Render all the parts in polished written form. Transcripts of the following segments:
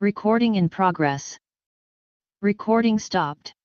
Recording in progress. Recording stopped.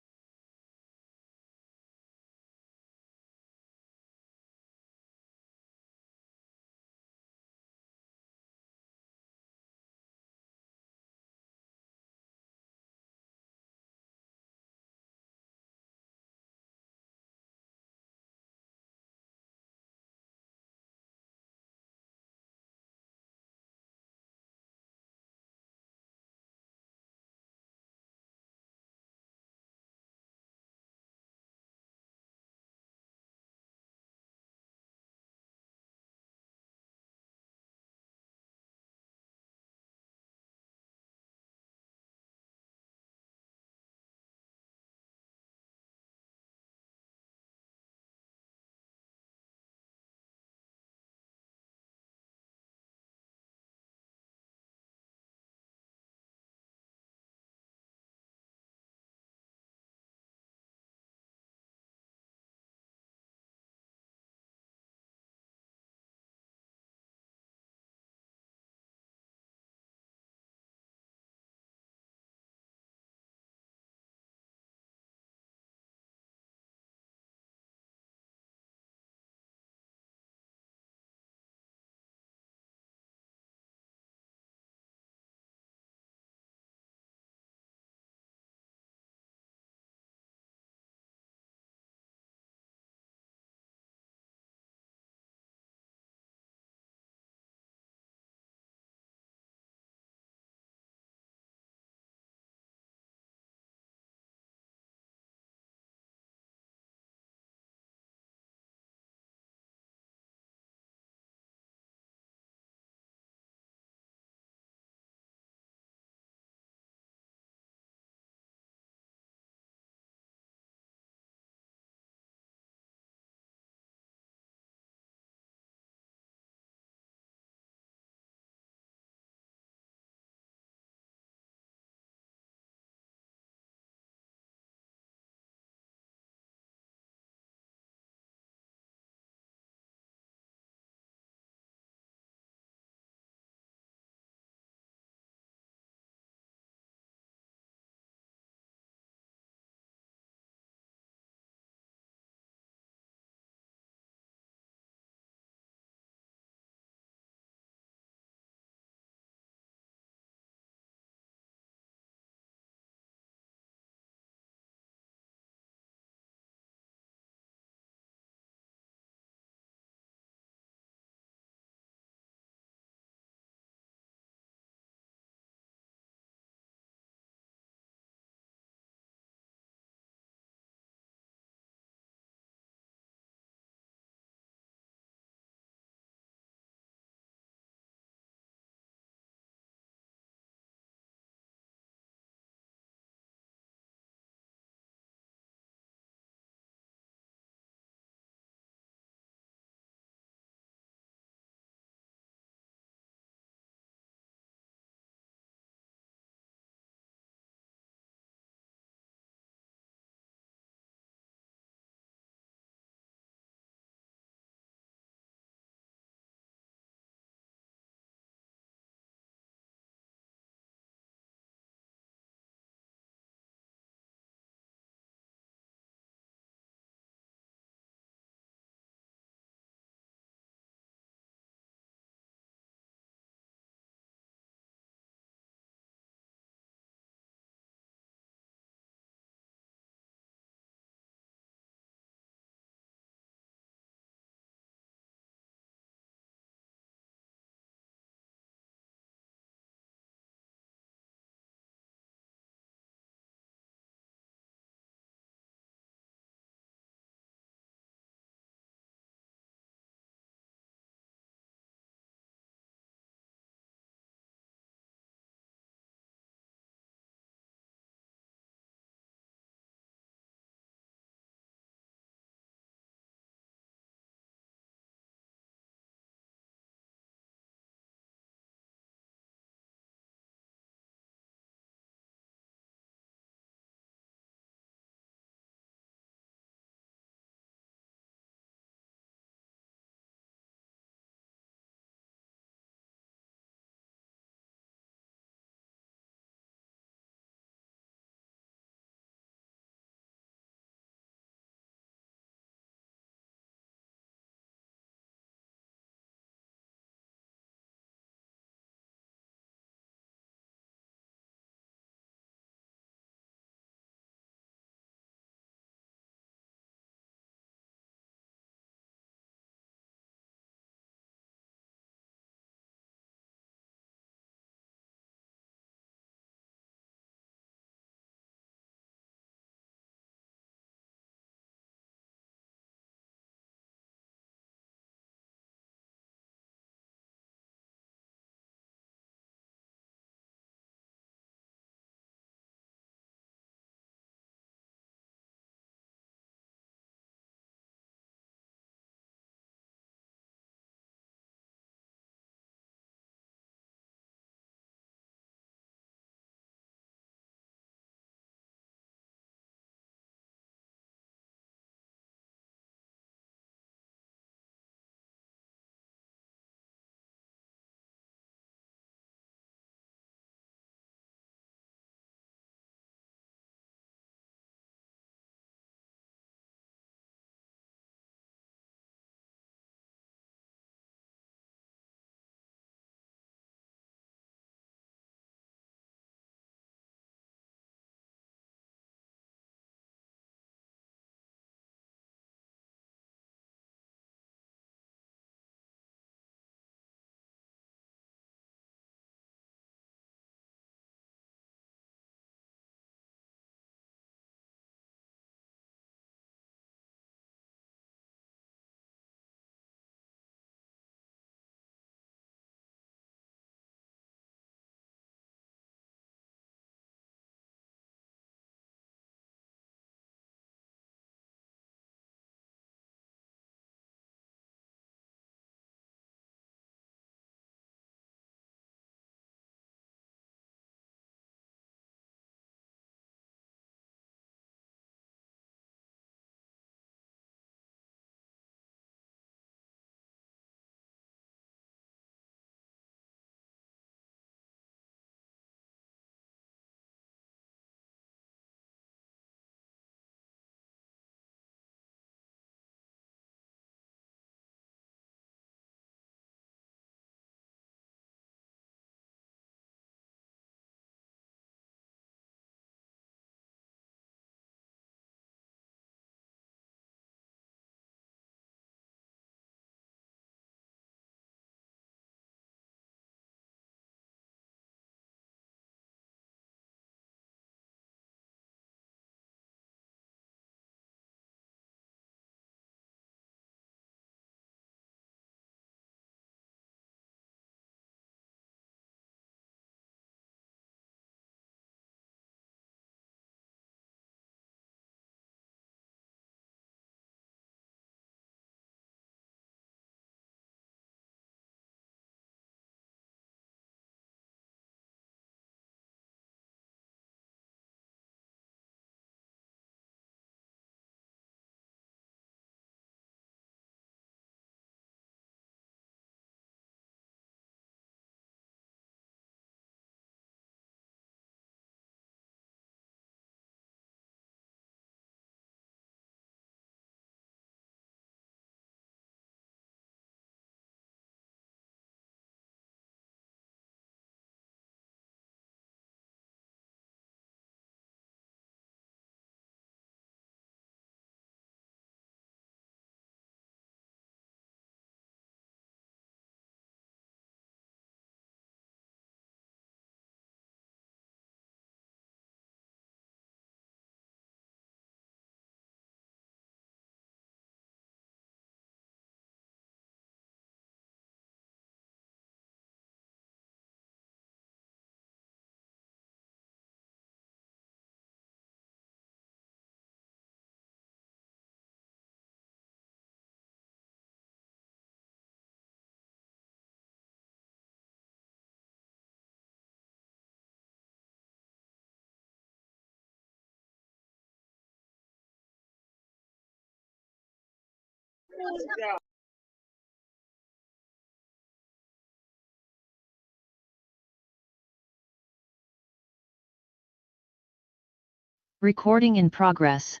Recording in progress.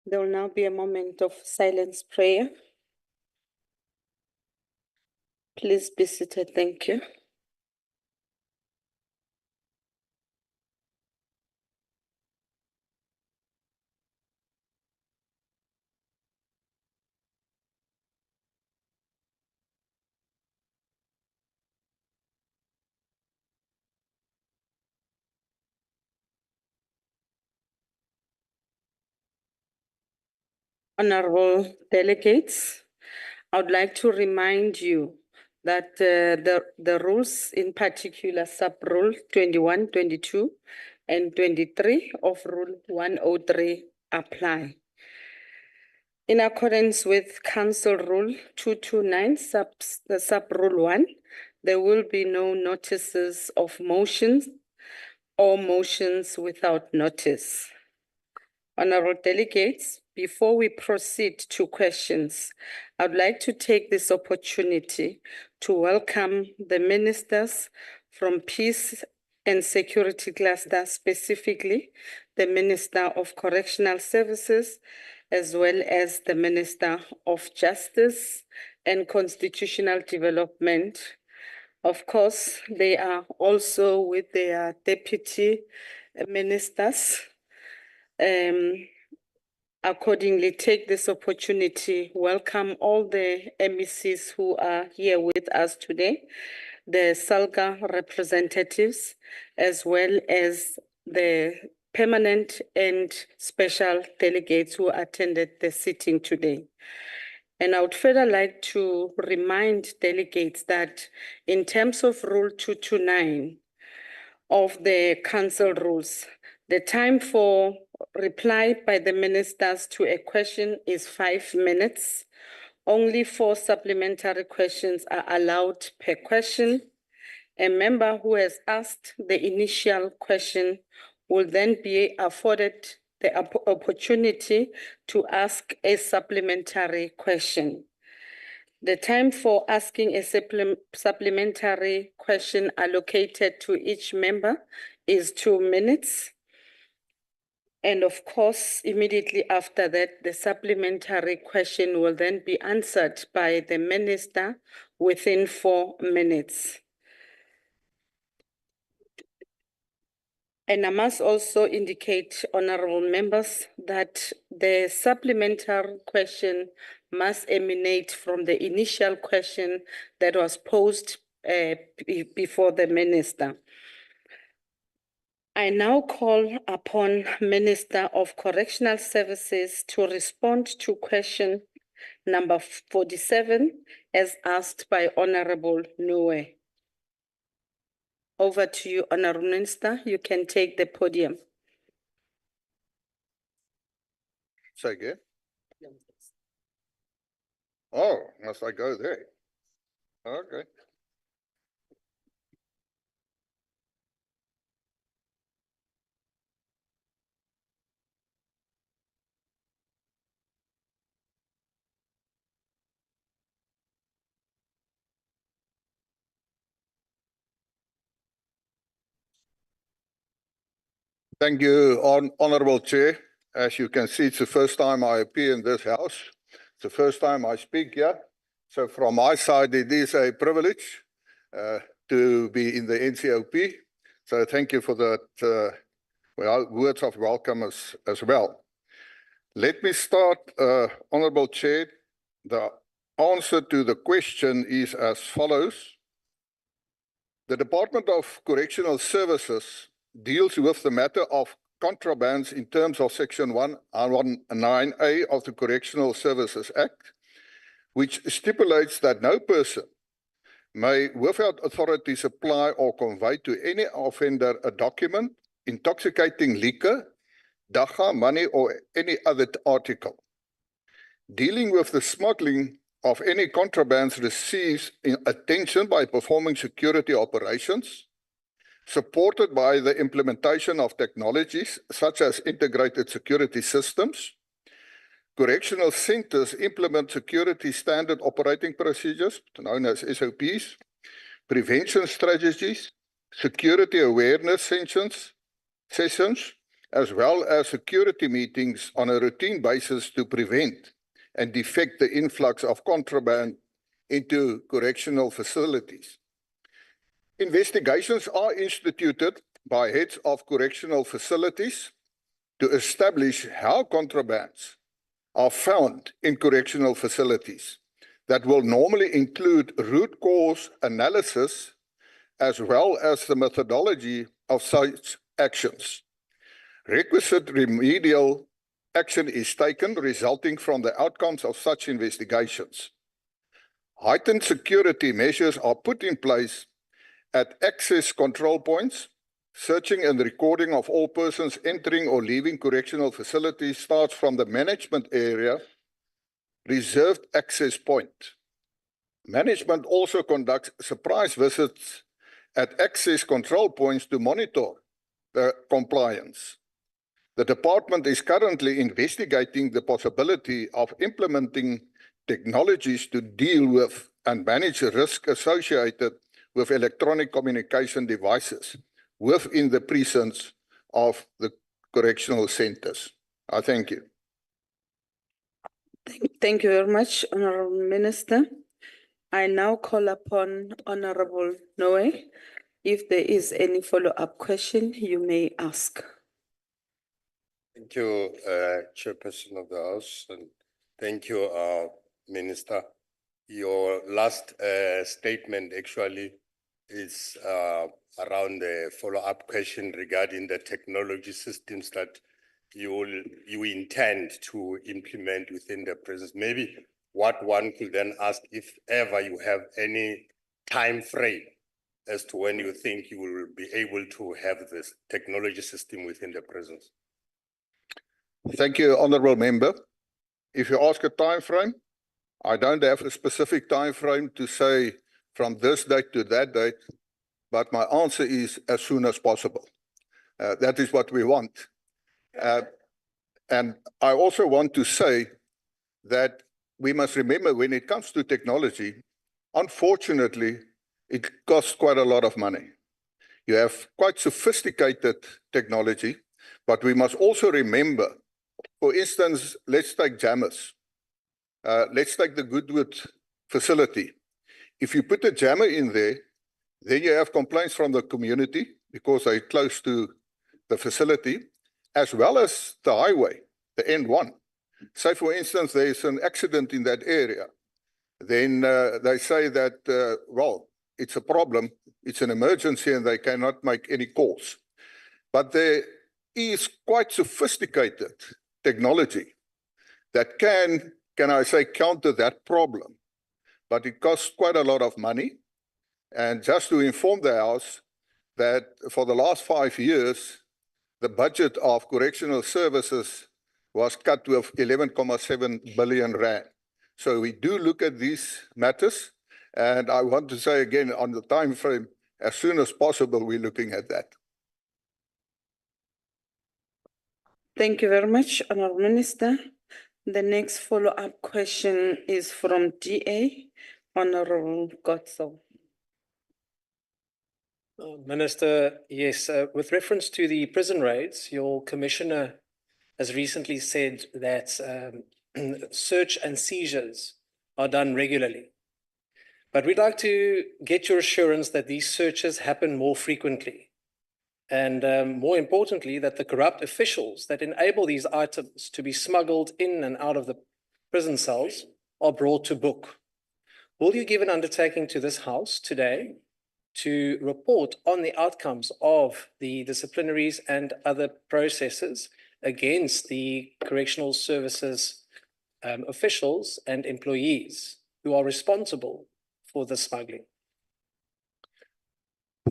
There will now be a moment of silence prayer. Please be seated. Thank you. Honorable delegates, I would like to remind you that the rules, in particular sub-rule 21, 22, and 23 of Rule 103 apply. In accordance with Council Rule 229, sub-rule 1, there will be no notices of motions or motions without notice. Honorable delegates, before we proceed to questions, I'd like to take this opportunity to welcome the ministers from Peace and Security Cluster, specifically the Minister of Correctional Services, as well as the Minister of Justice and Constitutional Development. Of course, they are also with their deputy ministers. Accordingly, take this opportunity, welcome all the MECs who are here with us today, the SALGA representatives, as well as the permanent and special delegates who attended the sitting today. And I would further like to remind delegates that in terms of Rule 229 of the Council rules, the time for reply by the ministers to a question is 5 minutes. Only 4 supplementary questions are allowed per question. A member who has asked the initial question will then be afforded the opportunity to ask a supplementary question. The time for asking a supplementary question allocated to each member is 2 minutes. And of course, immediately after that, the supplementary question will then be answered by the minister within 4 minutes. And I must also indicate, honorable members, that the supplementary question must emanate from the initial question that was posed before the minister. I now call upon Minister of Correctional Services to respond to question number 47 as asked by Honorable Nue. Over to you, Honorable Minister. You can take the podium. Say again? Oh, must I go there? Okay. Thank you, Honorable Chair. As you can see, it's the first time I appear in this house. It's the first time I speak here. So from my side, it is a privilege to be in the NCOP. So thank you for that words of welcome as well. Let me start, Honorable Chair. The answer to the question is as follows. The Department of Correctional Services deals with the matter of contrabands in terms of Section 119A of the Correctional Services Act, which stipulates that no person may, without authority, supply or convey to any offender a document, intoxicating liquor, dagga, money, or any other article. Dealing with the smuggling of any contrabands receives attention by performing security operations, supported by the implementation of technologies such as integrated security systems. Correctional centers implement security standard operating procedures, known as SOPs, prevention strategies, security awareness sessions, as well as security meetings on a routine basis to prevent and defect the influx of contraband into correctional facilities. Investigations are instituted by heads of correctional facilities to establish how contrabands are found in correctional facilities. That will normally include root cause analysis as well as the methodology of such actions. Requisite remedial action is taken resulting from the outcomes of such investigations. Heightened security measures are put in place at access control points. Searching and recording of all persons entering or leaving correctional facilities starts from the management area, reserved access point. Management also conducts surprise visits at access control points to monitor the compliance. The department is currently investigating the possibility of implementing technologies to deal with and manage risk associated with electronic communication devices within the precincts of the correctional centers. I thank you. Thank you very much, Honorable Minister. I now call upon Honorable Noe. If there is any follow-up question, you may ask. Thank you, Chairperson of the House, and thank you, Minister. Your last statement actually is around the follow-up question regarding the technology systems that you intend to implement within the presence. Maybe what one could then ask, if ever you have any time frame as to when you think you will be able to have this technology system within the presence. Thank you, Honourable Member. If you ask a time frame, I don't have a specific time frame to say from this date to that date, but my answer is as soon as possible. That is what we want. And I also want to say that we must remember when it comes to technology, unfortunately, it costs quite a lot of money. You have quite sophisticated technology, but we must also remember, for instance, let's take jammers. Let's take the Goodwood facility. If you put a jammer in there, then you have complaints from the community because they're close to the facility, as well as the highway, the N1. Say, for instance, there's an accident in that area. Then they say that, well, it's a problem, it's an emergency, and they cannot make any calls. But there is quite sophisticated technology that can I say, counter that problem. But it costs quite a lot of money. And just to inform the House that for the last 5 years, the budget of Correctional Services was cut with 11.7 billion rand. So we do look at these matters. And I want to say again, on the time frame, as soon as possible, we're looking at that. Thank you very much, Honourable Minister. The next follow-up question is from DA, Honourable Gotso. Minister, yes, with reference to the prison raids, your commissioner has recently said that search and seizures are done regularly. But we'd like to get your assurance that these searches happen more frequently. And more importantly, that the corrupt officials that enable these items to be smuggled in and out of the prison cells are brought to book. Will you give an undertaking to this House today to report on the outcomes of the disciplinaries and other processes against the Correctional Services officials and employees who are responsible for the smuggling?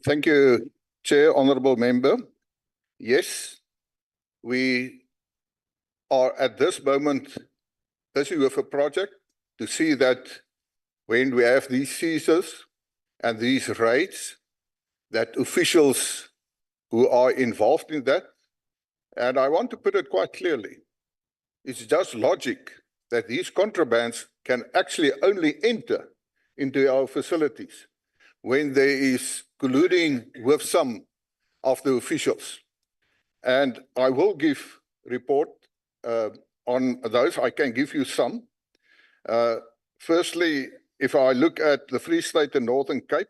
Thank you, Chair, Honourable Member. Yes, we are at this moment busy with a project to see that when we have these seizures and these raids, that officials who are involved in that, and I want to put it quite clearly, it's just logic that these contrabands can actually only enter into our facilities when there is colluding with some of the officials. And I will give report on those. I can give you some. Firstly, if I look at the Free State and Northern Cape,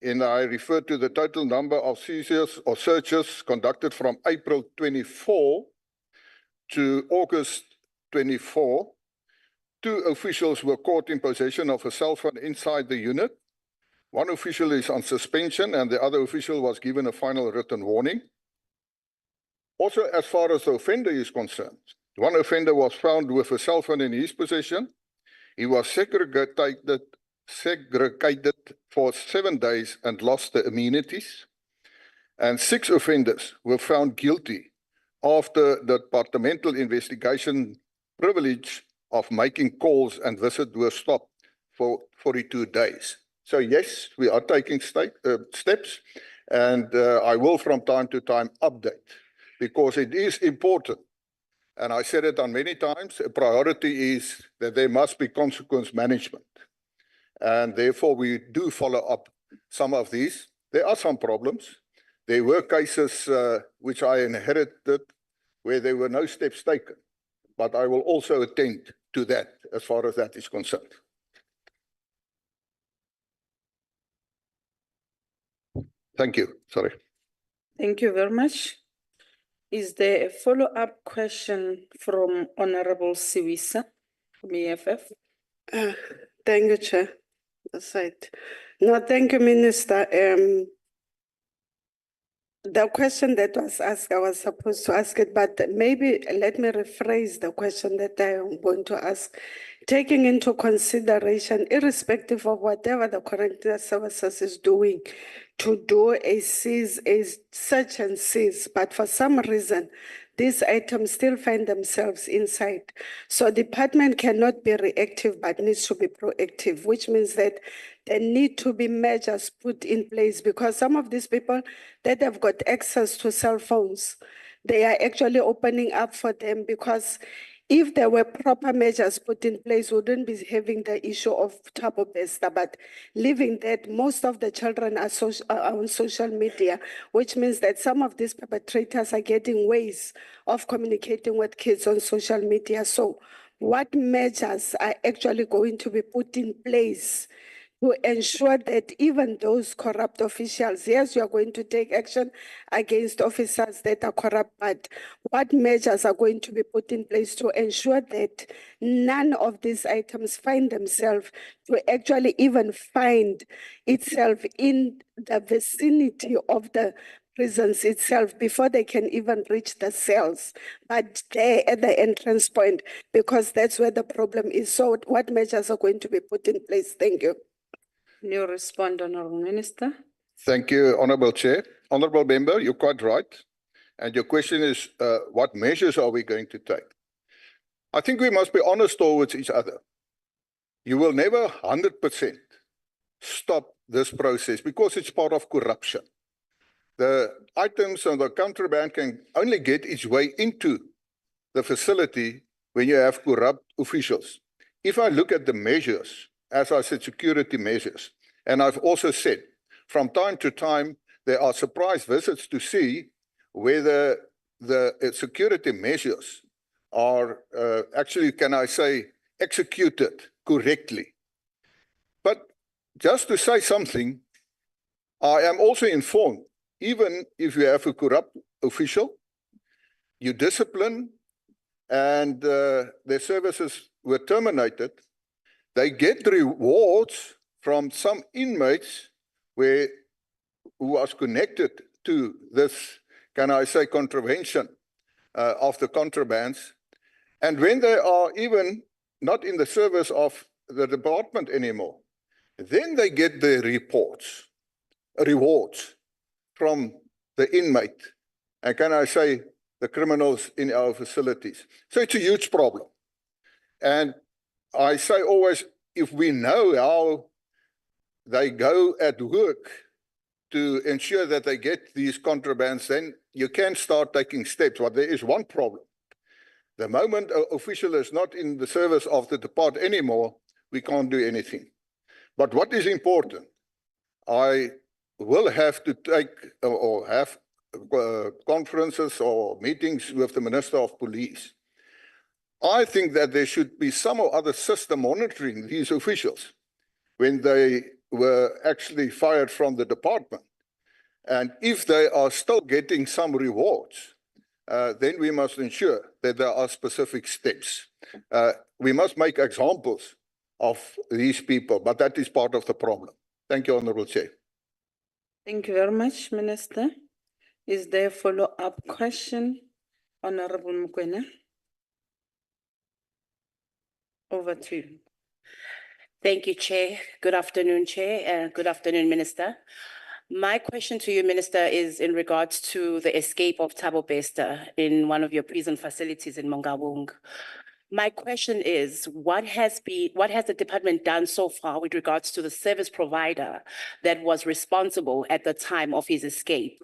and I refer to the total number of seizures or searches conducted from April 24 to August 24, 2 officials were caught in possession of a cell phone inside the unit. 1 official is on suspension and the other official was given a final written warning. Also, as far as the offender is concerned, 1 offender was found with a cell phone in his possession. He was segregated for 7 days and lost the amenities. And 6 offenders were found guilty after the departmental investigation privilege of making calls and visits were stopped for 42 days. So yes, we are taking steps, and I will from time to time update, because it is important. And I said it on many times, a priority is that there must be consequence management. And therefore, we do follow up some of these. There are some problems. There were cases which I inherited where there were no steps taken. But I will also attend to that as far as that is concerned. Thank you. Sorry. Thank you very much. Is there a follow-up question from Honorable Siwisa from EFF? Thank you, Chair. That's right. No, thank you, Minister. The question that was asked, I was supposed to ask it, but maybe let me rephrase the question that I am going to ask. Taking into consideration, irrespective of whatever the Correctional Services is doing, to do a search and seize, but for some reason, these items still find themselves inside. So department cannot be reactive, but needs to be proactive, which means that there need to be measures put in place, because some of these people that have got access to cell phones, they are actually opening up for them, because if there were proper measures put in place, we wouldn't be having the issue of Thabo Bester, but leaving that most of the children are on social media, which means that some of these perpetrators are getting ways of communicating with kids on social media. So what measures are actually going to be put in place to ensure that even those corrupt officials, yes, you are going to take action against officers that are corrupt, but what measures are going to be put in place to ensure that none of these items find themselves to actually even find itself in the vicinity of the prisons itself before they can even reach the cells, but there at the entrance point, because that's where the problem is. So what measures are going to be put in place? Thank you. You respond, Honorable Minister. Thank you, Honorable Chair. Honorable Member, you're quite right. And your question is, what measures are we going to take? I think we must be honest towards each other. You will never 100% stop this process because it's part of corruption. The items and the contraband can only get its way into the facility when you have corrupt officials. If I look at the measures, as I said, security measures, and I've also said, from time to time, there are surprise visits to see whether the security measures are actually, can I say, executed correctly. But just to say something, I am also informed, even if you have a corrupt official, you discipline, and their services were terminated, they get rewards from some inmates who was connected to this, can I say, contravention of the contrabands. And when they are even not in the service of the department anymore, then they get the rewards from the inmate. And can I say, the criminals in our facilities. So it's a huge problem. And I say always, if we know how they go at work to ensure that they get these contrabands, then you can start taking steps. But there is one problem. The moment an official is not in the service of the department anymore, we can't do anything. But what is important, I will have to take or have conferences or meetings with the Minister of Police. I think that there should be some or other system monitoring these officials when they were actually fired from the department. And if they are still getting some rewards, then we must ensure that there are specific steps. We must make examples of these people, but that is part of the problem. Thank you, Honourable Chair. Thank you very much, Minister. Is there a follow-up question? Honorable Mokoena? Over to you. Thank you, Chair. Good afternoon, Chair. Good afternoon, Minister. My question to you, Minister, is in regards to the escape of Thabo Bester in one of your prison facilities in Mongabong. My question is, what has the department done so far with regards to the service provider that was responsible at the time of his escape?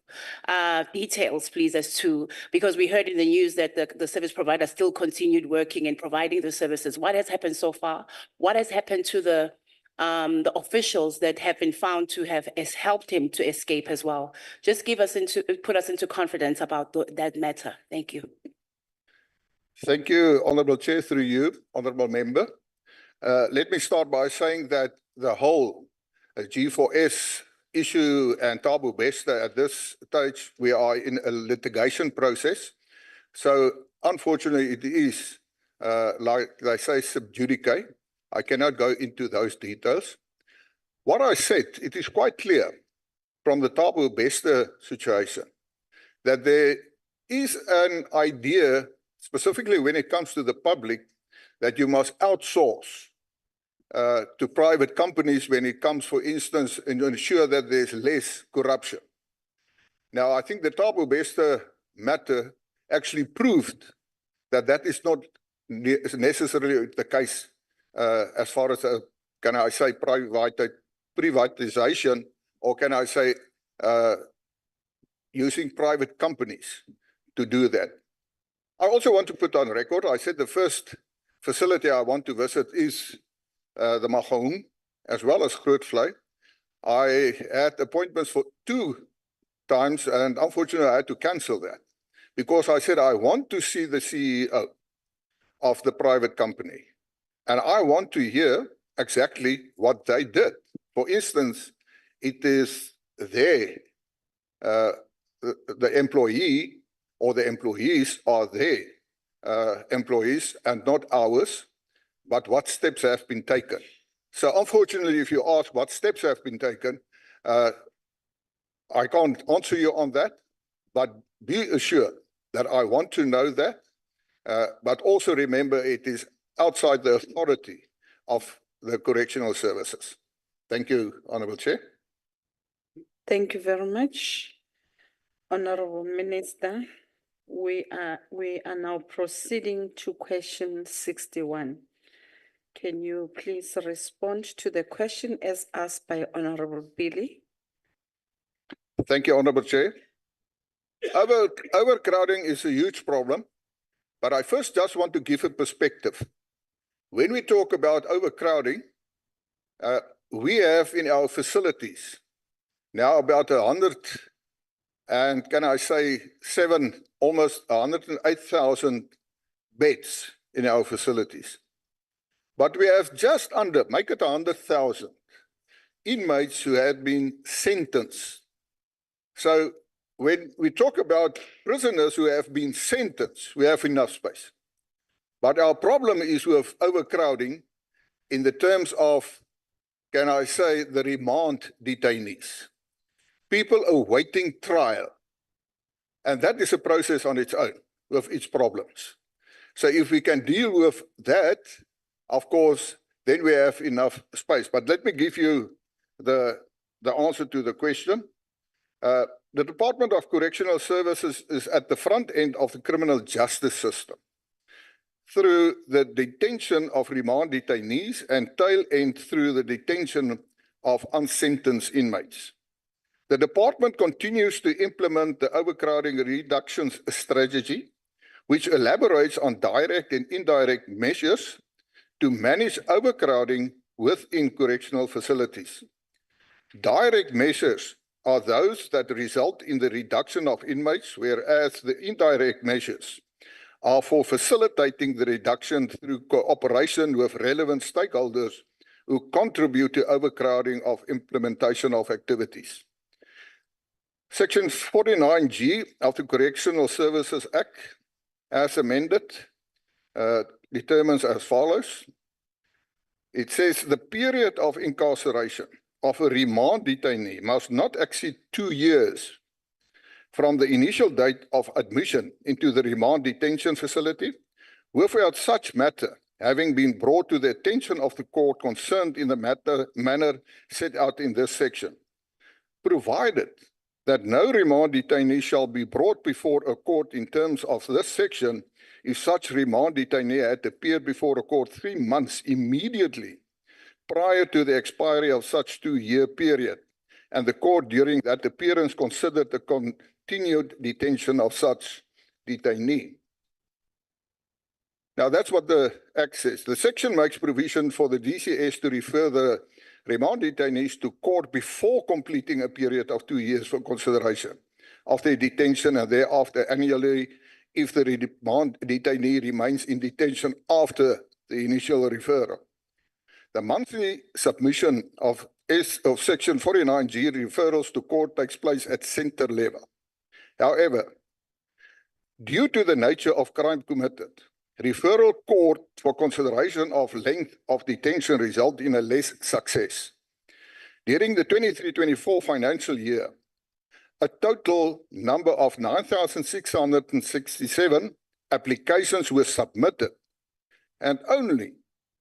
Details, please, as to, because we heard in the news that the service provider still continued working and providing the services. What has happened so far? What has happened to the officials that have been found to have helped him to escape as well? Just put us into confidence about that matter. Thank you. Thank you, Honourable Chair, through you, Honourable Member. Let me start by saying that the whole G4S issue and Thabo Bester at this stage, we are in a litigation process. So unfortunately, it is, like they say, sub judice. I cannot go into those details. What I said, it is quite clear from the Thabo Bester situation that there is an idea, specifically when it comes to the public, that you must outsource to private companies when it comes, for instance, and ensure that there's less corruption. Now, I think the Thabo Bester matter actually proved that that is not necessarily the case as far as, can I say, privatization, or can I say using private companies to do that. I also want to put on record, I said the first facility I want to visit is the Magaung, as well as Grootvlei. I had appointments for 2 times, and unfortunately I had to cancel that because I said I want to see the CEO of the private company, and I want to hear exactly what they did. For instance, it is their, the employee or the employees are their employees and not ours, but what steps have been taken. So unfortunately, if you ask what steps have been taken, I can't answer you on that, but be assured that I want to know that, but also remember it is outside the authority of the Correctional Services. Thank you, Honourable Chair. Thank you very much, Honourable Minister. We are now proceeding to question 61. Can you please respond to the question as asked by Honourable Billy? Thank you, Honourable Chair. Overcrowding is a huge problem, but I first just want to give a perspective. When we talk about overcrowding, we have in our facilities now about 100 and can I say almost 108,000 beds in our facilities. But we have just under, make it 100,000 inmates who had been sentenced. So when we talk about prisoners who have been sentenced, we have enough space. But our problem is with overcrowding in the terms of, can I say, the remand detainees. People awaiting trial. And that is a process on its own with its problems. So if we can deal with that, of course, then we have enough space. But let me give you the answer to the question. The Department of Correctional Services is at the front end of the criminal justice system. through the detention of remand detainees and tail end through the detention of unsentenced inmates. The department continues to implement the overcrowding reduction strategy, which elaborates on direct and indirect measures to manage overcrowding within correctional facilities. Direct measures are those that result in the reduction of inmates, whereas the indirect measures are for facilitating the reduction through cooperation with relevant stakeholders who contribute to overcrowding of implementation of activities. Section 49G of the Correctional Services Act, as amended, determines as follows. It says the period of incarceration of a remand detainee must not exceed 2 years from the initial date of admission into the remand detention facility, without such matter having been brought to the attention of the court concerned in the manner set out in this section, provided that no remand detainee shall be brought before a court in terms of this section if such remand detainee had appeared before a court 3 months immediately prior to the expiry of such 2-year period, and the court during that appearance considered the continued detention of such detainee. Now, that's what the Act says. The section makes provision for the DCS to refer the remand detainees to court before completing a period of 2 years for consideration of their detention, and thereafter annually if the remand detainee remains in detention after the initial referral. The monthly submission of Section 49G referrals to court takes place at center level. However, due to the nature of crime committed, referral court for consideration of length of detention result in a less success. During the 23-24 financial year, a total number of 9,667 applications were submitted, and only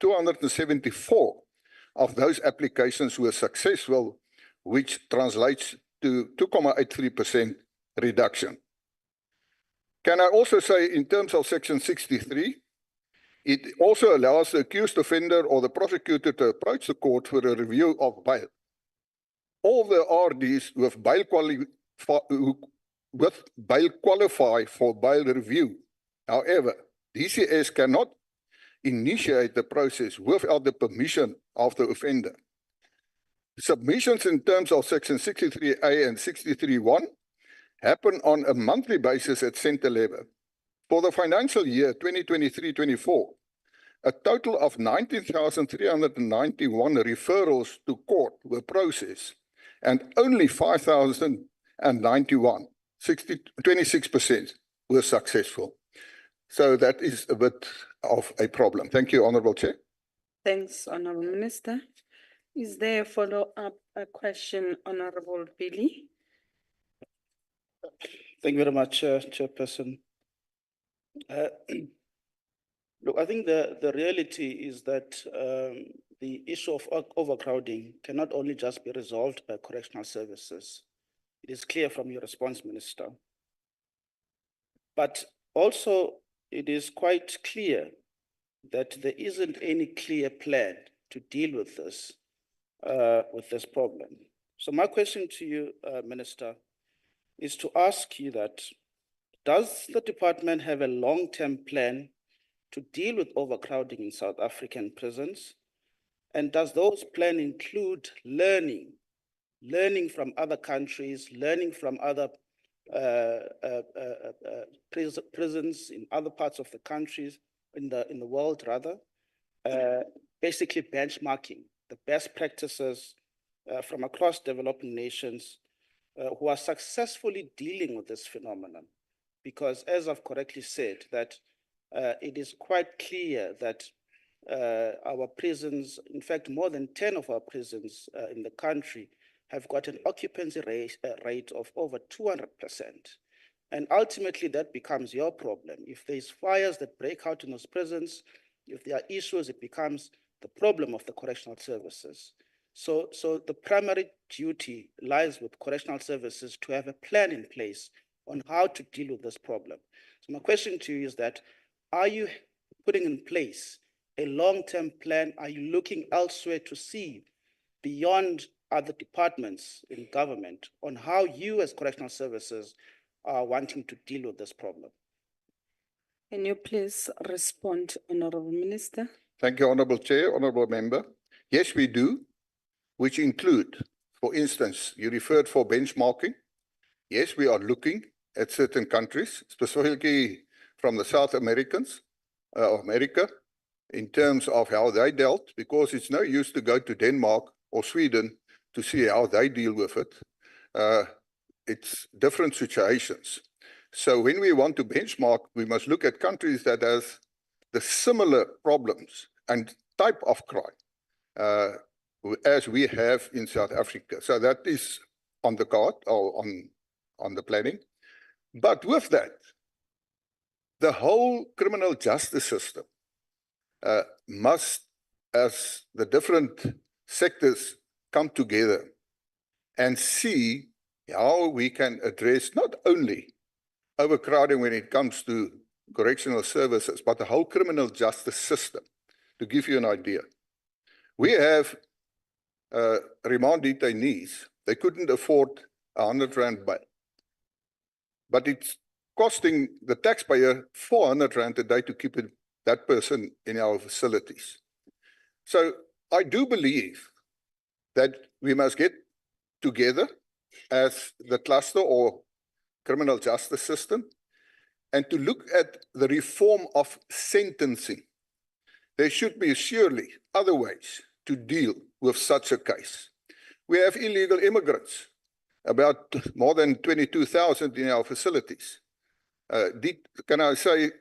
274 of those applications were successful, which translates to 2.83% reduction. Can I also say, in terms of Section 63, it also allows the accused offender or the prosecutor to approach the court for a review of bail. All the RDs with bail qualify for bail review. However, DCS cannot initiate the process without the permission of the offender. Submissions in terms of Section 63A and 63(1) happen on a monthly basis at center level. For the financial year 2023-24, a total of 19,391 referrals to court were processed, and only 5,091, 26%, were successful. So that is a bit of a problem. Thank you, Honourable Chair. Thanks, Honourable Minister. Is there a follow-up question, Honourable Billy? Thank you very much, Chairperson. Look, I think the reality is that the issue of overcrowding cannot only just be resolved by correctional services. It is clear from your response, Minister. But also, it is quite clear that there isn't any clear plan to deal with this problem. So my question to you, Minister, is to ask you that, does the department have a long-term plan to deal with overcrowding in South African prisons? And does those plans include learning from other countries, learning from other prisons in other parts of the countries, in the world rather, basically benchmarking the best practices from across developing nations who are successfully dealing with this phenomenon? Because as I've correctly said, that it is quite clear that our prisons, in fact, more than 10 of our prisons in the country have got an occupancy rate of over 200%. And ultimately that becomes your problem. If there's fires that break out in those prisons, if there are issues, it becomes the problem of the correctional services. So the primary duty lies with correctional services to have a plan in place on how to deal with this problem. So my question to you is that, are you putting in place a long-term plan? Are you looking elsewhere to see beyond other departments in government on how you as Correctional Services are wanting to deal with this problem? Can you please respond, Honorable Minister? Thank you, Honorable Chair, Honorable Member. Yes, we do, which include, for instance, you referred for benchmarking. Yes, we are looking at certain countries, specifically from the South Americans, America, in terms of how they dealt, because it's no use to go to Denmark or Sweden to see how they deal with it. It's different situations. So when we want to benchmark, we must look at countries that have the similar problems and type of crime as we have in South Africa. So that is on the card or on the planning. But with that, the whole criminal justice system must, as the different sectors come together and see how we can address not only overcrowding when it comes to correctional services, but the whole criminal justice system. To give you an idea, we have remand detainees. They couldn't afford 100 Rand bail, but it's costing the taxpayer 400 Rand a day to keep that person in our facilities. So I do believe that we must get together as the cluster or criminal justice system and to look at the reform of sentencing. There should be surely other ways to deal with such a case. We have illegal immigrants, about more than 22,000 in our facilities. Can I say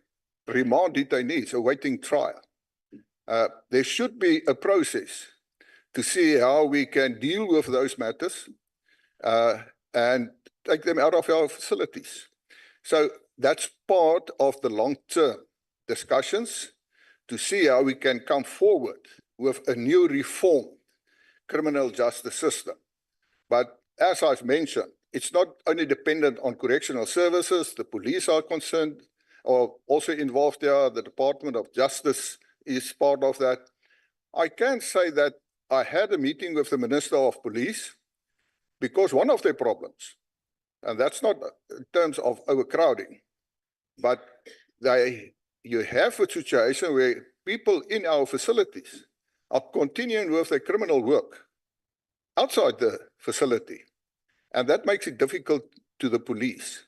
remand detainees awaiting trial? There should be a process to see how we can deal with those matters and take them out of our facilities. So that's part of the long-term discussions to see how we can come forward with a new reformed criminal justice system. But as I've mentioned, it's not only dependent on correctional services, the police are concerned or also involved there, the Department of Justice is part of that. I can say that I had a meeting with the Minister of Police because one of their problems, and that's not in terms of overcrowding, but you have a situation where people in our facilities are continuing with their criminal work outside the facility. And that makes it difficult to the police.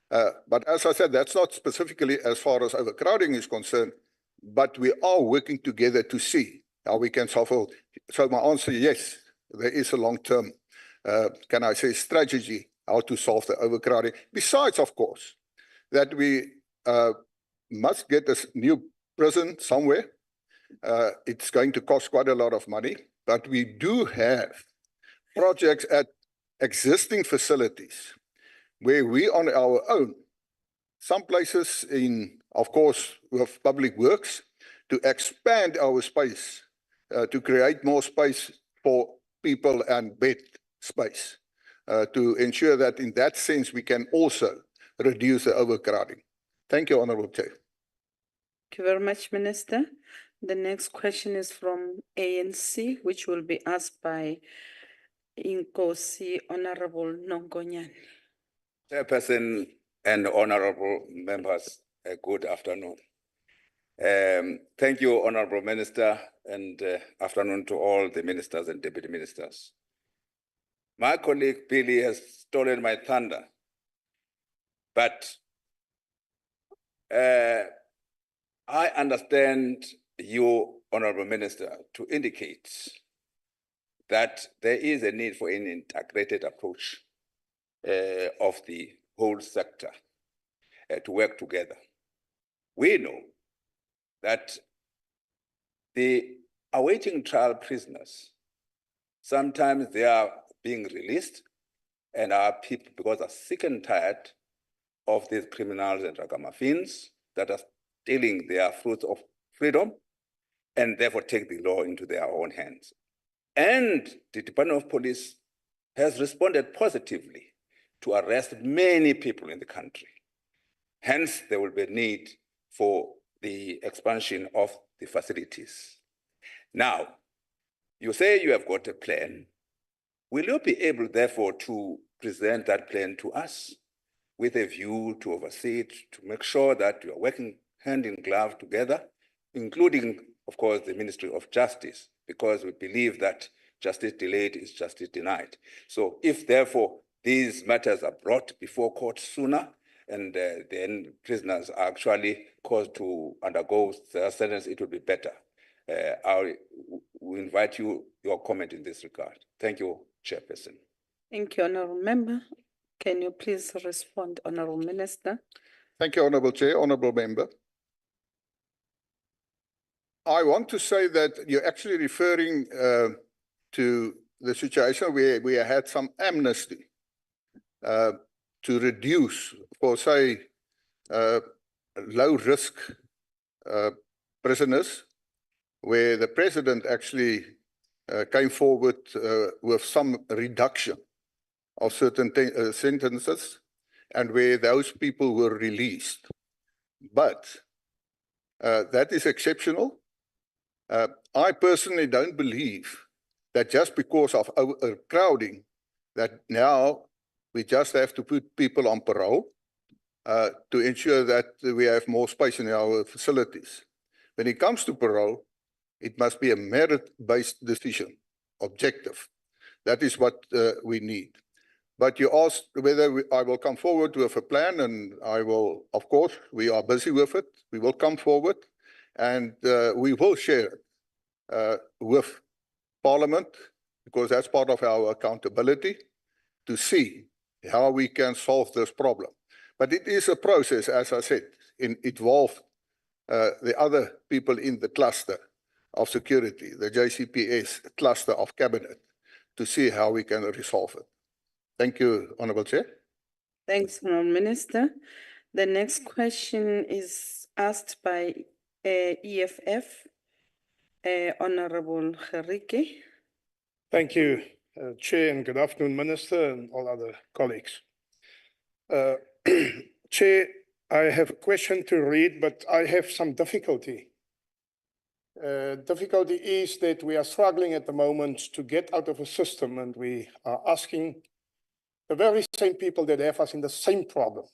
But as I said, that's not specifically as far as overcrowding is concerned, but we are working together to see how we can solve it. So my answer, yes, there is a long-term, can I say, strategy how to solve the overcrowding. Besides, of course, that we must get a new prison somewhere. It's going to cost quite a lot of money, but we do have projects at existing facilities where we on our own, some places in, of course, with public works, to expand our space, to create more space for people and bed space, to ensure that in that sense we can also reduce the overcrowding. Thank you, Honourable Chair. Thank you very much, Minister. The next question is from ANC, which will be asked by Inkosi Honourable Nongonyane. Chairperson and honourable members, good afternoon. Thank you, Honourable Minister, and afternoon to all the ministers and deputy ministers. My colleague Billy has stolen my thunder, but I understand you, Honourable Minister, to indicate that there is a need for an integrated approach of the whole sector to work together. We know that the awaiting trial prisoners, sometimes they are being released and our people, because are sick and tired of these criminals and ragamuffins that are stealing their fruits of freedom and therefore take the law into their own hands. And the Department of Police has responded positively to arrest many people in the country. Hence, there will be a need for the expansion of the facilities. Now, you say you have got a plan. Will you be able, therefore, to present that plan to us with a view to oversee it, to make sure that you are working hand in glove together, including, of course, the Ministry of Justice, because we believe that justice delayed is justice denied. So if, therefore, these matters are brought before court sooner, and then prisoners are actually caused to undergo their sentence, it will be better. We invite your comment in this regard. Thank you, Chairperson. Thank you, Honourable Member. Can you please respond, Honourable Minister? Thank you, Honourable Chair, Honourable Member. I want to say that you're actually referring to the situation where we had some amnesty to reduce, for say, low-risk prisoners, where the President actually came forward with some reduction of certain sentences, and where those people were released. But that is exceptional. I personally don't believe that just because of overcrowding, that now we just have to put people on parole to ensure that we have more space in our facilities. When it comes to parole, it must be a merit-based decision, objective. That is what we need. But you asked whether I will come forward with a plan, and I will, of course, we are busy with it. We will come forward, and we will share it with Parliament, because that's part of our accountability, to see how we can solve this problem. But it is a process, as I said, involve the other people in the cluster of security, the JCPS cluster of cabinet, to see how we can resolve it. Thank you, Honourable Chair. Thanks, Honourable Minister. The next question is asked by EFF, Honourable Gerike. Thank you, Chair, and good afternoon, Minister, and all other colleagues. Chair, I have a question to read, but I have some difficulty. Difficulty is that we are struggling at the moment to get out of a system, and we are asking the very same people that have us in the same problem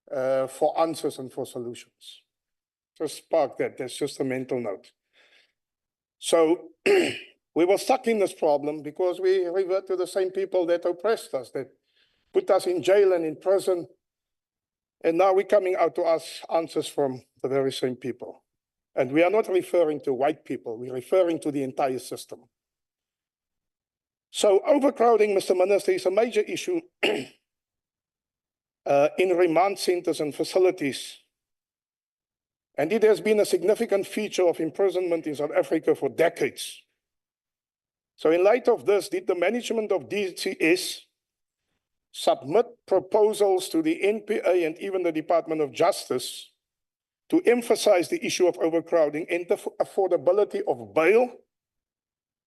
for answers and for solutions. Just park that, that's just a mental note. So we were stuck in this problem because we revert to the same people that oppressed us, that put us in jail and in prison, and now we're coming out to us answers from the very same people. And we are not referring to white people, we're referring to the entire system. So overcrowding, Mr. Minister, is a major issue in remand centers and facilities. And it has been a significant feature of imprisonment in South Africa for decades. So in light of this, did the management of DCS submit proposals to the NPA and even the Department of Justice to emphasize the issue of overcrowding and the affordability of bail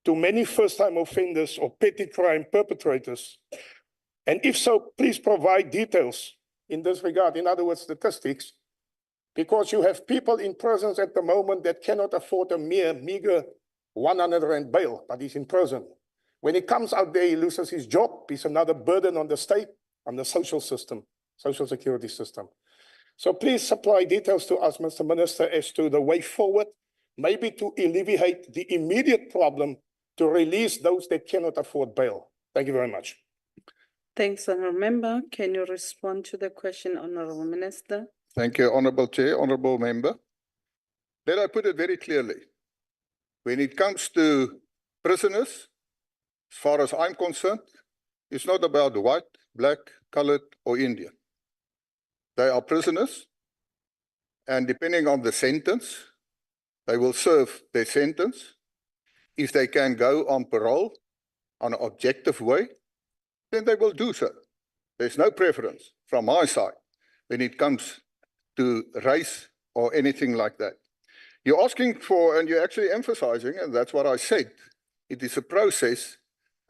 to many first-time offenders or petty crime perpetrators? And if so, please provide details in this regard, in other words, statistics, because you have people in prisons at the moment that cannot afford a meager 100 rand bail, but he's in prison. When he comes out there, he loses his job. It's another burden on the state, on the social system, social security system. So please supply details to us, Mr. Minister, as to the way forward, maybe to alleviate the immediate problem to release those that cannot afford bail. Thank you very much. Thanks, Honourable Member. Can you respond to the question, Honourable Minister? Thank you, Honourable Chair, Honourable Member. Let I put it very clearly. When it comes to prisoners, as far as I'm concerned, it's not about white, black, coloured, or Indian. They are prisoners, and depending on the sentence, they will serve their sentence. If they can go on parole on an objective way, then they will do so. There's no preference from my side when it comes to race or anything like that. You're asking for, and you're actually emphasizing, and that's what I said, it is a process.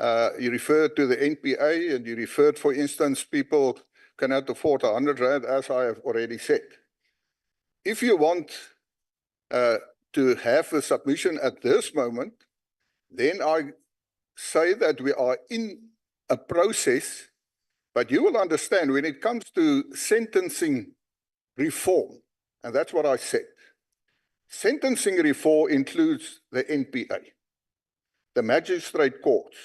You referred to the NPA, and you referred, for instance, people cannot afford 100 rand, as I have already said. if you want to have a submission at this moment, then I say that we are in a process, but you will understand when it comes to sentencing reform, and that's what I said. Sentencing reform includes the NPA, the magistrate courts,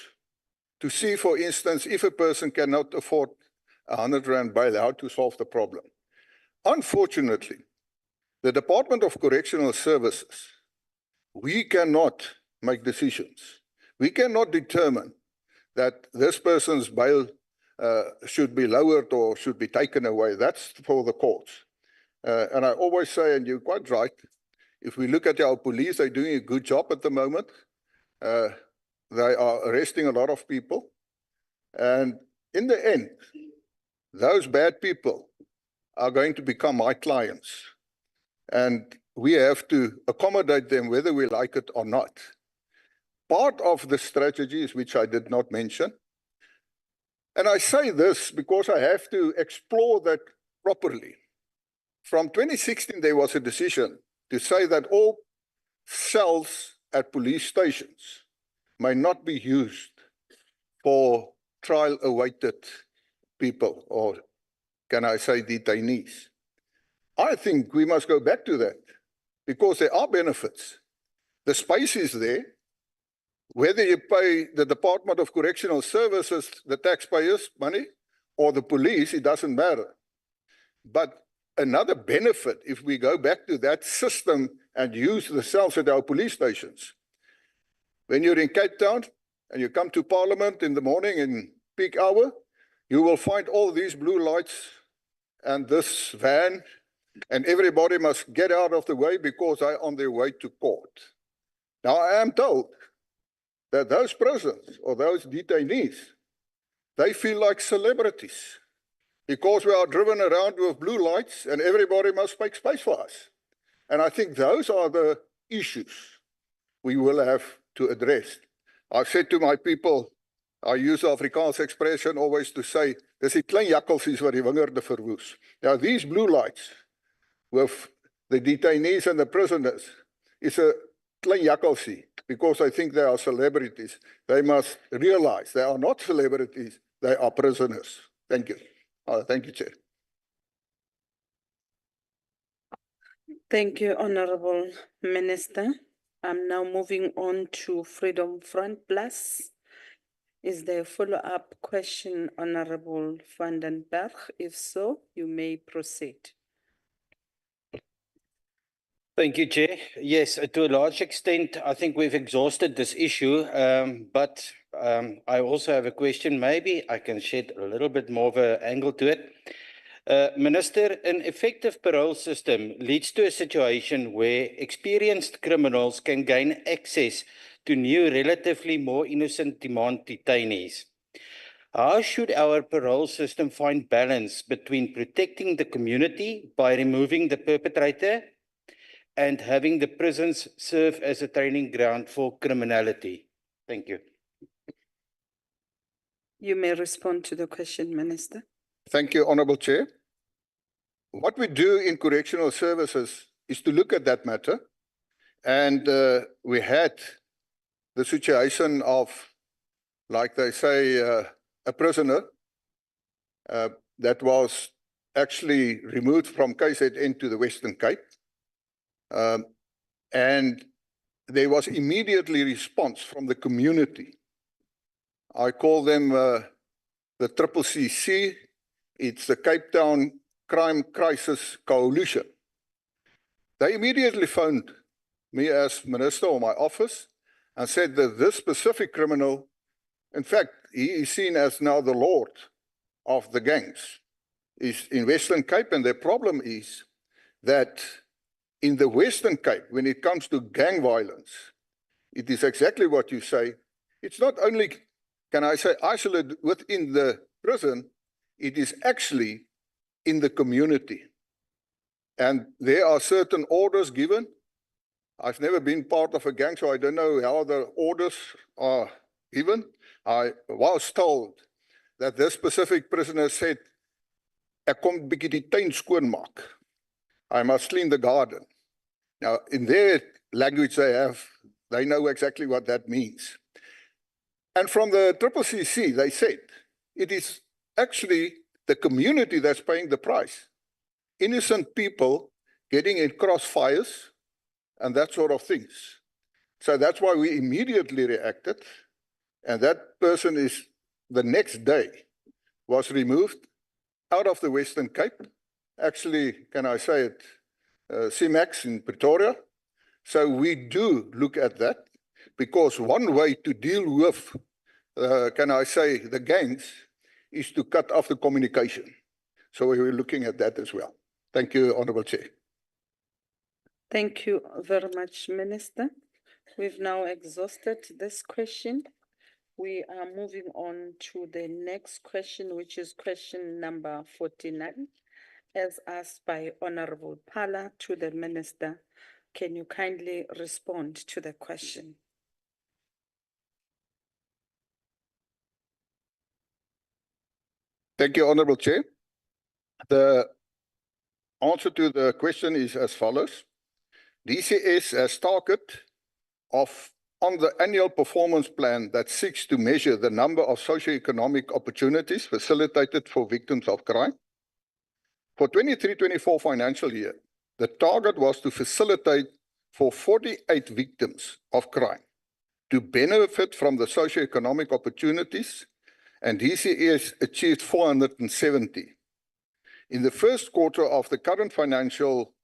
to see, for instance, if a person cannot afford R100 bail, how to solve the problem. Unfortunately, the Department of Correctional Services, we cannot make decisions. We cannot determine that this person's bail should be lowered or should be taken away. That's for the courts. And I always say, and you're quite right, if we look at our police, they're doing a good job at the moment. They are arresting a lot of people. And in the end, those bad people are going to become my clients. And we have to accommodate them whether we like it or not. Part of the strategies, which I did not mention, and I say this because I have to explore that properly. From 2016, there was a decision to say that all cells at police stations may not be used for trial-awaited people, or can I say detainees. I think we must go back to that because there are benefits. The space is there. Whether you pay the Department of Correctional Services, the taxpayers' money, or the police, it doesn't matter. But another benefit, if we go back to that system and use the cells at our police stations, when you're in Cape Town and you come to Parliament in the morning in peak hour, you will find all these blue lights and this van, and everybody must get out of the way because they're on their way to court. Now, I am told that those prisoners or those detainees, they feel like celebrities because we are driven around with blue lights and everybody must make space for us. And I think those are the issues we will have to address. I've said to my people, I use the Afrikaans expression always to say, dis die klein jakkelsies wat die wingerde verwoes. Now, these blue lights with the detainees and the prisoners is a klein jakkelsie because I think they are celebrities. They must realize they are not celebrities, they are prisoners. Thank you. Thank you, Chair. Thank you, Honorable Minister. I'm now moving on to Freedom Front Plus. Is there a follow-up question, Honorable van den Berg? If so, you may proceed. Thank you, Chair. Yes, to a large extent, I think we've exhausted this issue, but I also have a question. Maybe I can shed a little bit more of an angle to it. Minister, an effective parole system leads to a situation where experienced criminals can gain access to new, relatively more innocent demand detainees. How should our parole system find balance between protecting the community by removing the perpetrator and having the prisons serve as a training ground for criminality? Thank you. You may respond to the question, Minister. Thank you, Honorable Chair. What we do in Correctional Services is to look at that matter. And we had the situation of, like they say, a prisoner that was actually removed from KZN to the Western Cape. And there was immediately response from the community. I call them the CCC. It's the Cape Town Crime Crisis Coalition. They immediately phoned me as minister or my office and said that this specific criminal, in fact, he is seen as now the lord of the gangs, is in Western Cape. And the problem is that in the Western Cape, when it comes to gang violence, it is exactly what you say. It's not only, can I say, isolated within the prison, it is actually in the community. And there are certain orders given. I've never been part of a gang, so I don't know how the orders are given. I was told that this specific prisoner said, ek kom bietjie die tuin skoonmaak. I must clean the garden. Now, in their language they know exactly what that means. And from the CCC, they said, it is actually the community that's paying the price. Innocent people getting in crossfires and that sort of things. So that's why we immediately reacted. And that person is, the next day, was removed out of the Western Cape. Actually, can I say it, CMAX in Pretoria. So we do look at that, because one way to deal with, can I say, the gangs is to cut off the communication. So we're looking at that as well. Thank you, Honourable Chair. Thank you very much, Minister. We've now exhausted this question. We are moving on to the next question, which is question number 49, as asked by Honorable Pala to the Minister. Can you kindly respond to the question? Thank you, Honourable Chair. The answer to the question is as follows. DCS has target of on the annual performance plan that seeks to measure the number of socioeconomic opportunities facilitated for victims of crime. For 23-24 financial year, the target was to facilitate for 48 victims of crime to benefit from the socioeconomic opportunities, and DCS achieved 470. In the first quarter of the current financial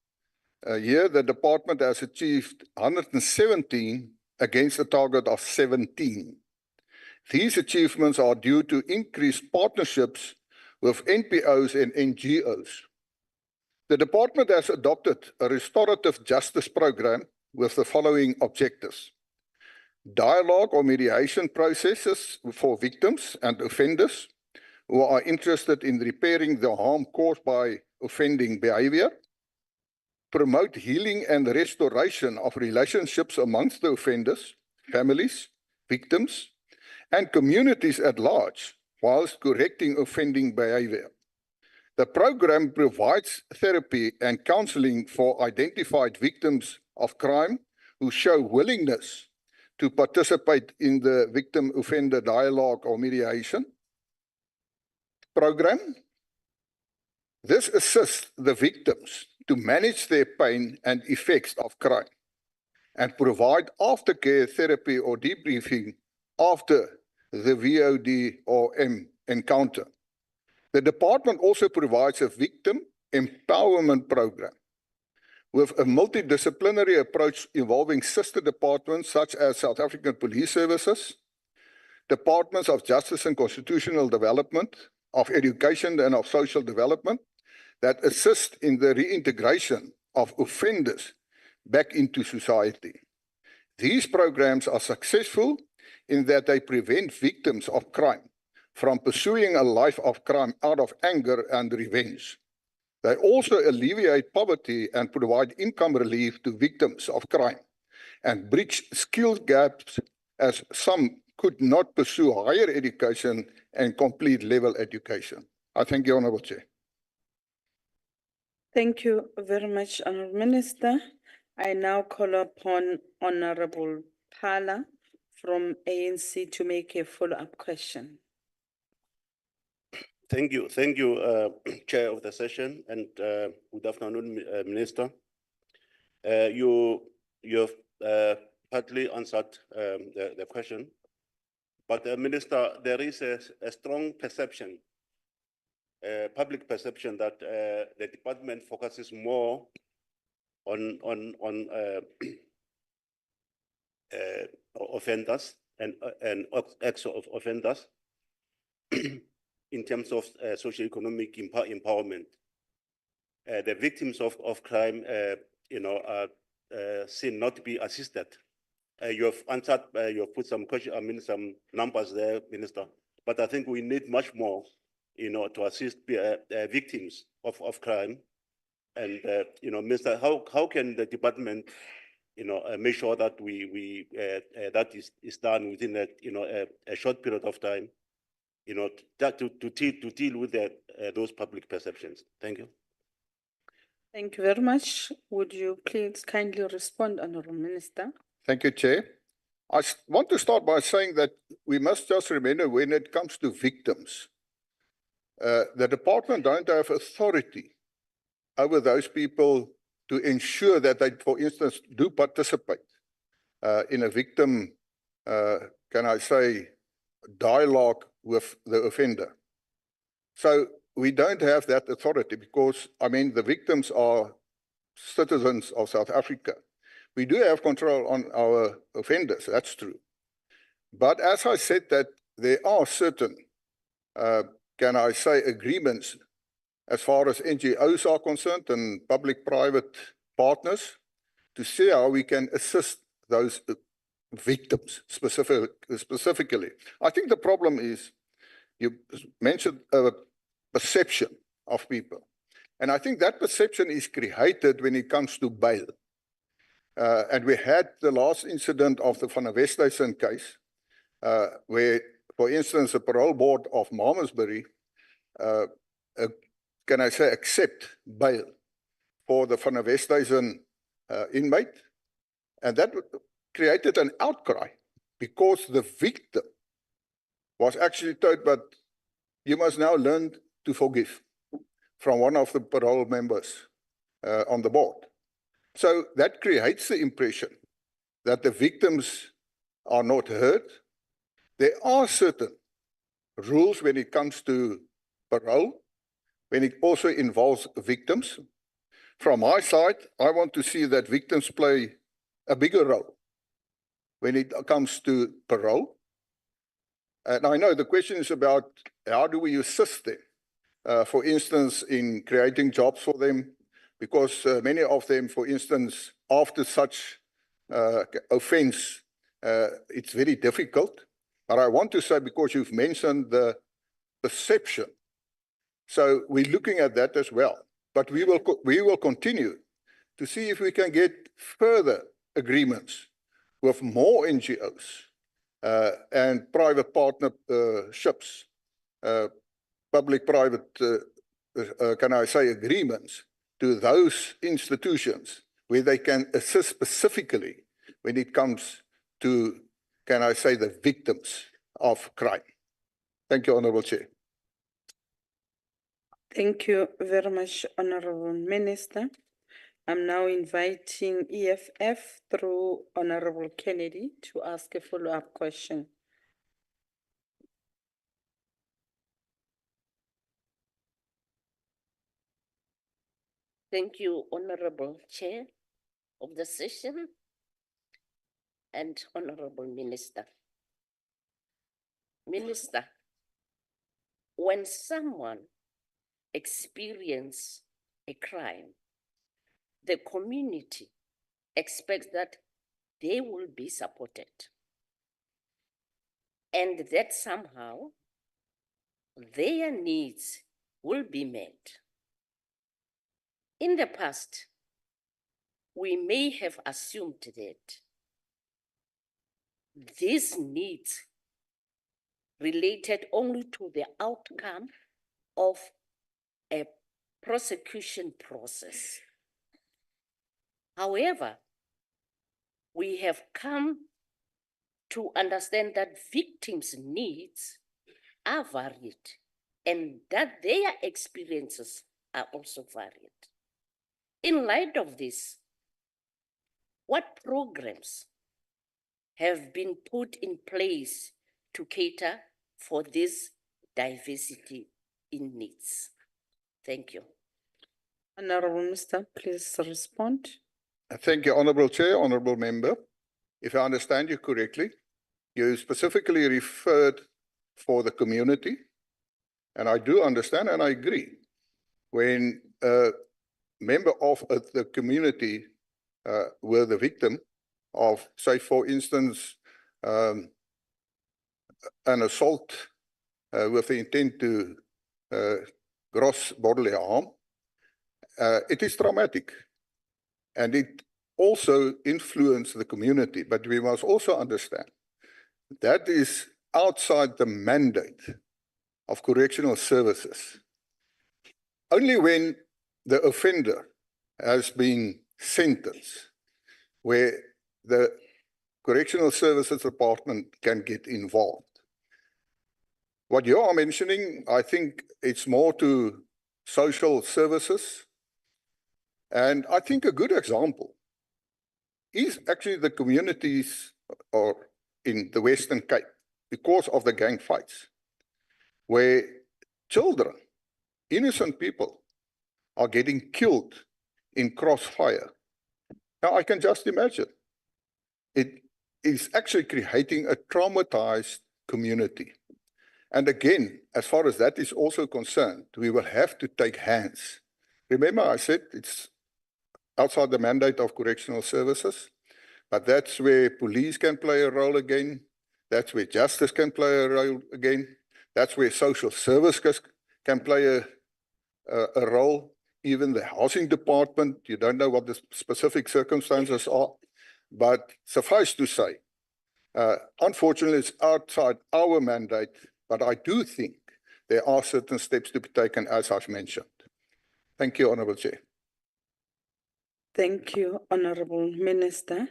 year, the department has achieved 117 against a target of 17. These achievements are due to increased partnerships with NPOs and NGOs. The department has adopted a restorative justice program with the following objectives: dialogue or mediation processes for victims and offenders who are interested in repairing the harm caused by offending behavior, promote healing and restoration of relationships amongst the offenders, families, victims, and communities at large, whilst correcting offending behavior. The program provides therapy and counseling for identified victims of crime who show willingness to participate in the victim-offender dialogue or mediation program. This assists the victims to manage their pain and effects of crime and provide aftercare therapy or debriefing after the VOD or M encounter. The department also provides a victim empowerment program with a multidisciplinary approach involving sister departments such as South African Police Services, Departments of Justice and Constitutional Development, of Education and of Social Development, that assist in the reintegration of offenders back into society. These programs are successful in that they prevent victims of crime from pursuing a life of crime out of anger and revenge. They also alleviate poverty and provide income relief to victims of crime and bridge skill gaps, as some could not pursue higher education and complete level education. I thank you, Honourable Chair. Thank you very much, Honourable Minister. I now call upon Honourable Pala from ANC to make a follow-up question. Thank you, Chair of the session, and good afternoon, Minister. You have partly answered the question, but Minister, there is a strong perception, public perception, that the department focuses more on offenders and ex-offenders in terms of socioeconomic empowerment. The victims of crime, are seen not to be assisted. You have answered, you have put some question, some numbers there, Minister, but I think we need much more, to assist victims of crime. And, Minister, how can the department, make sure that that is done within a short period of time, to deal with those public perceptions? Thank you. Thank you very much. Would you please kindly respond, Honourable Minister? Thank you, Chair. I want to start by saying that we must just remember when it comes to victims, the department don't have authority over those people to ensure that they, for instance, do participate in a victim, can I say, dialogue with the offender. So we don't have that authority because, I mean, the victims are citizens of South Africa. We do have control on our offenders, that's true. But as I said, that there are certain, can I say, agreements as far as NGOs are concerned and public-private partners to see how we can assist those victims specifically. I think the problem is, you mentioned a perception of people. And I think that perception is created when it comes to bail. And we had the last incident of the Van der Westhuizen case, where, for instance, the parole board of Malmesbury, can I say, accept bail for the Van der Westhuizen inmate. And that created an outcry because the victim was actually told, but you must now learn to forgive, from one of the parole members on the board. So that creates the impression that the victims are not heard. There are certain rules when it comes to parole, when it also involves victims. From my side, I want to see that victims play a bigger role when it comes to parole. And I know the question is about how do we assist them, for instance, in creating jobs for them, because many of them, for instance, after such offense, it's very difficult. But I want to say, because you've mentioned the perception, so we're looking at that as well. But we will continue to see if we can get further agreements with more NGOs and private partnerships, public-private, can I say, agreements to those institutions where they can assist specifically when it comes to, can I say, the victims of crime. Thank you, Honourable Chair. Thank you very much, Honourable Minister. I'm now inviting EFF through Honourable Kennedy to ask a follow-up question. Thank you, Honorable Chair of the session and Honorable Minister. Minister, when someone experiences a crime, the community expects that they will be supported and that somehow their needs will be met. In the past, we may have assumed that these needs related only to the outcome of a prosecution process. However, we have come to understand that victims' needs are varied and that their experiences are also varied. In light of this, what programs have been put in place to cater for this diversity in needs? Thank you. Honourable Minister, please respond. Thank you, Honourable Chair, Honourable Member. If I understand you correctly, you specifically referred for the community, and I do understand and I agree. When a member of the community were the victim of, say, for instance, an assault with the intent to gross bodily harm, it is traumatic. And it also influences the community. But we must also understand that is outside the mandate of correctional services. Only when the offender has been sentenced, where the Correctional Services Department can get involved. What you are mentioning, I think it's more to social services. And I think a good example is actually the communities or in the Western Cape because of the gang fights, where children, innocent people, are getting killed in crossfire. Now, I can just imagine. It is actually creating a traumatized community. And again, as far as that is also concerned, we will have to take hands. Remember, I said it's outside the mandate of Correctional Services, but that's where police can play a role again. That's where justice can play a role again. That's where social services can play a role. Even the housing department, you don't know what the specific circumstances are, but suffice to say, unfortunately, it's outside our mandate, but I do think there are certain steps to be taken, as I've mentioned. Thank you, Honourable Chair. Thank you, Honourable Minister.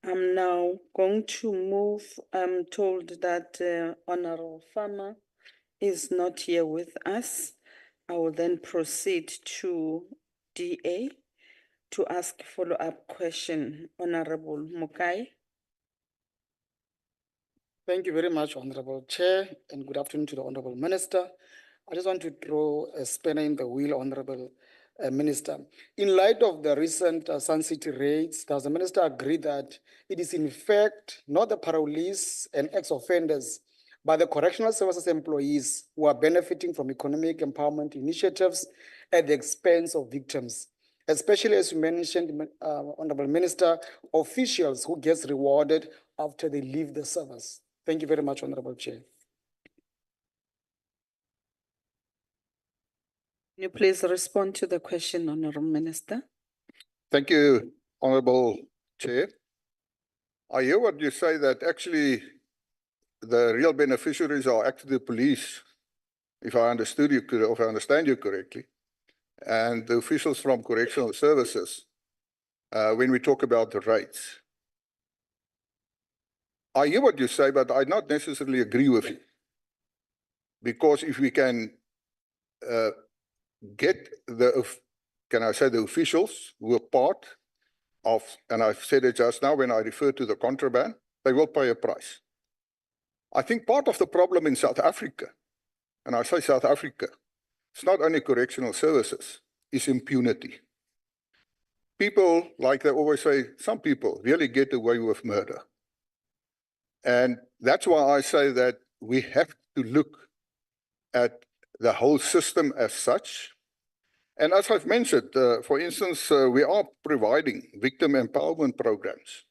I'm now going to move. I'm told that Honourable Farmer is not here with us. I will then proceed to DA to ask follow-up question. Honourable Mukai. Thank you very much, Honorable Chair, and good afternoon to the Honorable Minister. I just want to throw a spanner in the wheel, Honorable Minister. In light of the recent Sun City raids, does the Minister agree that it is in fact not the parolees and ex-offenders, but the Correctional Services employees who are benefiting from economic empowerment initiatives at the expense of victims? Especially, as you mentioned, Honorable Minister, officials who get rewarded after they leave the service. Thank you very much, Honorable Chair. Can you please respond to the question, Honourable Minister? Thank you, Honourable Chair. I hear what you say, that actually the real beneficiaries are actually the police, if I understood you, if I understand you correctly, and the officials from Correctional Services, when we talk about the rates. I hear what you say, but I not necessarily agree with you. Because if we can get the, can I say, the officials who are part of, and I've said it just now when I refer to the contraband, they will pay a price. I think part of the problem in South Africa, and I say South Africa, it's not only Correctional Services, it's impunity. People, like they always say, some people really get away with murder. And that's why I say that we have to look at the whole system as such. And as I've mentioned, for instance, we are providing victim empowerment programs.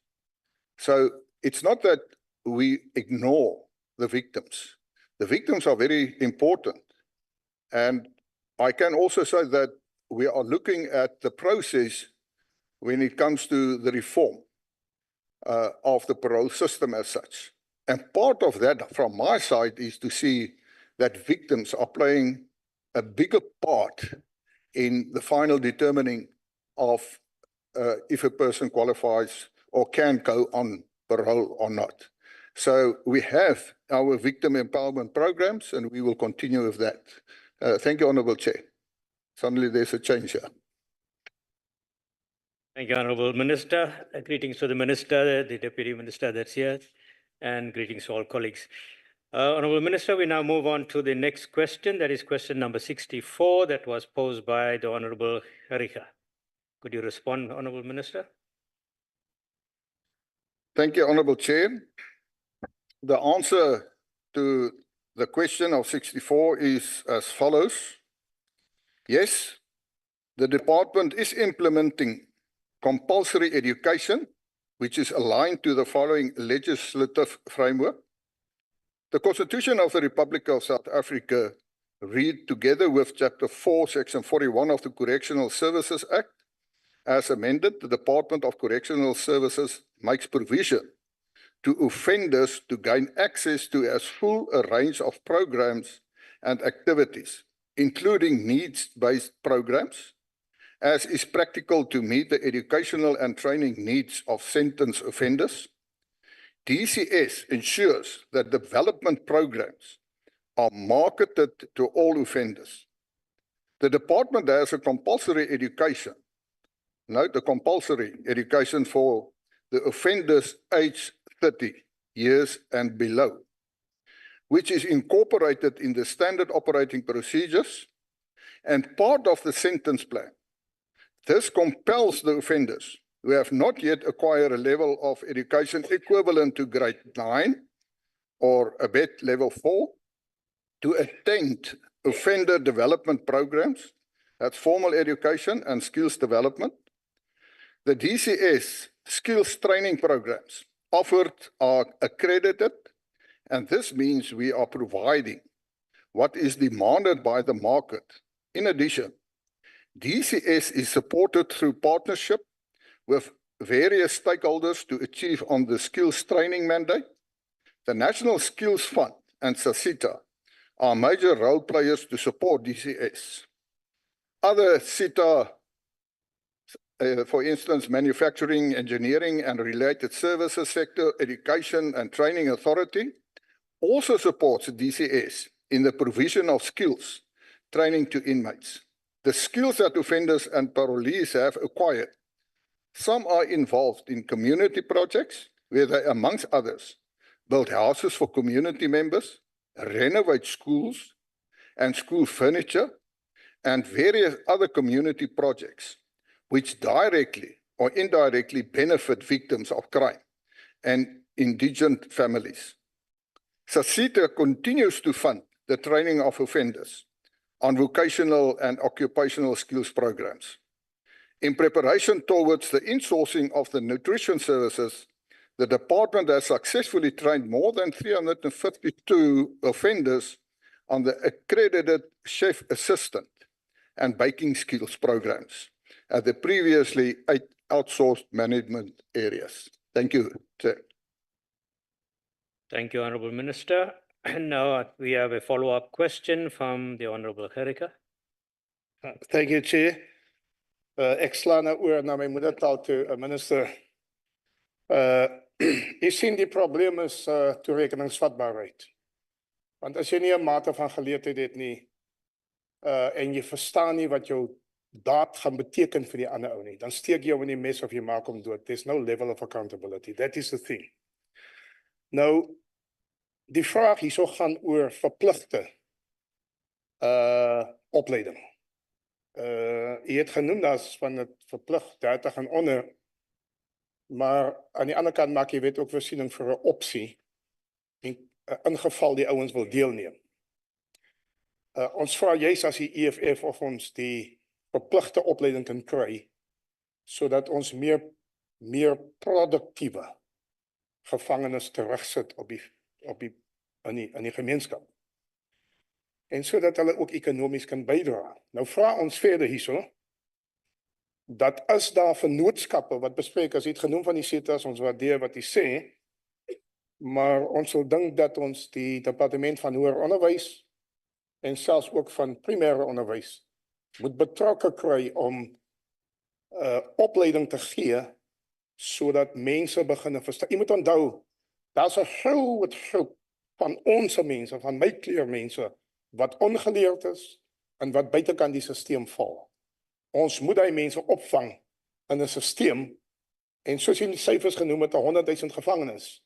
So it's not that we ignore the victims. The victims are very important. And I can also say that we are looking at the process when it comes to the reform of the parole system as such. And part of that from my side is to see that victims are playing a bigger part in the final determining of if a person qualifies or can go on parole or not. So we have our victim empowerment programs and we will continue with that. Thank you, Honourable Chair. Suddenly there's a change here. Thank you, Honourable Minister. Greetings to the Minister, the Deputy Minister that's here, and greetings to all colleagues. Honourable Minister, we now move on to the next question. That is question number 64 that was posed by the Honourable Harika. Could you respond, Honourable Minister? Thank you, Honourable Chair. The answer to the question of 64 is as follows. Yes, the department is implementing compulsory education, which is aligned to the following legislative framework. The Constitution of the Republic of South Africa, read together with Chapter 4, Section 41 of the Correctional Services Act, as amended, the Department of Correctional Services makes provision to offenders to gain access to as full a range of programs and activities, including needs-based programs as is practical to meet the educational and training needs of sentenced offenders. DCS ensures that development programs are marketed to all offenders. The department has a compulsory education. Note the compulsory education for the offenders aged 30 years and below, which is incorporated in the standard operating procedures and part of the sentence plan. This compels the offenders who have not yet acquired a level of education equivalent to grade 9 or above level 4 to attend offender development programs, that's formal education and skills development. The DCS skills training programs offered are accredited, and this means we are providing what is demanded by the market. In addition, DCS is supported through partnership with various stakeholders to achieve on the skills training mandate. The National Skills Fund and SASITA are major role players to support DCS. Other SITA, for instance, manufacturing, engineering and related services sector, education and training authority, also supports DCS in the provision of skills training to inmates. The skills that offenders and parolees have acquired, some are involved in community projects where they, amongst others, build houses for community members, renovate schools and school furniture, and various other community projects which directly or indirectly benefit victims of crime and indigent families. SASITA continues to fund the training of offenders on vocational and occupational skills programs. In preparation towards the insourcing of the nutrition services, the department has successfully trained more than 352 offenders on the accredited chef assistant and baking skills programs at the previously 8 outsourced management areas. Thank you, Chair. Thank you, Honourable Minister. And now we have a follow-up question from the Honourable Gericke. Thank you, Chair. Ek slaan nou oor na my moedertaal toe, Minister. Jy sien die probleem is toerekeningsvatbaarheid. Want as jy nie 'n mate van geleerdheid het nie, en jy verstaan nie wat jou daad gaan beteken vir die ander ou nie, dan steek jy hom in die mes of jy maak hom dood. There's no level of accountability. That is the thing. Nou, die vraag hierso gaan oor verpligte opleiding. Jy het genoem dat van het verplig 30 en onder, maar aan die ander kant maak jy wet ook voorsiening vir 'n opsie in geval die ouens wil deelneem. Ons vra juist as die EFF of ons die verpligte opleiding kan kry, sodat ons meer produktiewe gevangenes terugsit in die gemeenskap. En sodat hulle ook ekonomies kan bydra. Nou vra ons verder hierso, dat as daar vennootskappe wat bespreek, as jy het genoem van die CETA's, ons waardeer wat jy sê, maar ons sal dink dat ons die departement van hoër onderwys en selfs ook van primêre onderwys moet betrokke kry om opleiding te gee, sodat mense begin verstaan. Jy moet onthou, daar's 'n groot groep van ons mense, van my kleur mense, wat ongeleerd is en wat buitekant die stelsel val. Ons moet die mense opvang in 'n stelsel, en soos jy die syfers genoem het, 100,000 gevangenes.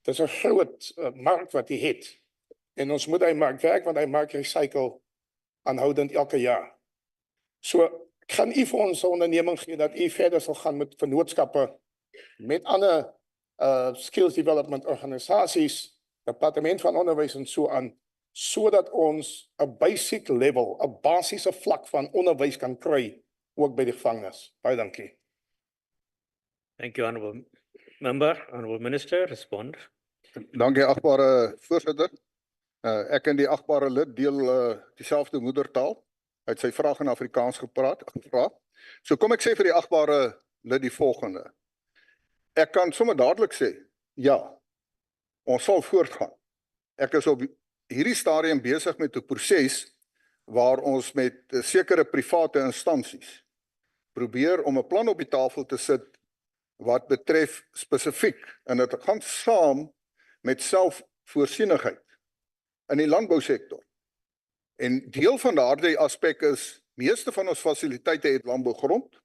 Dis 'n groot mark wat jy het. En ons moet die mark werk, want die mark recycle aanhoudend elke jaar. So, ek gaan u vir ons 'n onderneming gee dat u verder sal gaan met vennootskappe, met ander skills development organisasies, departement van onderwys en so aan, sodat ons 'n basic level, 'n basiese vlak van onderwys kan kry, ook by die gevangenes. Baie dankie. Thank you, Honourable Member. Honourable Minister, respond. Dankie, agbare voorsitter. Ek en die agbare lid deel dieselfde moedertaal. Hy het sy vraag in Afrikaans gevra. So kom ek sê vir die agbare lid die volgende. Ek kan sommer dadelik sê, ja, ons sal voortgaan. Ek is op hierdie stadium besig met 'n proses waar ons met sekere private instansies probeer om 'n plan op die tafel te sit wat betref spesifiek, en dit gaan saam met selfvoorsienigheid in die landbousektor. En deel van daardie aspek is, meeste van ons fasiliteite het landbougrond.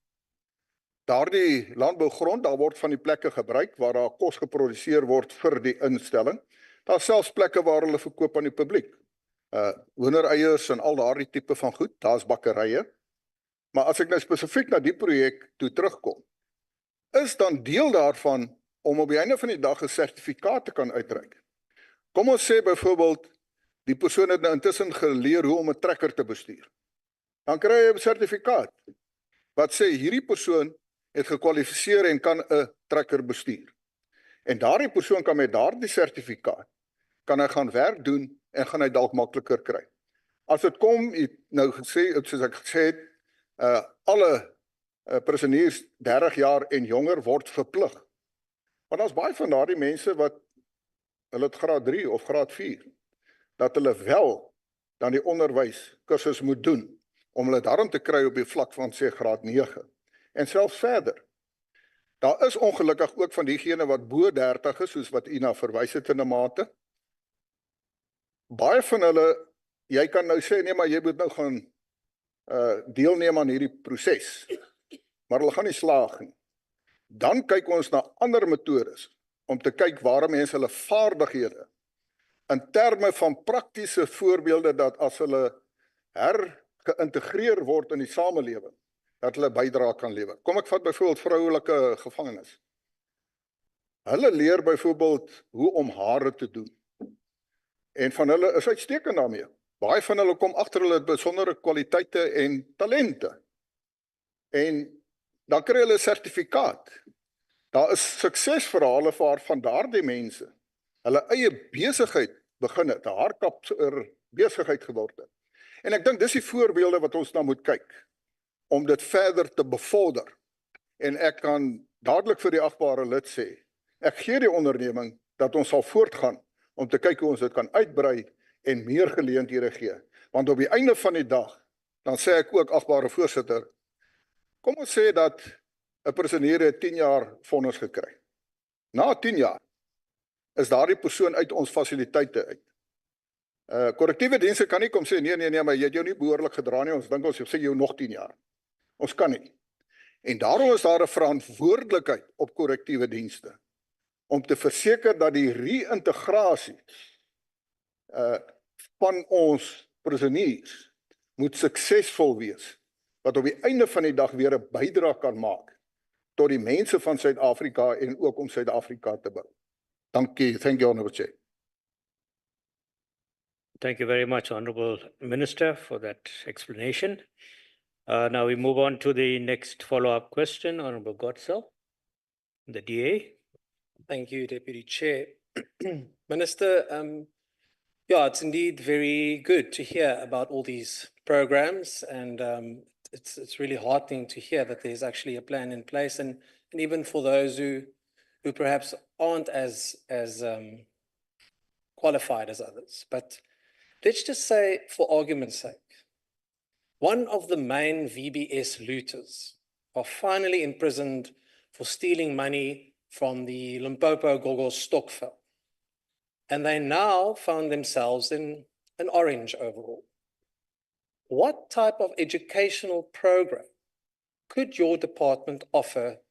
Daardie landbougrond, daar word van die plekke gebruik waar daar kos geproduseer word vir die instelling. Daar is selfs plekke waar hulle verkoop aan die publiek. Hoendereiers en al daardie tipe van goed, daar is bakkerye. Maar as ek nou spesifiek na die projek toe terugkom, is dan deel daarvan om op die einde van die dag 'n sertifikaat te kan uitreik. Kom ons sê byvoorbeeld, die persoon het nou intussen geleer hoe om 'n trekker te bestuur. Dan kry jy 'n sertifikaat wat sê hierdie persoon het gekwalifiseer en kan 'n trekker bestuur. En daardie persoon kan met daardie sertifikaat kan hy gaan werk doen en gaan hy dalk makliker kry. As dit kom, nou gesê, soos ek gesê het, alle prisonniers 30 jaar en jonger word verplig. Want daar's baie van daardie mense wat hulle het graad 3 of graad 4, dat hulle wel dan die onderwys kursus moet doen om hulle daarom te kry op die vlak van sê graad 9 en selfs verder. Daar is ongelukkig ook van diegene wat bo 30 is, soos wat Ina verwys het in 'n mate. Baie van hulle, jy kan nou sê nee, maar jy moet nou gaan deelneem aan hierdie proses, maar hulle gaan nie slaag nie. Dan kyk ons na ander metodes om te kyk waar mense hulle vaardighede in terme van praktiese voorbeelde dat as hulle geïntegreer word in die samelewing, dat hulle bydra kan lewer. Kom ek vat byvoorbeeld vroulike gevangenes. Hulle leer byvoorbeeld hoe om hare te doen. En van hulle is uitstekend daarmee. Baie van hulle kom agter hulle het besondere kwaliteite en talente. En dan kry hulle 'n sertifikaat. Daar is suksesverhale waarvan daardie mense hulle eie besigheid begin het, 'n haarkapser besigheid geword het. En ek dink dis die voorbeelde wat ons nou moet kyk om dit verder te bevorder. En ek kan dadelik vir die agbare lid sê, ek gee die onderneming dat ons sal voortgaan om te kyk hoe ons dit kan uitbrei en meer geleenthede gee. Want op die einde van die dag, dan sê ek ook, agbare voorsitter, kom ons sê dat 'n prisonnier 10 jaar vonnis gekry. Na 10 jaar is daardie persoon uit ons fasiliteite uit. Korrektiewe dienste kan nie kom sê, nee, maar jy het jou nie behoorlik gedra nie, ons dink ons sê jou nog 10 jaar. Ons kan nie. En daarom is daar 'n verantwoordelikheid op korrektiewe dienste, om te verseker dat die reïntegrasie van ons prisonniers moet suksesvol wees, wat op die einde van die dag weer 'n bydrae kan maak tot die mense van Suid-Afrika en ook om Suid-Afrika te bou. Dankie, thank you, Honourable Chair. Thank you very much, Honourable Minister, for that explanation. Now we move on to the next follow-up question, Honourable Godsell, the DA. Thank you, Deputy Chair. Minister, yeah, it's indeed very good to hear about all these programs, and it's really heartening to hear that there's actually a plan in place, and even for those who perhaps aren't as qualified as others. But let's just say, for argument's sake, one of the main VBS looters are finally imprisoned for stealing money from the Limpopo Gogo Stokvel. And they now found themselves in an orange overall. What type of educational program could your department offer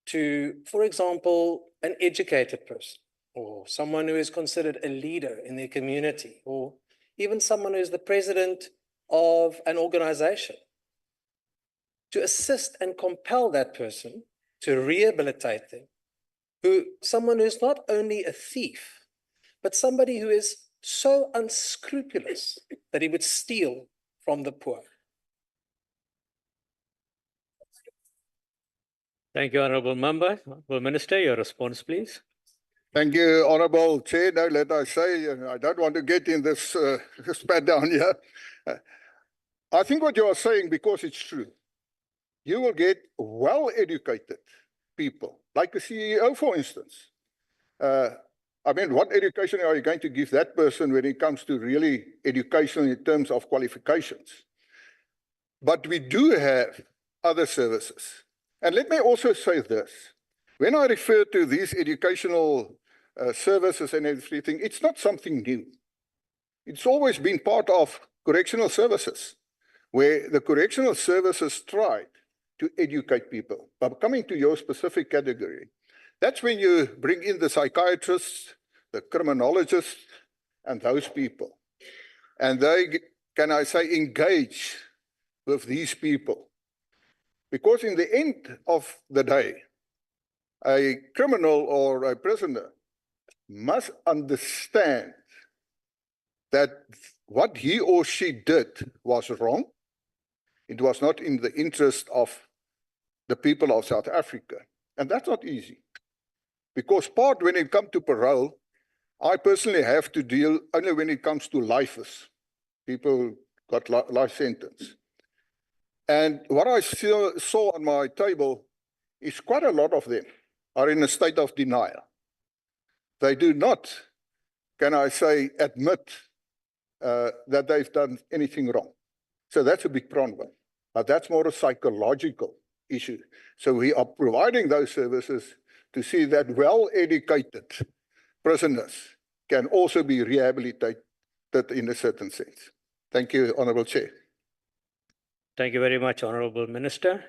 to, for example, an educated person, or someone who is considered a leader in their community, or even someone who is the president of an organization, to assist and compel that person to rehabilitate them, someone who is not only a thief, but somebody who is so unscrupulous that he would steal from the poor? Thank you, Honourable Member. Honourable Minister, your response, please. Thank you, Honourable Chair. Now, let I say, I don't want to get in this spat down here. I think what you are saying, because it's true, you will get well-educated people, like a CEO, for instance. I mean, what education are you going to give that person when it comes to really education in terms of qualifications? But we do have other services. And let me also say this. When I refer to these educational services and everything, it's not something new. It's always been part of correctional services, where the correctional services tried to educate people. But coming to your specific category, that's when you bring in the psychiatrists, the criminologists, and those people. And they, can I say, engage with these people. Because in the end of the day, a criminal or a prisoner must understand that what he or she did was wrong. It was not in the interest of the people of South Africa. And that's not easy. Because part when it comes to parole, I personally have to deal only when it comes to lifers. People got life sentence. And what I saw on my table is quite a lot of them are in a state of denial. They do not, can I say, admit that they've done anything wrong. So that's a big problem. But that's more a psychological issue. So we are providing those services to see that well-educated prisoners can also be rehabilitated in a certain sense. Thank you, Honourable Chair. Thank you very much, Honourable Minister.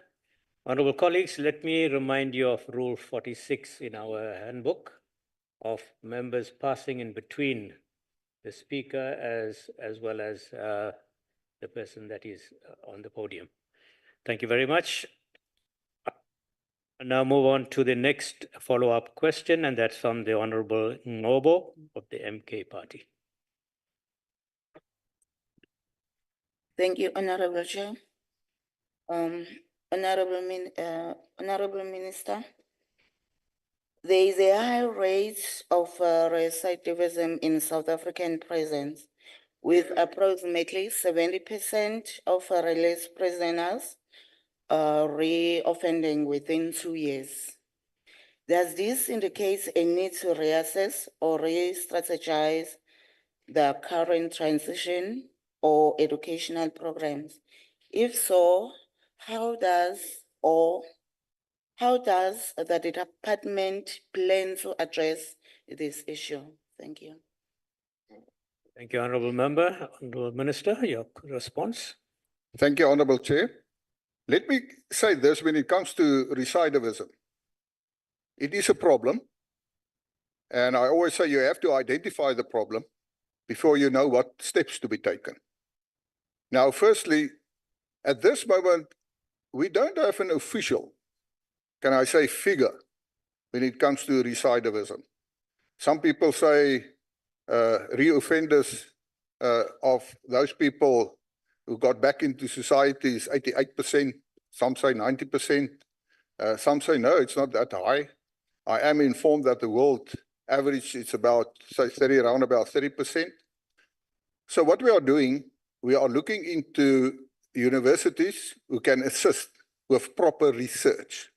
Honourable colleagues, let me remind you of Rule 46 in our handbook of members passing in between the speaker as well as the person that is on the podium. Thank you very much. Now move on to the next follow-up question, and that's from the Honourable Ngobo of the MK Party. Thank you, Honourable Chair. Honourable Minister, there is a high rate of recidivism in South African prisons, with approximately 70% of released prisoners re-offending within 2 years. Does this indicate a need to reassess or re-strategize the current transition or educational programs? If so, how does the department plan to address this issue? Thank you. Thank you, Honourable Member. Honourable Minister, your response. Thank you, Honourable Chair. Let me say this when it comes to recidivism. It is a problem. And I always say you have to identify the problem before you know what steps to be taken. Now, firstly, at this moment, we don't have an official, can I say, figure when it comes to recidivism. Some people say reoffenders of those people who got back into society is 88%. Some say 90%. Some say, no, it's not that high. I am informed that the world average is about, say, around about 30%. So what we are doing, we are looking into universities who can assist with proper research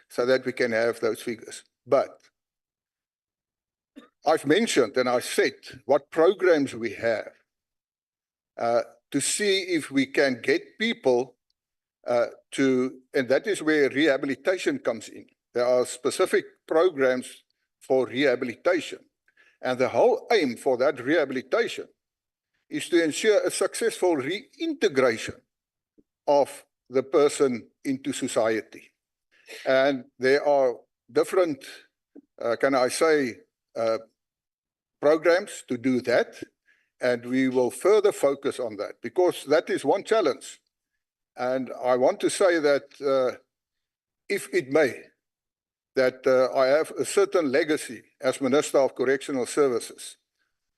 so that we can have those figures. But I've mentioned and I said what programs we have to see if we can get people and that is where rehabilitation comes in. There are specific programs for rehabilitation. And the whole aim for that rehabilitation is to ensure a successful reintegration of the person into society. And there are different, can I say, programs to do that. And we will further focus on that because that is one challenge. And I want to say that if it may, that I have a certain legacy as Minister of Correctional Services.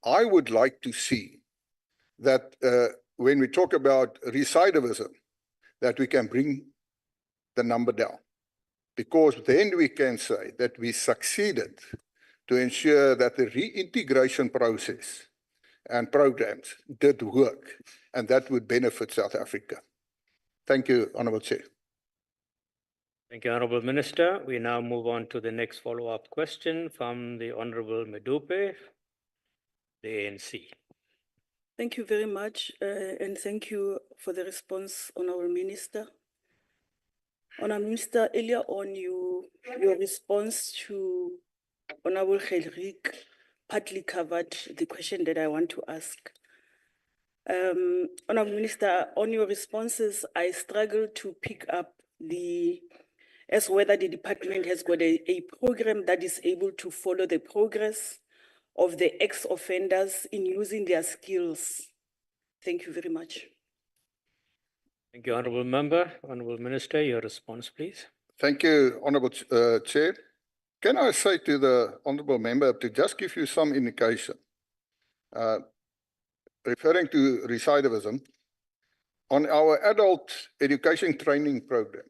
I would like to see that when we talk about recidivism, that we can bring the number down. Because then we can say that we succeeded to ensure that the reintegration process and programs did work, and that would benefit South Africa. Thank you, Honourable Chair. Thank you, Honourable Minister. We now move on to the next follow-up question from the Honourable Medupe, the ANC. Thank you very much, and thank you for the response, Honourable Minister. Honourable Minister, earlier on your response to Honourable Gelrick partly covered the question that I want to ask. Honourable Minister, on your responses, I struggle to pick up as whether the department has got a program that is able to follow the progress of the ex-offenders in using their skills. Thank you very much. Thank you, Honourable Member. Honourable Minister, your response, please. Thank you, Honourable Chair. Can I say to the Honourable Member to just give you some indication, referring to recidivism, on our adult education training program,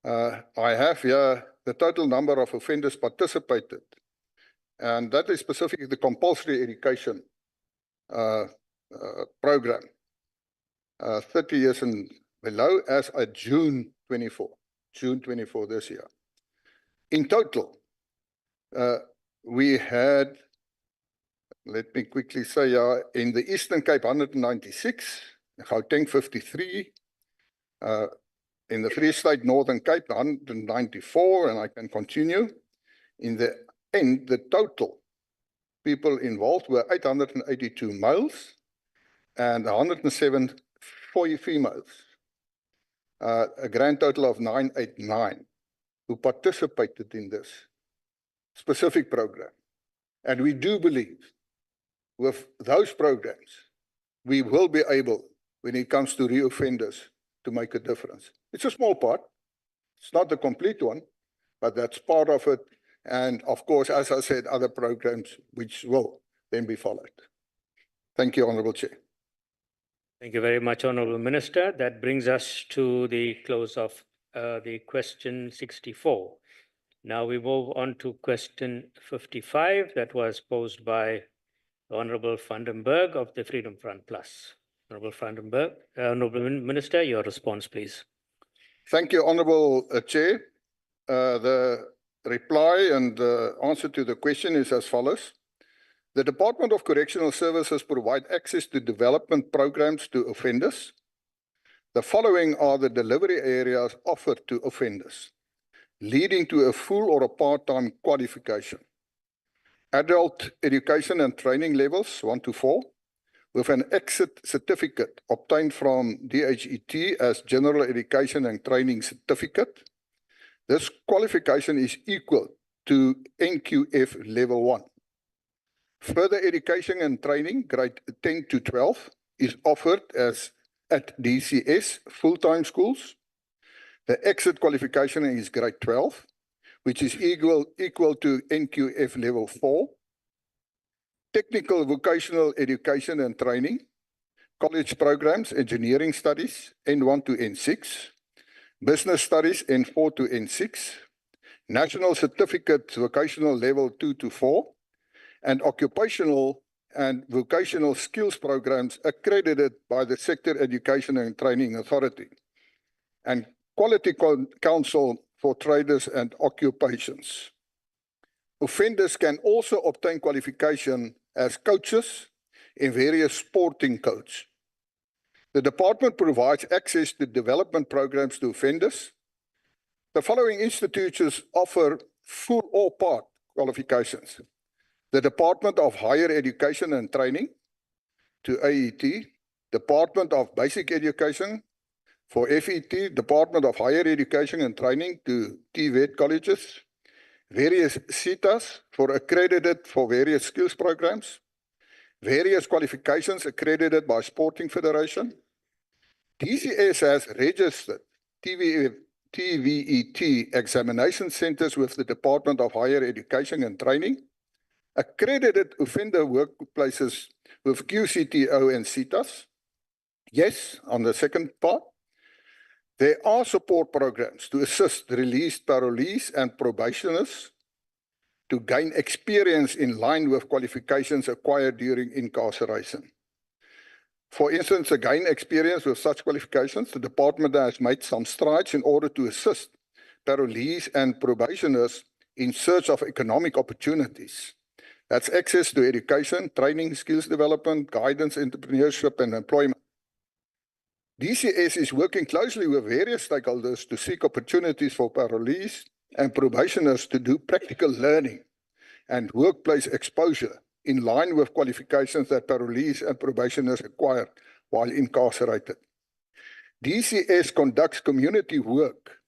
I have here the total number of offenders participated, and that is specifically the compulsory education program, 30 years and below, as at June 24 this year. In total, we had, let me quickly say, in the Eastern Cape, 196, Gauteng, 53, in the Free State, Northern Cape, 194, and I can continue. In the end, the total people involved were 882 males and 107 females, a grand total of 989 who participated in this specific program. And we do believe with those programs, we will be able, when it comes to reoffenders, to make a difference. It's a small part. It's not the complete one, but that's part of it. And of course, as I said, other programs which will then be followed. Thank you, Honourable Chair. Thank you very much, Honourable Minister. That brings us to the close of the question 64. Now we move on to question 55 that was posed by Honourable van den Berg of the Freedom Front Plus. Honourable van den Berg, Honourable Minister, your response, please. Thank you, Honourable Chair. The reply and the answer to the question is as follows. The Department of Correctional Services provide access to development programs to offenders. The following are the delivery areas offered to offenders, leading to a full or a part-time qualification. Adult education and training levels 1 to 4, with an exit certificate obtained from DHET as General Education and Training Certificate. This qualification is equal to NQF Level 1. Further education and training, grade 10 to 12, is offered as at DCS full-time schools. The exit qualification is grade 12, which is equal to NQF Level 4. Technical vocational education and training, college programs, engineering studies, N1 to N6, business studies, N4 to N6, national certificate vocational level 2 to 4, and occupational and vocational skills programs accredited by the Sector Education and Training Authority, and Quality Council for Traders and Occupations. Offenders can also obtain qualification as coaches in various sporting codes. The department provides access to development programs to offenders. The following institutions offer full or part qualifications. The Department of Higher Education and Training to AET, Department of Basic Education for FET, Department of Higher Education and Training to TVET colleges, various CETAs for accredited for various skills programs, various qualifications accredited by Sporting Federation. DCS has registered TVET examination centers with the Department of Higher Education and Training, accredited offender workplaces with QCTO and CETAs. Yes, on the second part, there are support programs to assist released parolees and probationers to gain experience in line with qualifications acquired during incarceration. For instance, to gain experience with such qualifications, the department has made some strides in order to assist parolees and probationers in search of economic opportunities. That's access to education, training, skills development, guidance, entrepreneurship, and employment. DCS is working closely with various stakeholders to seek opportunities for parolees and probationers to do practical learning and workplace exposure in line with qualifications that parolees and probationers acquired while incarcerated. DCS conducts community work,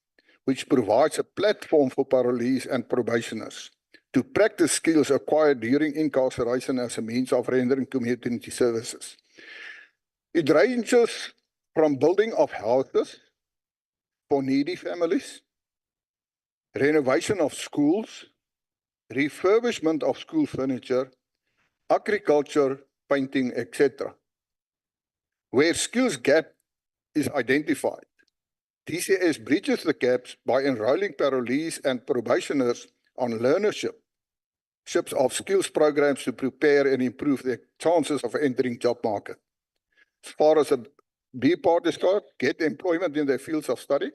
which provides a platform for parolees and probationers to practice skills acquired during incarceration as a means of rendering community services. It ranges from building of houses for needy families, renovation of schools, refurbishment of school furniture, agriculture, painting, etc. Where skills gap is identified, DCS bridges the gaps by enrolling parolees and probationers on learnerships of skills programs to prepare and improve their chances of entering job market. As far as the B part is concerned, get employment in their fields of study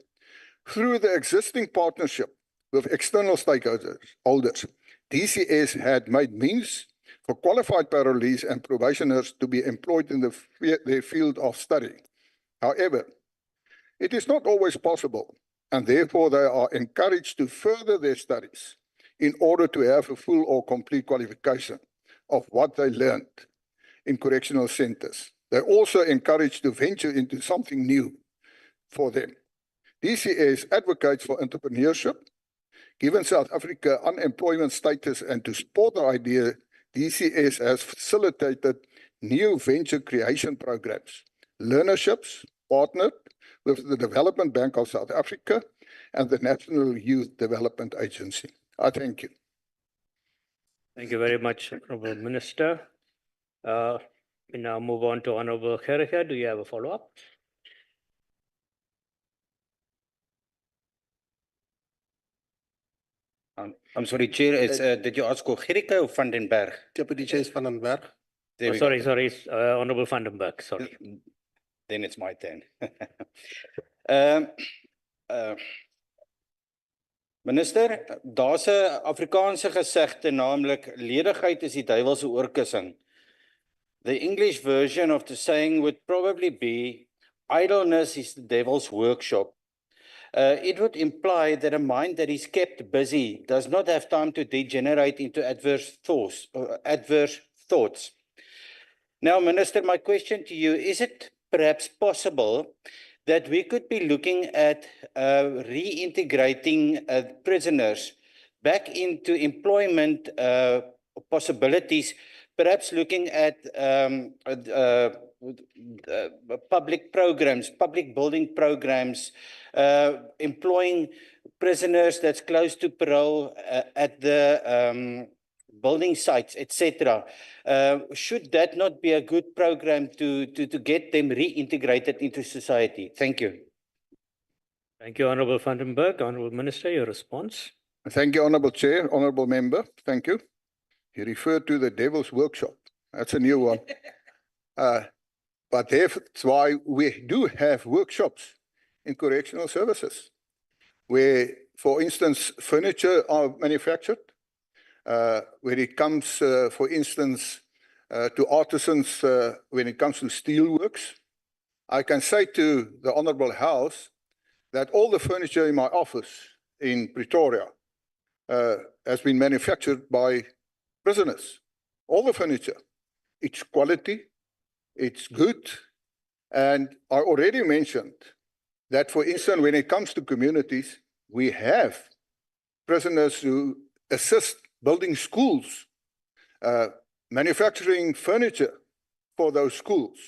through the existing partnership with external stakeholders. DCS had made means for qualified parolees and probationers to be employed in their field of study. However, it is not always possible, and therefore they are encouraged to further their studies in order to have a full or complete qualification of what they learned in correctional centers. They're also encouraged to venture into something new for them. DCS advocates for entrepreneurship. Given South Africa's unemployment status and to support the idea, DCS has facilitated new venture creation programs, learnerships, partnered with the Development Bank of South Africa and the National Youth Development Agency. I thank you. Thank you very much, Honourable Minister. We now move on to Honourable Gericke. Do you have a follow-up? I'm sorry, Chair, it's, did you ask Gericke or Van den Berg? Deputy Chair is Van den Berg. There we Sorry, go. sorry, Honourable Van den Berg, sorry. Then it's my turn. Minister, daar's 'n Afrikaanse gesegde, naamlik ledigheid is die duiwel se oorkussing. The English version of the saying would probably be idleness is the devil's workshop. It would imply that a mind that is kept busy does not have time to degenerate into adverse thoughts. Now, Minister, my question to you, is it perhaps possible that we could be looking at reintegrating prisoners back into employment possibilities, perhaps looking at public programs, public building programs, employing prisoners that's close to parole at the building sites, etc. Should that not be a good program to get them reintegrated into society? Thank you. Thank you, Honourable Van den Berg. Honourable Minister, your response. Thank you, Honourable Chair, Honourable Member. Thank you. You referred to the devil's workshop. That's a new one. But that's why we do have workshops in correctional services, where, for instance, furniture are manufactured, when it comes, for instance, to artisans, when it comes to steelworks. I can say to the Honourable House that all the furniture in my office in Pretoria has been manufactured by prisoners. All the furniture. It's quality, it's good, and I already mentioned that, for instance, when it comes to communities, we have prisoners who assist building schools, manufacturing furniture for those schools.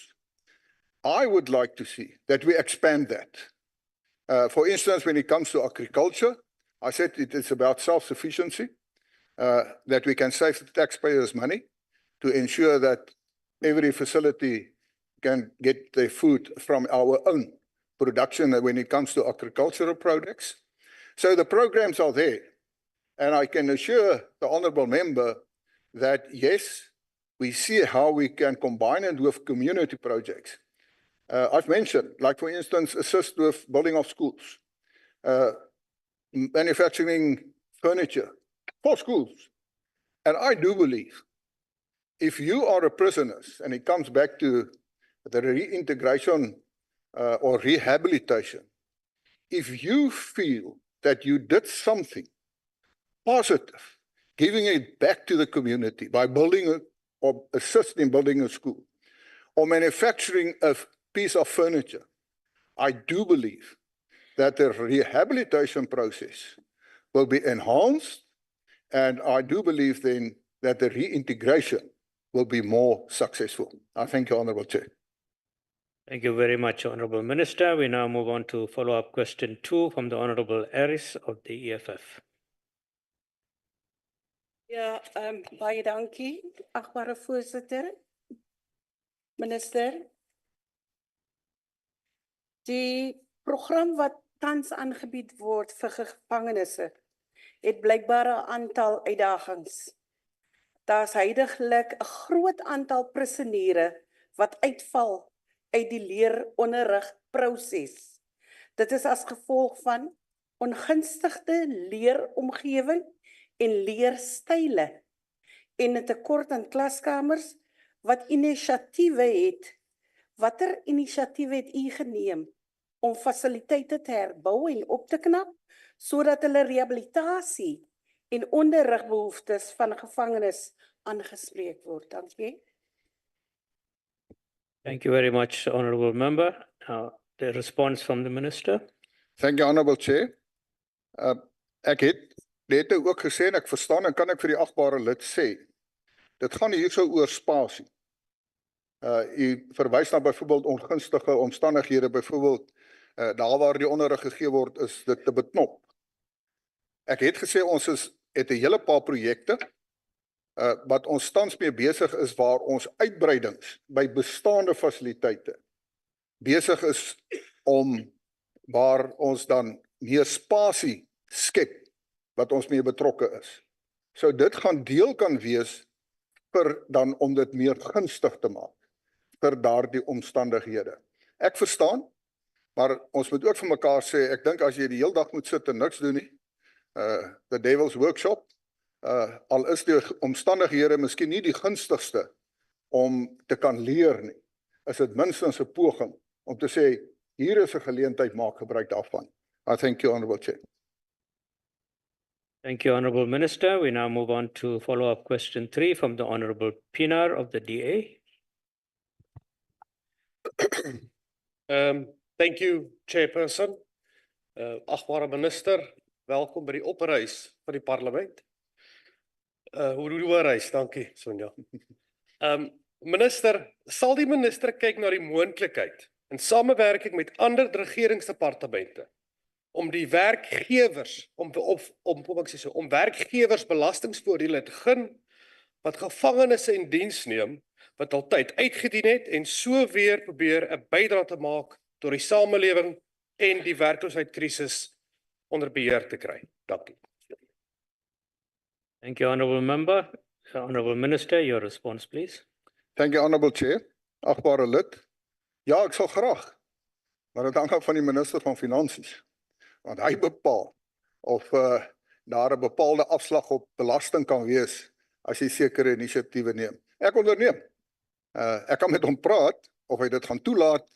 I would like to see that we expand that. For instance, when it comes to agriculture, I said it is about self-sufficiency, that we can save the taxpayers' money to ensure that every facility can get their food from our own production when it comes to agricultural products. So the programs are there. And I can assure the Honourable Member that, yes, we see how we can combine it with community projects. I've mentioned, like, for instance, assist with building of schools, manufacturing furniture for schools. And I do believe if you are a prisoner, and it comes back to the reintegration or rehabilitation, if you feel that you did something positive, giving it back to the community by building or assisting in building a school, or manufacturing a piece of furniture, I do believe that the rehabilitation process will be enhanced, and I do believe then that the reintegration will be more successful. I thank you, Honourable Chair. Thank you very much, Honourable Minister. We now move on to follow-up question 2 from the Honourable Harris of the EFF. Ja, baie dankie, agbare voorsitter. Minister, die program wat tans aangebied word vir gevangenisse, het blykbaar 'n aantal uitdagings. Daar's huidiglik 'n groot aantal prisionere wat uitval uit die leer-onderrig-proses. Dit is as gevolg van ongunstigde leeromgewing en leerstyle en 'n tekort aan klaskamers wat inisiatiewe het. Watter inisiatiewe het u geneem om fasiliteite te herbou en op te knap sodat hulle rehabilitasie en onderrigbehoeftes van gevangenes aangespreek word? Dankie. Thank you very much, Honourable Member. The response from the Minister. Thank you, Honourable Chair. Ek het net ook gesê en ek verstaan en kan ek vir die agbare lid sê, dit gaan nie hierso oor spasie. U verwys na byvoorbeeld ongunstige omstandighede, byvoorbeeld daar waar die onderrig gegee word, is dit te beknop. Ek het gesê ons het 'n hele paar projekte wat ons tans mee besig is waar ons uitbreidings by bestaande fasiliteite besig is om waar ons dan meer spasie skep wat ons mee betrokke is. So dit gaan deel kan wees vir dan om dit meer gunstig te maak vir daardie omstandighede. Ek verstaan, maar ons moet ook vir mekaar sê, ek dink as jy die hele dag moet sit en niks doen nie, the devil's workshop, al is die omstandighede miskien nie die gunstigste om te kan leer nie, is dit minstens 'n poging om te sê, hier is 'n geleentheid, maak gebruik daarvan. I thank you, Honourable Chair. Thank you, Honourable Minister. We now move on to follow-up question 3 from the Honourable Pienaar of the DA. Thank you, Chairperson. Agbare Minister, welkom by die opreis van die parlement. Hoe reis, dankie, Sonja. Minister, sal die minister kyk na die moontlikheid in samewerking met ander regeringsdepartemente om die werkgewers om werkgewers belastingvoordele te gun wat gevangenes in diens neem wat al tyd uitgedien het en so weer probeer 'n bydrae te maak tot die samelewing en die werkloosheidskrisis onder beheer te kry. Dankie. Thank you, Honourable Member. Honourable Minister, your response, please. Thank you, Honourable Chair. Agbare lid. Ja, ek sal graag. Maar dit hang af van die minister van Finansies. Want hy bepaal of daar 'n bepaalde afslag op belasting kan wees as jy sekere inisiatiewe neem. Ek onderneem. Ek kan met hom praat of hy dit gaan toelaat.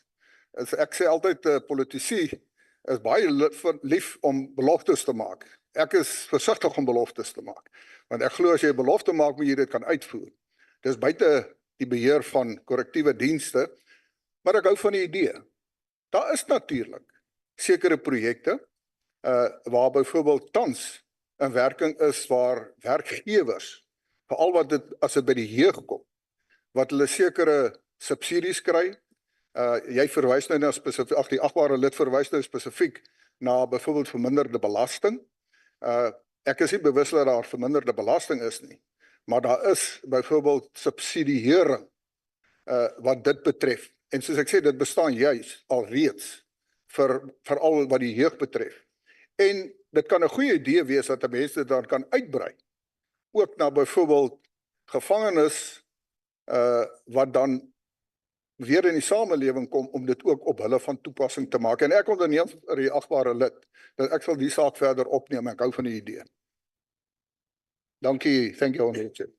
Ek sê altyd politici is baie lief om beloftes te maak. Ek is versigtig om beloftes te maak. Want ek glo as jy 'n belofte maak, moet jy dit kan uitvoer. Dis buite die beheer van korrektiewe dienste, maar ek hou van die idee. Daar is natuurlik sekere projekte waar byvoorbeeld tans 'n werking is waar werkgewers, veral wat dit as dit by die jeug kom, wat hulle sekere subsidies kry. Jy verwys nou na spesifiek, die agbare lid verwys nou spesifiek na byvoorbeeld verminderde belasting. Ek is nie bewus dat daar verminderde belasting is nie, maar daar is byvoorbeeld subsidiering wat dit betref. En soos ek sê, dit bestaan juis alreeds veral wat die jeug betref. En dit kan 'n goeie idee wees dat mense dit dan kan uitbrei, ook na byvoorbeeld gevangenes wat dan weer in die samelewing kom om dit ook op hulle van toepassing te maak. En ek onderneem vir die agbare lid dat ek sal die saak verder opneem. Ek hou van die idee. Dankie, thank you, Honourable Chair.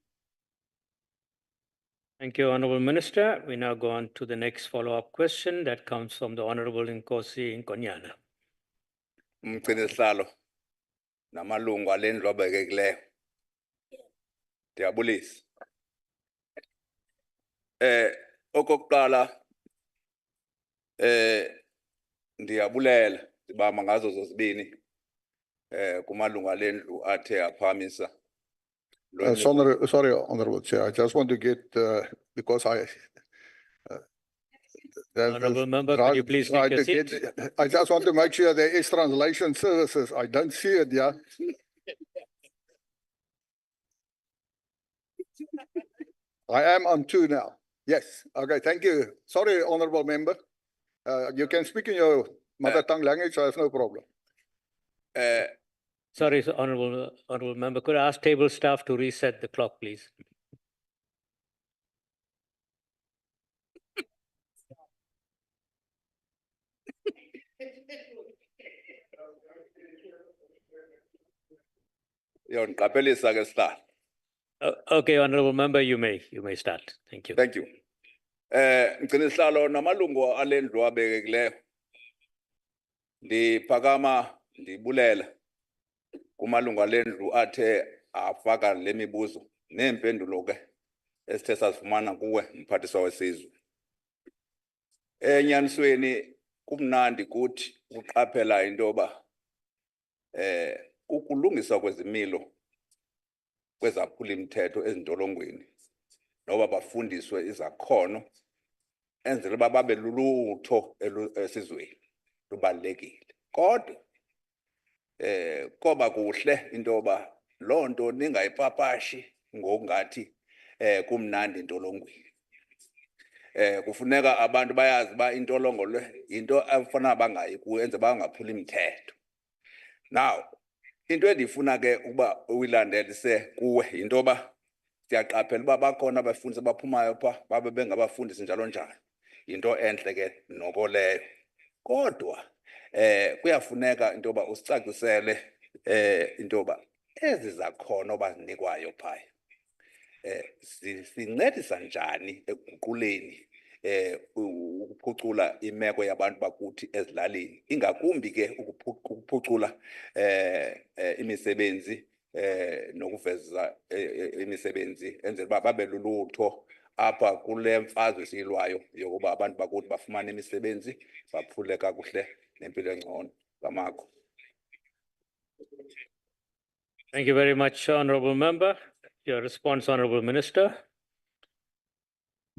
Thank you, Honorable Minister. We now go on to the next follow-up question that comes from the Honorable Nkosi Nkonyana. Umgcinisihlalo namalungu alendlu abekekileyo. Ndiyabulisa. Okokuqala ndiyabulela ndibamba ngazo zozibini kumalungu alendlu athe aphamisa. Sorry, Honorable Chair. I just want to get, because Honorable Member, could you please take your seat? I just want to make sure there is translation services. I don't see it, yeah. I am on 2 now. Yes. Okay, thank you. Sorry, Honorable Member. You can speak in your mother tongue language, I have no problem. Sorry, Honorable Member, could I ask table staff to reset the clock, please? Yonqaphelisa ke sihlalo. Okay, Honorable Member, you may start. Thank you. Thank you. Mgcinisihlalo namalungu alendlu abekekileyo. Ndiphakama ndibulela kumalungu alendlu athe afaka le mibuzo neempendulo ke esithe sazifumana kuwe mphathiswa wesizwe. Enyanisweni kumnandi kuthi uqaphela into yoba ukulungiswa kwezimilo kwezaphuli-mthetho ezintolongweni noba bafundiswe izakhono enzele uba babe lulutho esizweni lubalulekile. Kodwa koba kuhle into yoba loo nto ningayipapashi ngokungathi kumnandi entolongweni. Kufuneka abantu bayazi uba intolongo le into efanele bangayi kuyo enze bangaphuli imithetho. Now, into endifuna ke ukuba uyilandelise kuwe into yoba siyaqaphela uba bakhona abafundisi abaphumayo pha babe bengabafundisi njalo njalo. Into entle ke noko leyo. Kodwa kuyafuneka into yoba usicacisele into yoba ezi zakhono bazinikwayo phaya sincedisa njani ekuguquleni ukuphucula imeko yabantu bakuthi ezilalini, ingakumbi ke ukuphucula imisebenzi nokuveza imisebenzi enzele uba babe lulutho apha kule mfazwe siyilwayo yokuba abantu bakuthi bafumane imisebenzi baphule kakuhle nempilo engcono. Ngamako. Thank you very much, Honorable Member. Your response, Honorable Minister.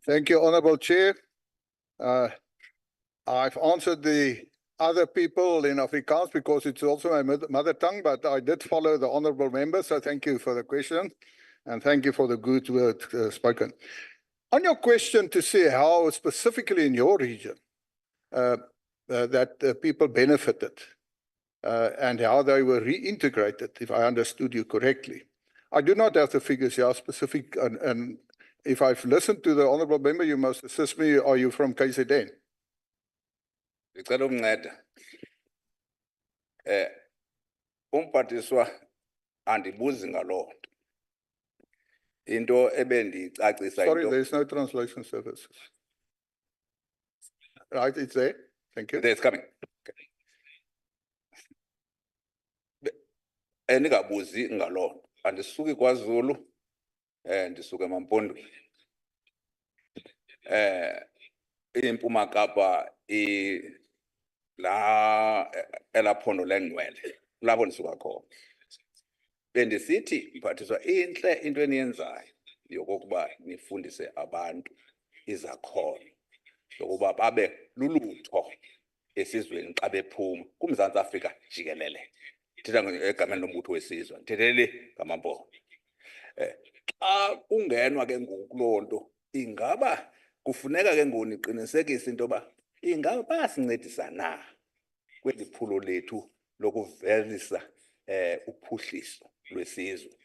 Thank you, Honorable Chair. I've answered the other people in Afrikaans because it's also my mother tongue, but I did follow the Honorable Member, so thank you for the question and thank you for the good word spoken. On your question to see how specifically in your region that people benefited and how they were reintegrated, if I understood you correctly. I do not have the figures here specific, and if I've listened to the Honorable Member, you must assist me. Are you from KZN? Ngicela ukunceda. Umphathiswa andibuzi ngaloo nto. Into ebendicacisa. Sorry, there is no translation services. Right, it's there. Thank you. It's coming. Okay. Ndingabuzi ngaloo nto. Andisuki kwaZulu, ndisuka eMampondweni. IMpuma Kapa elaphondo lengcwele kulapho ndisuka khona. Bendisithi mphathiswa inhle into eniyenzayo yokokuba nifundise abantu izakhono yokuba babe lulutho esizweni xa bephuma kuMzantsi Afrika jikelele. Ndithetha egameni lombutho wesizwe, ndithethelele ngamaMpondo. Xa kungenwa ke ngoku loo nto, ingaba kufuneka ke ngoku niqinisekise into yoba ingaba bayasincedisa na kweli phulo lethu lokuvelisa uphuhliso lwesizwe,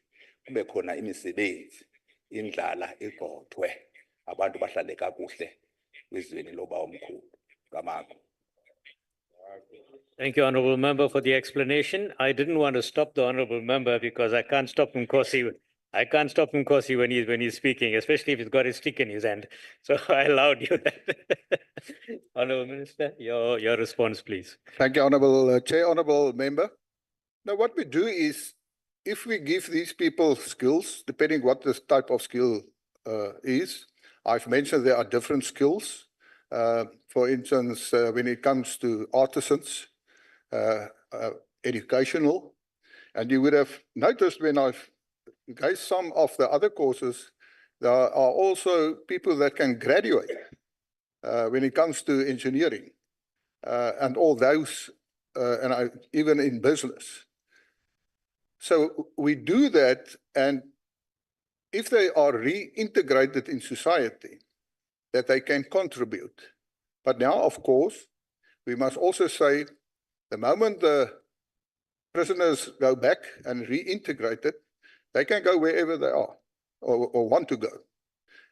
kube khona imisebenzi, indlala igxothwe, abantu bahlale kakuhle kwizweni loba omkhulu. Ngamako. Thank you, Honorable Member, for the explanation. I didn't want to stop the Honorable Member because I can't stop Nkosi I can't stop him, Kosi, when he's speaking, especially if he's got his stick in his hand. So I allowed you that. Honourable Minister, your response, please. Thank you, Honourable Chair, Honourable Member. Now, what we do is, if we give these people skills, depending what this type of skill is, I've mentioned there are different skills. For instance, when it comes to artisans, educational, and you would have noticed when I've gave some of the other courses, there are also people that can graduate when it comes to engineering and all those, even in business. So we do that, and if they are reintegrated in society, that they can contribute. But now, of course, we must also say, the moment the prisoners go back and reintegrated, they can go wherever they are or want to go.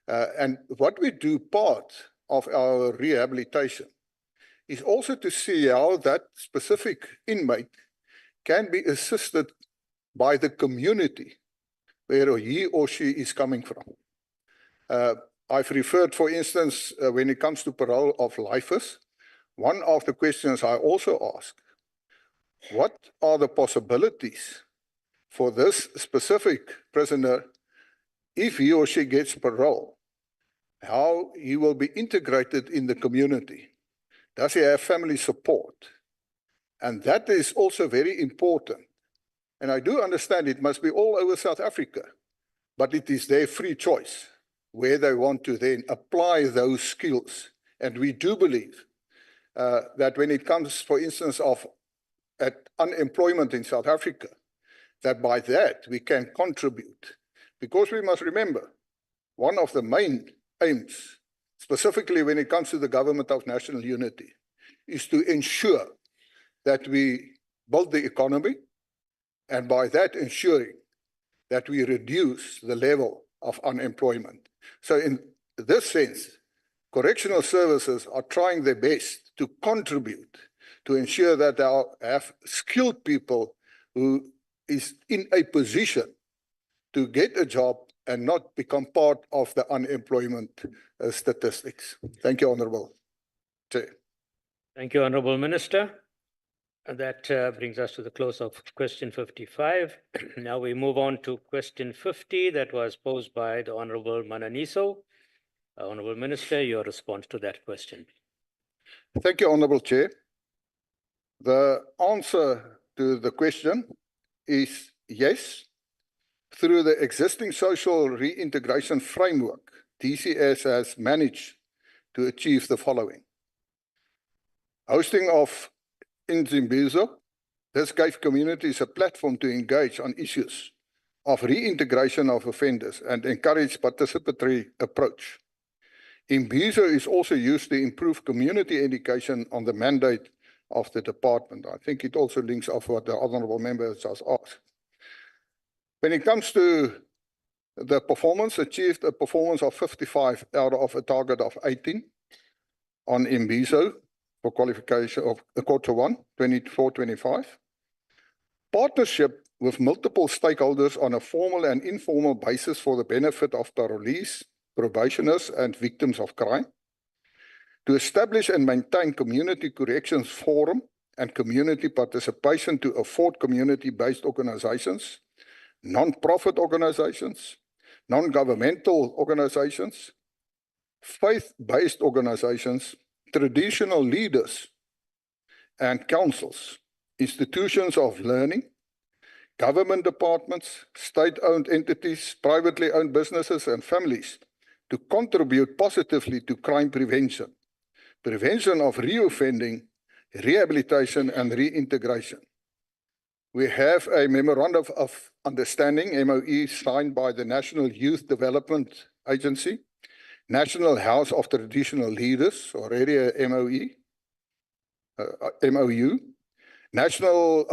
And what we do part of our rehabilitation is also to see how that specific inmate can be assisted by the community where he or she is coming from. I've referred, for instance, when it comes to parole of lifers, one of the questions I also ask, what are the possibilities for this specific prisoner, if he or she gets parole, how he will be integrated in the community? Does he have family support? And that is also very important. And I do understand it must be all over South Africa, but it is their free choice where they want to then apply those skills. And we do believe that when it comes, for instance, at unemployment in South Africa, that by that we can contribute. Because we must remember, one of the main aims, specifically when it comes to the government of national unity, is to ensure that we build the economy, and by that ensuring that we reduce the level of unemployment. So in this sense, correctional services are trying their best to contribute to ensure that they have skilled people who is in a position to get a job and not become part of the unemployment statistics. Thank you, Honourable Chair. Thank you, Honourable Minister. And that brings us to the close of question 55. Now we move on to question 50 that was posed by the Honourable Mananiso. Honourable Minister, your response to that question. Thank you, Honourable Chair. The answer to the question is yes. Through the existing social reintegration framework, DCS has managed to achieve the following. Hosting of Inzimbizo, this gave communities a platform to engage on issues of reintegration of offenders and encourage participatory approach. Imbizo is also used to improve community education on the mandate of the department. I think it also links off what the Honourable Member has just asked. When it comes to the performance, achieved a performance of 55 out of a target of 18 on Imbizo for qualification of Q1 24-25. Partnership with multiple stakeholders on a formal and informal basis for the benefit of parolees, probationers and victims of crime. To establish and maintain community corrections forum and community participation to afford community-based organizations, non-profit organizations, non-governmental organizations, faith-based organizations, traditional leaders and councils, institutions of learning, government departments, state-owned entities, privately owned businesses and families to contribute positively to crime prevention, prevention of reoffending, rehabilitation and reintegration. We have a Memorandum of Understanding, MOE, signed by the National Youth Development Agency, National House of Traditional Leaders, already a MOU,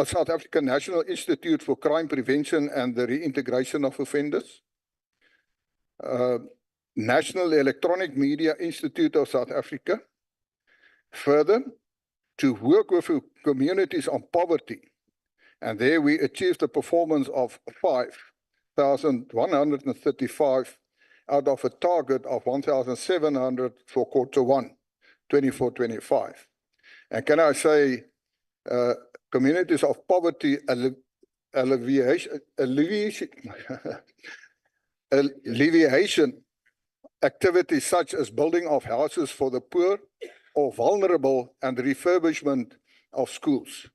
South African National Institute for Crime Prevention and the Reintegration of Offenders, National Electronic Media Institute of South Africa. Further, to work with communities on poverty, and there we achieved a performance of 5 1,135 out of a target of 1,700 for Q1, 24-25. And can I say, communities of poverty alleviation activities such as building of houses for the poor or vulnerable and refurbishment of schools.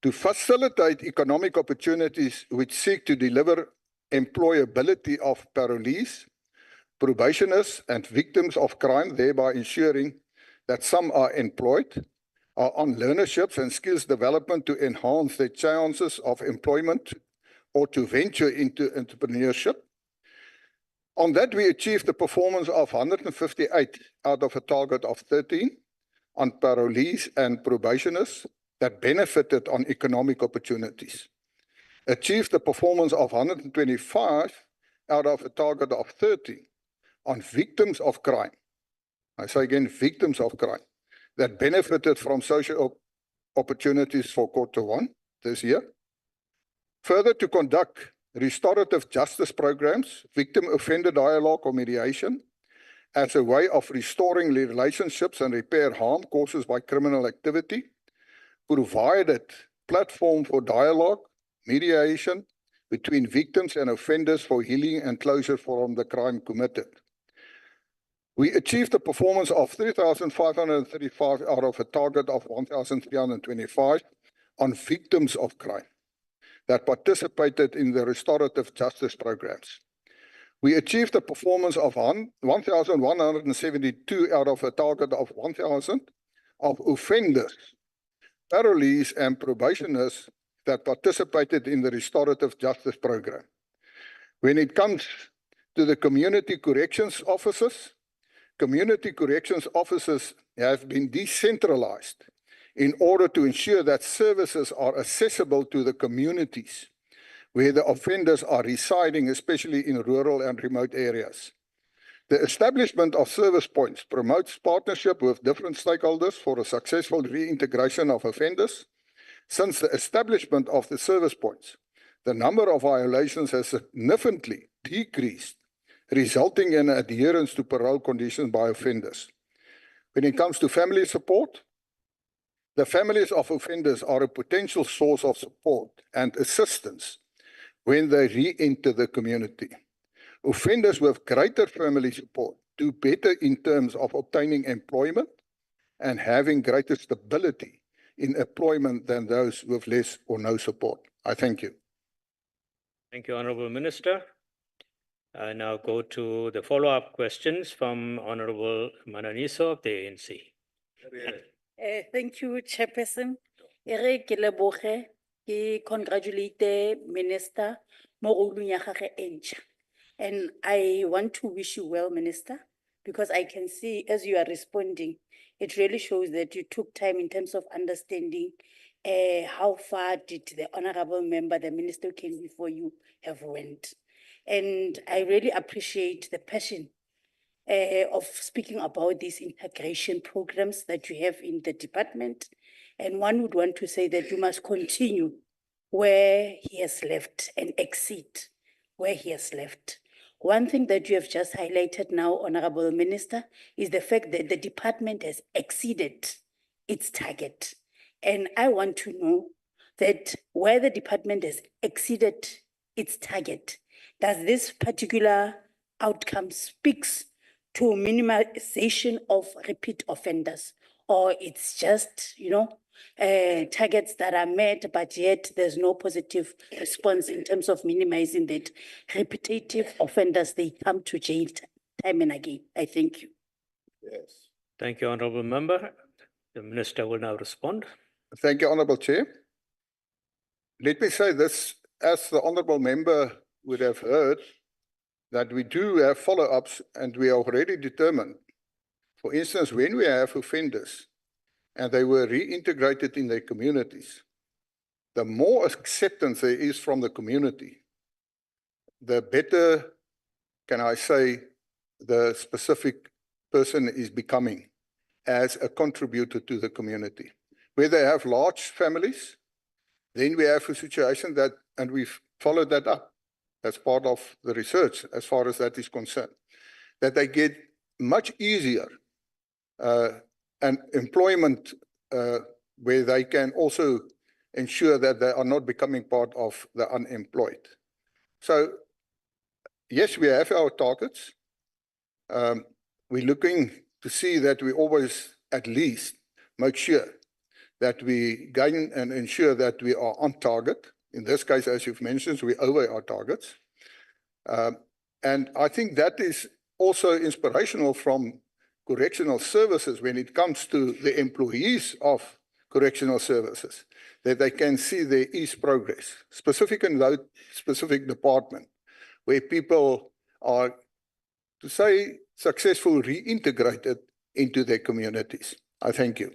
To facilitate economic opportunities which seek to deliver employability of parolees, probationists, and victims of crime, thereby ensuring that some are employed, are on learnerships and skills development to enhance their chances of employment or to venture into entrepreneurship. On that, we achieved a performance of 158 out of a target of 13 on parolees and probationists that benefited on economic opportunities. Achieved a performance of 125 out of a target of 13 on victims of crime. I say again, victims of crime that benefited from social opportunities for Q1 this year. Further, to conduct restorative justice programs, victim offender dialogue or mediation as a way of restoring relationships and repair harm caused by criminal activity, provided platform for dialogue, mediation between victims and offenders for healing and closure from the crime committed. We achieved a performance of 3,535 out of a target of 1,325 on victims of crime that participated in the restorative justice programs. We achieved a performance of 1,172 out of a target of 1,000 of offenders, parolees, and probationists that participated in the restorative justice program. When it comes to the community corrections officers have been decentralized in order to ensure that services are accessible to the communities where the offenders are residing, especially in rural and remote areas. The establishment of service points promotes partnership with different stakeholders for a successful reintegration of offenders. Since the establishment of the service points, the number of violations has significantly decreased, resulting in adherence to parole conditions by offenders. When it comes to family support, the families of offenders are a potential source of support and assistance when they re-enter the community. Offenders with greater family support do better in terms of obtaining employment and having greater stability in employment than those with less or no support. I thank you. Thank you, Honourable Minister. I now go to the follow-up questions from Honourable Mananiso of the ANC. Thank you, Chairperson. Ere ke leboge, ke congratulate Minister mo rolong ya gagwe e ntšha. And I want to wish you well, Minister, because I can see as you are responding, it really shows that you took time in terms of understanding how far did the honorable member, the minister who came before you, have went. And I really appreciate the passion of speaking about these integration programs that you have in the department. And one would want to say that you must continue where he has left and exceed where he has left. One thing that you have just highlighted now, Honorable Minister, is the fact that the department has exceeded its target. And I want to know that where the department has exceeded its target, does this particular outcome speaks to minimization of repeat offenders, or it's just, targets that are met, but yet there's no positive response in terms of minimizing that repetitive offenders, they come to jail time and again. I thank you. Yes. Thank you, Honourable Member. The Minister will now respond. Thank you, Honourable Chair. Let me say this, as the Honourable Member would have heard, that we do have follow-ups and we are already determined. For instance, when we have offenders and they were reintegrated in their communities, the more acceptance there is from the community, the better, can I say, the specific person is becoming as a contributor to the community. Where they have large families, then we have a situation that, and we've followed that up, as part of the research, as far as that is concerned, that they get much easier and employment where they can also ensure that they are not becoming part of the unemployed. So, yes, we have our targets. We're looking to see that we always at least make sure that we gain and ensure that we are on target. In this case, as you've mentioned, we over our targets. And I think that is also inspirational from Correctional Services when it comes to the employees of Correctional Services, that they can see there is progress, specific in that specific department, where people are, to say, successfully reintegrated into their communities. I thank you.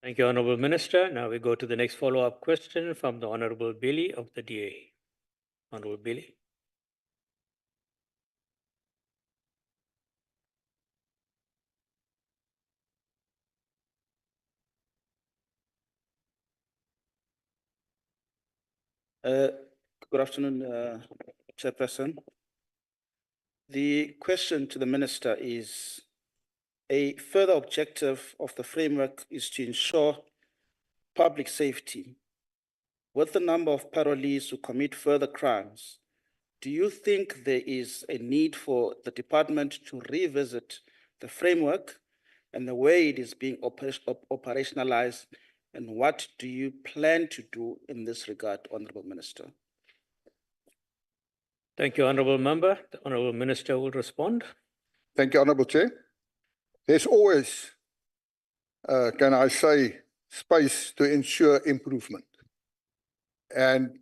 Thank you, Honourable Minister. Now we go to the next follow-up question from the Honourable Billy of the DA. Honourable Billy. Good afternoon, Chairperson. The question to the Minister is, a further objective of the framework is to ensure public safety. With the number of parolees who commit further crimes, do you think there is a need for the department to revisit the framework and the way it is being operationalized? And what do you plan to do in this regard, Honourable Minister? Thank you, Honourable Member. The Honourable Minister will respond. Thank you, Honourable Chair. There's always, can I say, space to ensure improvement. And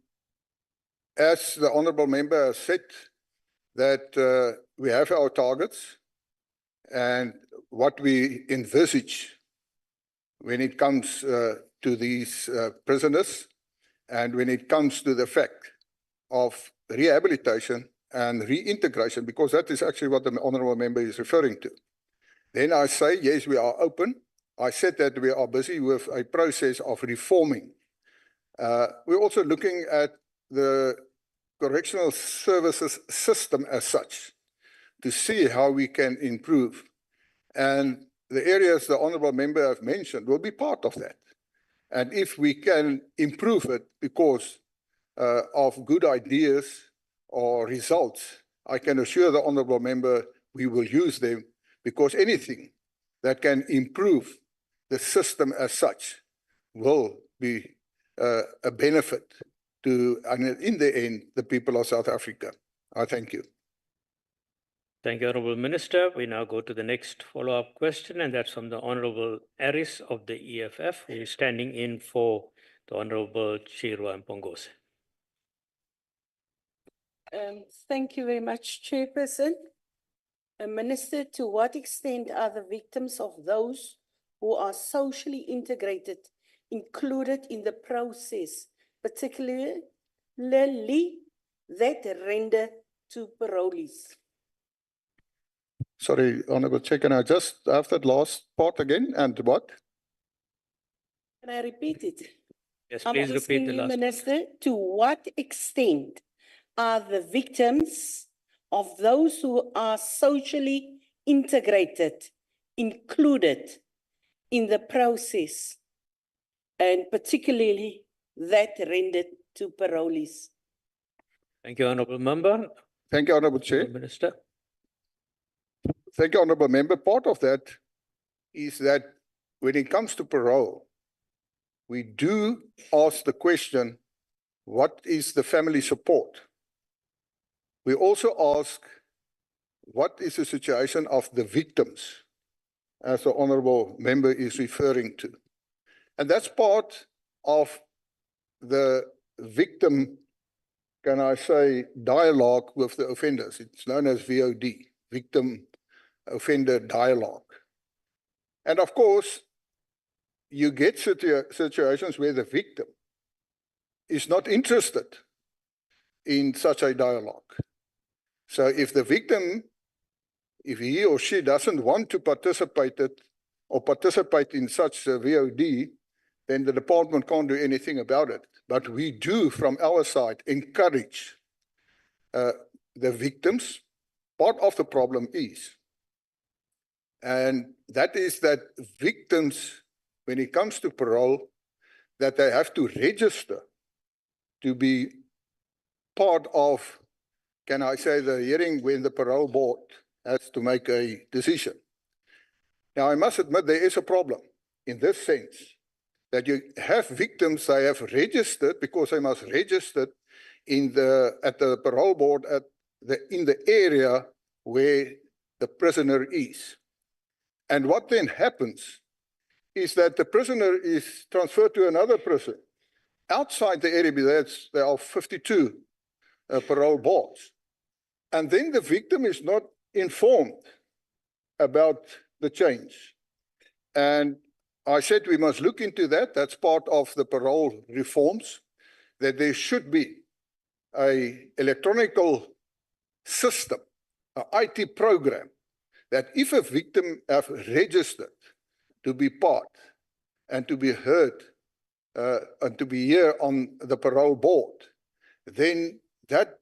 as the Honourable Member has said, that we have our targets and what we envisage when it comes to these prisoners and when it comes to the fact of rehabilitation and reintegration, because that is actually what the Honourable Member is referring to. Then I say, yes, we are open. I said that we are busy with a process of reforming. We're also looking at the Correctional Services system as such to see how we can improve. And the areas the Honourable Member has mentioned will be part of that. And if we can improve it because of good ideas or results, I can assure the Honourable Member we will use them, because anything that can improve the system as such will be a benefit to, and in the end, the people of South Africa. I thank you. Thank you, Honourable Minister. We now go to the next follow-up question, and that's from the Honourable Aris of the EFF, who is standing in for the Honourable Chirwa Mpongose. Thank you very much, Chairperson. Minister, to what extent are the victims of those who are socially integrated included in the process, particularly that render to parolees? Sorry, Honourable Chair, can I just have that last part again? And what? Can I repeat it? Yes, please repeat the last. Minister, to what extent are the victims of those who are socially integrated included in the process, and particularly that rendered to parolees? Thank you, Honourable Member. Thank you, Honourable Chair. Honourable Minister. Thank you, Honourable Member. Part of that is that when it comes to parole, we do ask the question, what is the family support? We also ask, what is the situation of the victims, as the Honourable Member is referring to? And that's part of the victim, can I say, dialogue with the offenders. It's known as VOD, Victim Offender Dialogue. And of course, you get situations where the victim is not interested in such a dialogue. So if the victim, if he or she doesn't want to participate in such a VOD, then the department can't do anything about it. but we do from our side encourage the victims. Part of the problem is, and that is that victims, when it comes to parole, that they have to register to be part of, can I say, the hearing when the parole board has to make a decision. Now, I must admit there is a problem in this sense, that you have victims, they have registered because they must register at the parole board in the area where the prisoner is. And what then happens is that the prisoner is transferred to another prison. Outside the area, there are 52 parole boards. And then the victim is not informed about the change. And I said we must look into that. That's part of the parole reforms, that there should be an electronical system, an IT program, that if a victim have registered to be part and to be heard and to be here on the parole board, then that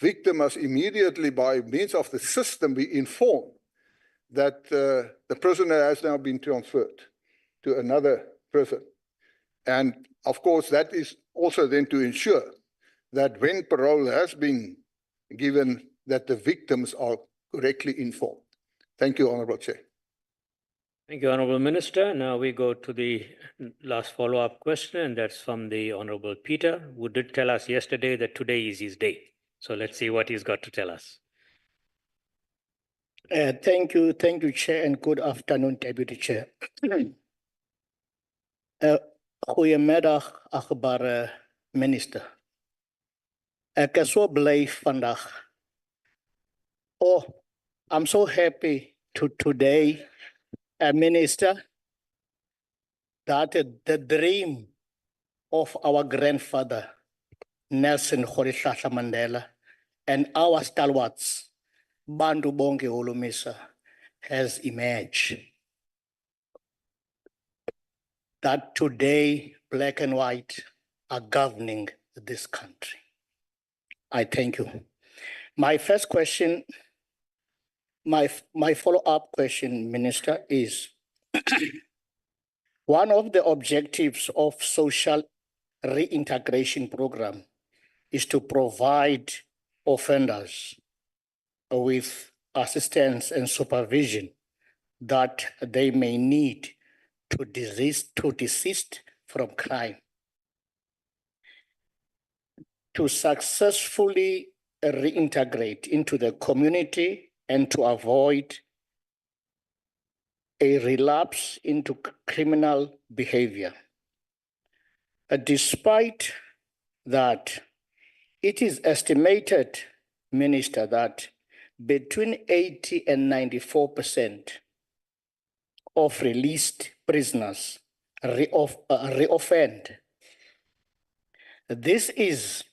victim must immediately, by means of the system, be informed that the prisoner has now been transferred to another prison. And of course, that is also then to ensure that when parole has been given, that the victims are correctly informed. Thank you, Honorable Chair. Thank you, Honorable Minister. Now we go to the last follow-up question, and that's from the Honorable Peter, who did tell us yesterday that today is his day. So let's see what he's got to tell us. Thank you, Chair, and good afternoon, Deputy Chair. Goeiemiddag, achtbare minister. Ek is so blij vandaag. Oh, I'm so happy today, Minister, that the dream of our grandfather, Nelson Rolihlahla Mandela, and our stalwarts, Bantu Bonke Holomisa, has emerged. That today, black and white are governing this country. I thank you. My first question, my follow-up question, Minister, is one of the objectives of social reintegration program is to provide offenders with assistance and supervision that they may need to desist from crime. To successfully reintegrate into the community and to avoid a relapse into criminal behavior. Despite that, it is estimated, Minister, that between 80 and 94% of released prisoners reoffend. This is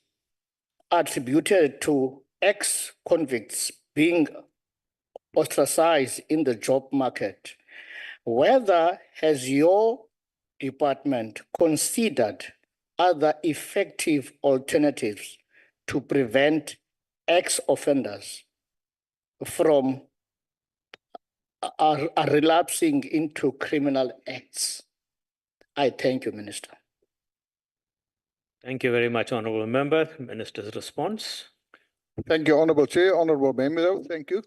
attributed to ex-convicts being ostracized in the job market. Whether has your department considered other effective alternatives to prevent ex-offenders from relapsing into criminal acts? I thank you, Minister. Thank you very much, Honourable Member. Minister's response. Thank you, Honourable Chair. Honourable Member, thank you.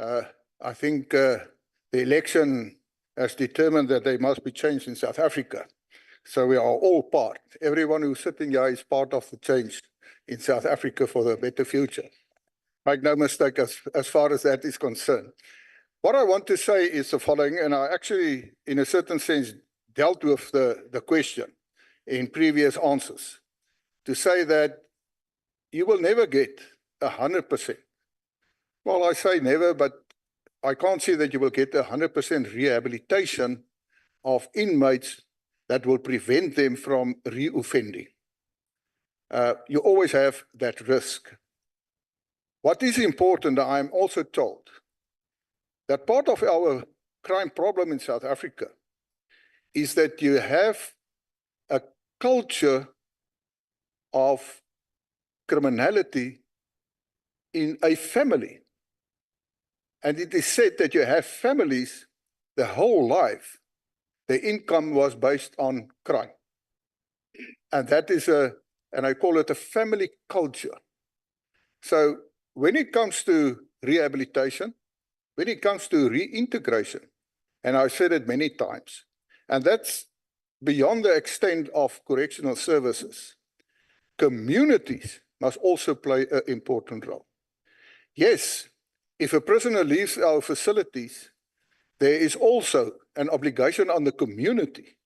I think the election has determined that they must be changed in South Africa. So we are all part. Everyone who's sitting here is part of the change in South Africa for the better future. Make no mistake as far as that is concerned. What I want to say is the following, and I actually, in a certain sense, dealt with the question in previous answers, to say that you will never get 100%. Well, I say never, but I can't say that you will get 100% rehabilitation of inmates that will prevent them from reoffending. You always have that risk. What is important, I'm also told, that part of our crime problem in South Africa is that you have a culture of criminality in a family. And it is said that you have families the whole life, the income was based on crime. And that is and I call it a family culture. So when it comes to rehabilitation, when it comes to reintegration, and I've said it many times, and that's beyond the extent of correctional services, communities must also play an important role. Yes, if a prisoner leaves our facilities, there is also an obligation on the community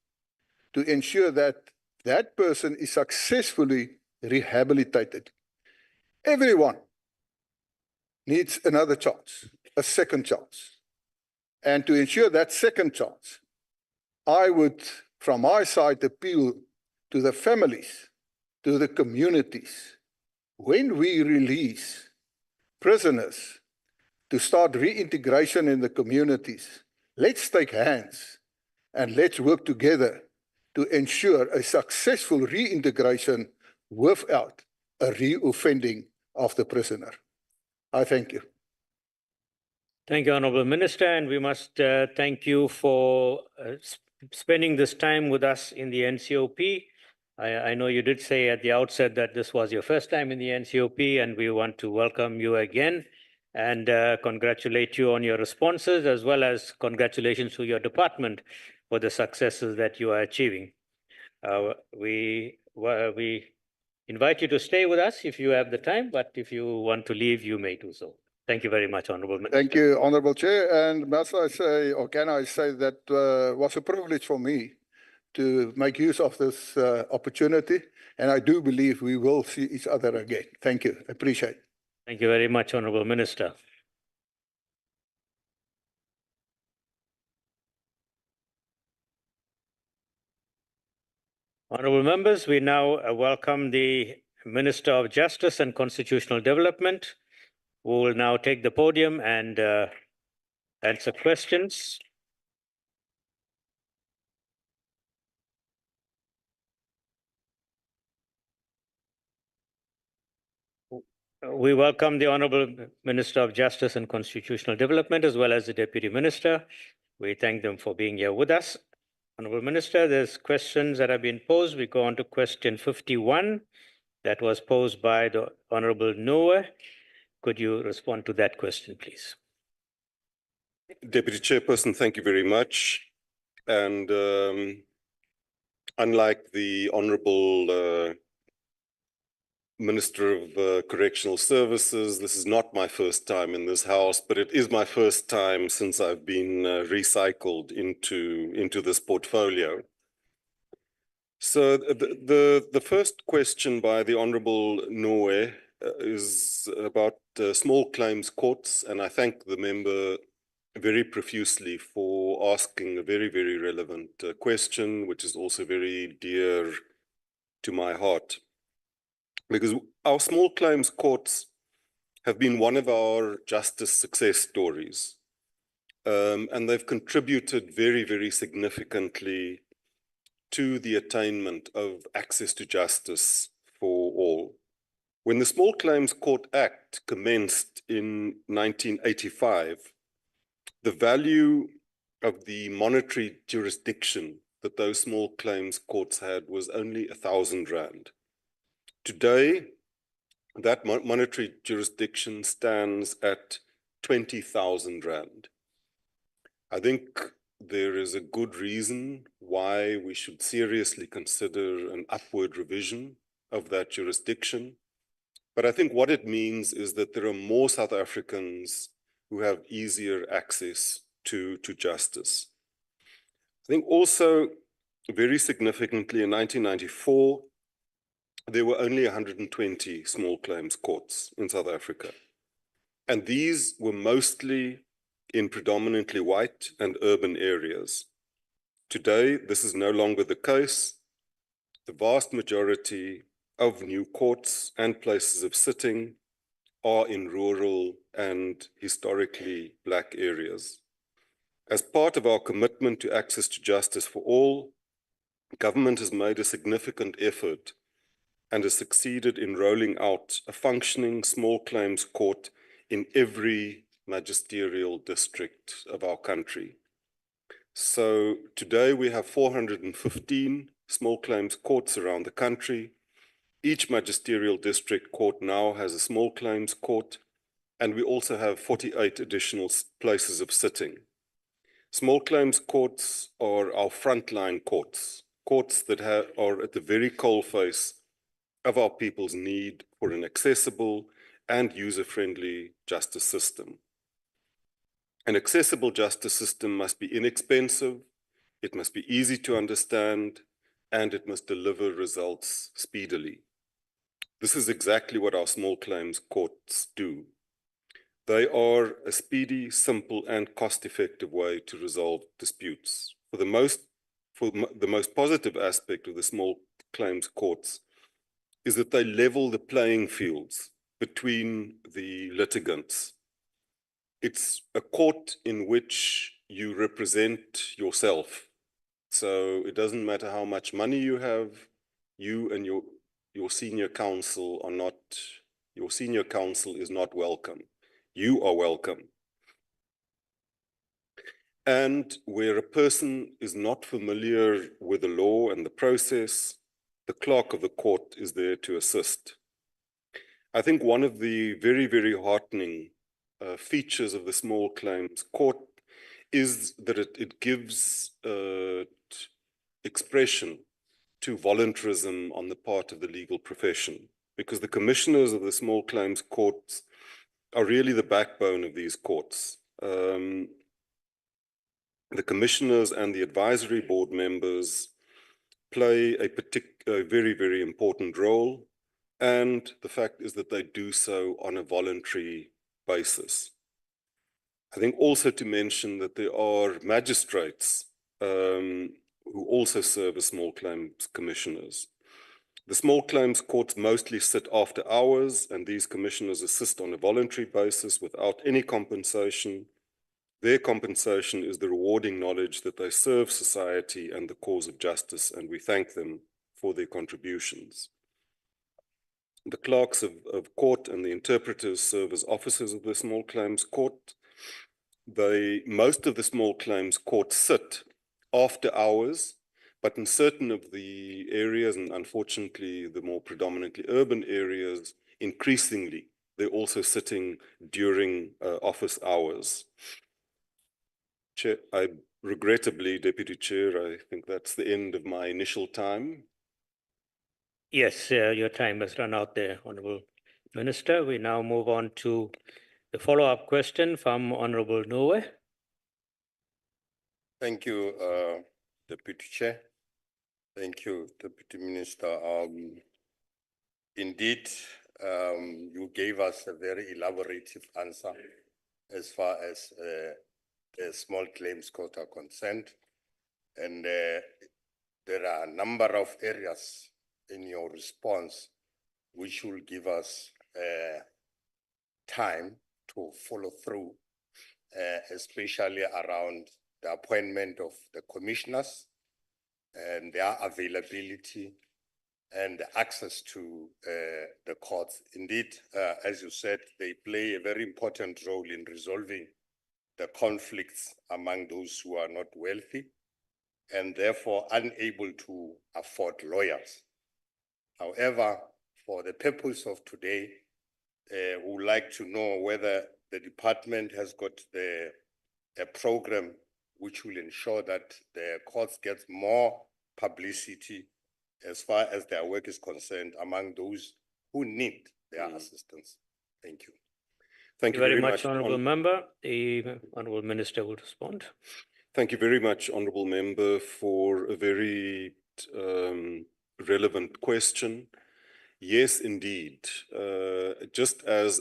to ensure that that person is successfully rehabilitated. Everyone needs another chance, a second chance. And to ensure that second chance, I would, from my side, appeal to the families, to the communities. When we release prisoners to start reintegration in the communities, let's take hands and let's work together to ensure a successful reintegration without a reoffending of the prisoner. I thank you. Thank you, Honorable Minister, and we must thank you for spending this time with us in the NCOP. I know you did say at the outset that this was your first time in the NCOP, and we want to welcome you again and congratulate you on your responses, as well as congratulations to your department for the successes that you are achieving. We invite you to stay with us if you have the time, but if you want to leave, you may do so. Thank you very much, Honorable Minister. Thank you, Honorable Chair. And must I say, or can I say that was a privilege for me to make use of this opportunity. And I do believe we will see each other again. Thank you. I appreciate it. Thank you very much, Honorable Minister. Honorable members, we now welcome the Minister of Justice and Constitutional Development, who will now take the podium and answer questions. We welcome the Honorable Minister of Justice and Constitutional Development, as well as the Deputy Minister. We thank them for being here with us. Honorable Minister, there's questions that have been posed. We go on to question 51 that was posed by the Honorable Noah. Could you respond to that question, please? Deputy Chairperson, thank you very much. And unlike the Honorable Minister of Correctional Services, this is not my first time in this house, but it is my first time since I've been recycled into this portfolio. So the first question by the Honorable Noe is about small claims courts, and I thank the member very profusely for asking a very, very relevant question, which is also very dear to my heart. Because our small claims courts have been one of our justice success stories. And they've contributed very, very significantly to the attainment of access to justice for all. When the Small Claims Court Act commenced in 1985, the value of the monetary jurisdiction that those small claims courts had was only 1,000 rand. Today, that monetary jurisdiction stands at 20,000 rand. I think there is a good reason why we should seriously consider an upward revision of that jurisdiction. But I think what it means is that there are more South Africans who have easier access to justice. I think also very significantly in 1994, there were only 120 small claims courts in South Africa. And these were mostly in predominantly white and urban areas. Today, this is no longer the case. The vast majority of new courts and places of sitting are in rural and historically Black areas. As part of our commitment to access to justice for all, government has made a significant effort and has succeeded in rolling out a functioning small claims court in every magisterial district of our country. So today we have 415 small claims courts around the country. Each magisterial district court now has a small claims court, and we also have 48 additional places of sitting. Small claims courts are our frontline courts, courts that are at the very coalface of our people's need for an accessible and user-friendly justice system. An accessible justice system must be inexpensive, it must be easy to understand, and it must deliver results speedily. This is exactly what our small claims courts do. They are a speedy, simple, and cost-effective way to resolve disputes. The most positive aspect of the small claims courts is that they level the playing fields between the litigants. It's a court in which you represent yourself. So it doesn't matter how much money you have, you and your senior counsel are not, your senior counsel is not welcome. You are welcome. And where a person is not familiar with the law and the process, the clerk of the court is there to assist. I think one of the very, very heartening features of the small claims court is that it gives expression to voluntarism on the part of the legal profession, because the commissioners of the small claims courts are really the backbone of these courts. The commissioners and the advisory board members play a very, very important role, and the fact is that they do so on a voluntary basis. I think also to mention that there are magistrates who also serve as small claims commissioners. The small claims courts mostly sit after hours, and these commissioners assist on a voluntary basis without any compensation. Their compensation is the rewarding knowledge that they serve society and the cause of justice, and we thank them for their contributions. The clerks of court and the interpreters serve as officers of the small claims court. Most of the small claims courts sit after hours, but in certain of the areas, and unfortunately the more predominantly urban areas, increasingly, they're also sitting during office hours. Chair, regrettably, Deputy Chair, I think that's the end of my initial time. Yes, your time has run out there, Honourable Minister. We now move on to the follow-up question from Honourable Noe. Thank you, Deputy Chair. Thank you, Deputy Minister. Indeed, you gave us a very elaborative answer as far as the small claims court are concerned. And there are a number of areas in your response which will give us time to follow through, especially around the appointment of the commissioners and their availability and access to the courts. Indeed, as you said, they play a very important role in resolving the conflicts among those who are not wealthy and therefore unable to afford lawyers. However, for the purpose of today, we would like to know whether the department has got a program which will ensure that the courts get more publicity as far as their work is concerned among those who need their assistance. Thank you. Thank you very much, Honourable Member. The Honourable Minister will respond. Thank you very much, Honourable Member, for a very relevant question. Yes, indeed. Just as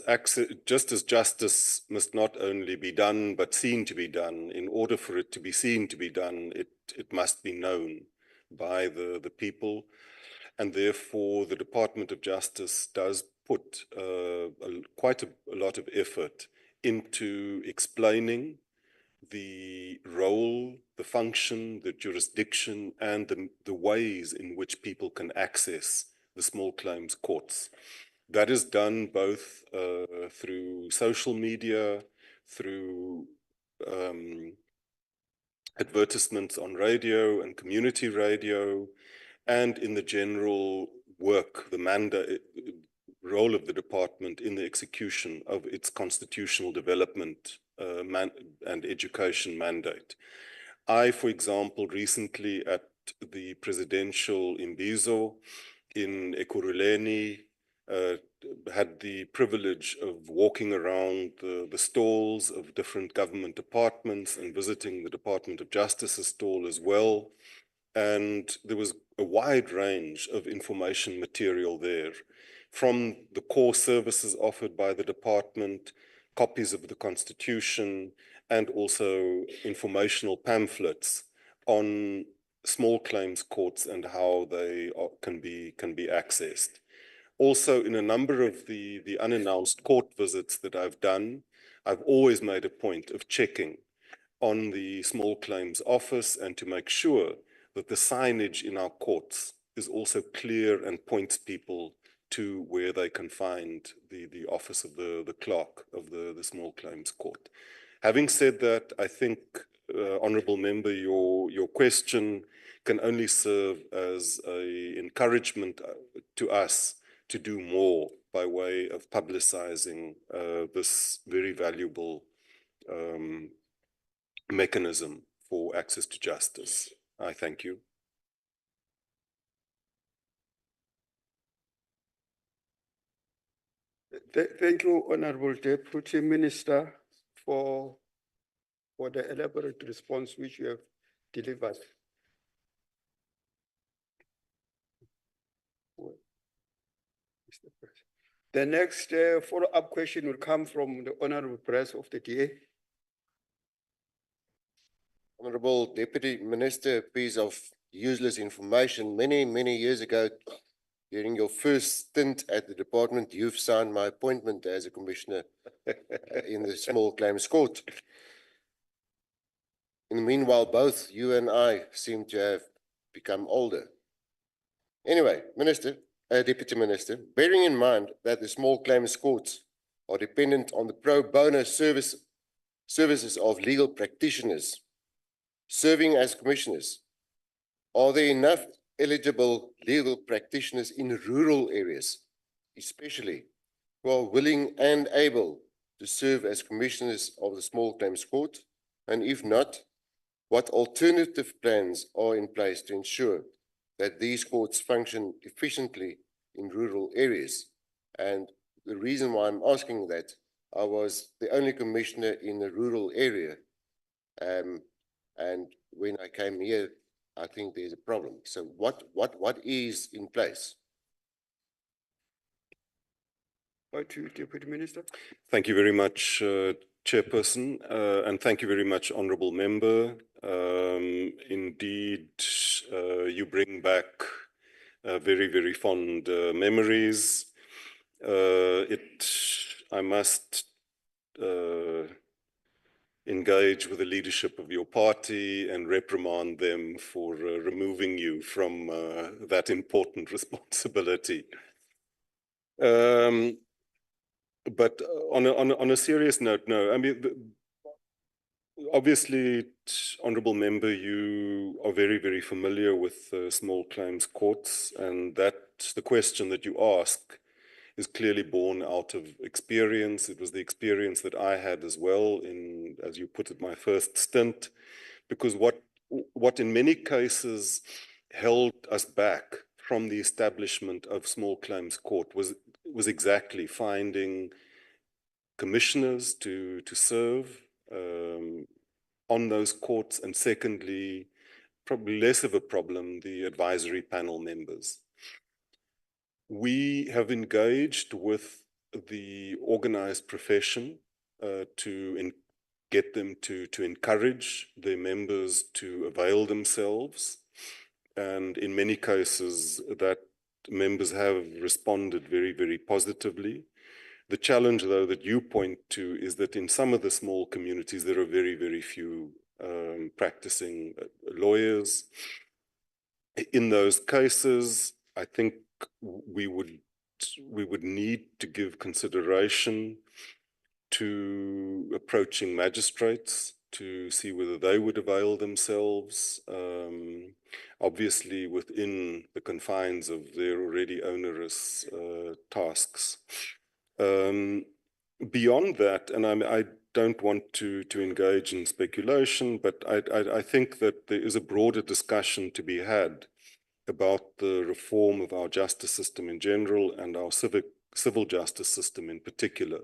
justice must not only be done, but seen to be done, in order for it to be seen to be done, it must be known by the people. And therefore, the Department of Justice does put quite a lot of effort into explaining the role, the function, the jurisdiction, and the ways in which people can access the small claims courts. That is done both through social media, through advertisements on radio and community radio, and in the general work, the role of the department in the execution of its constitutional development and education mandate. I, for example, recently at the presidential imbizo in Ekurhuleni, had the privilege of walking around the stalls of different government departments and visiting the Department of Justice's stall as well. And there was a wide range of information material there, from the core services offered by the department, copies of the Constitution, and also informational pamphlets on small claims courts and how they can be accessed. Also, in a number of the unannounced court visits that I've done, I've always made a point of checking on the small claims office and to make sure that the signage in our courts is also clear and points people to where they can find the office of the clerk of the small claims court. Having said that, I think, Honourable Member, your question can only serve as an encouragement to us to do more by way of publicizing this very valuable mechanism for access to justice. I thank you. Thank you, Honorable Deputy Minister, for the elaborate response which you have delivered. The next follow-up question will come from the Honorable Press of the DA. Honorable Deputy Minister, a piece of useless information. Many years ago, during your first stint at the department, you've signed my appointment as a commissioner in the small claims court. In the meanwhile, both you and I seem to have become older. Anyway, Deputy Minister, bearing in mind that the small claims courts are dependent on the pro bono services of legal practitioners serving as commissioners, are there enough eligible legal practitioners in rural areas, especially, who are willing and able to serve as commissioners of the small claims court? And if not, what alternative plans are in place to ensure that these courts function efficiently in rural areas? And the reason why I'm asking that, I was the only commissioner in a rural area, and when I came here, I think there's a problem. So what is in place? To Deputy Minister. Thank you very much, Chairperson, and thank you very much, Honourable Member. Indeed, you bring back very fond memories. I must engage with the leadership of your party and reprimand them for removing you from that important responsibility. But on a serious note, no. I mean, obviously, Honourable Member, you are very familiar with small claims courts, and that's the question that you ask is clearly born out of experience. It was the experience that I had as well in, as you put it, my first stint, because what in many cases held us back from the establishment of small claims court was exactly finding commissioners to serve on those courts, and secondly, probably less of a problem, the advisory panel members. We have engaged with the organized profession to get them to encourage their members to avail themselves. And in many cases, that members have responded very positively. The challenge, though, that you point to is that in some of the small communities, there are very few practicing lawyers. In those cases, I think we would need to give consideration to approaching magistrates to see whether they would avail themselves, obviously within the confines of their already onerous tasks. Beyond that, and I don't want to engage in speculation, but I think that there is a broader discussion to be had about the reform of our justice system in general and our civil justice system in particular,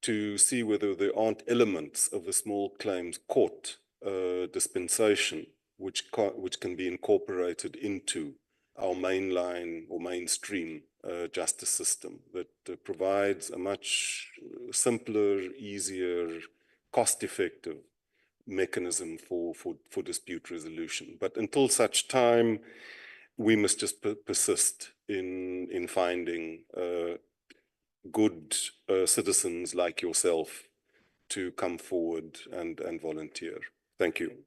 to see whether there aren't elements of the small claims court dispensation which can be incorporated into our mainline or mainstream justice system that provides a much simpler, easier, cost-effective mechanism for dispute resolution. But until such time, we must just persist in finding good citizens like yourself to come forward and volunteer. Thank you.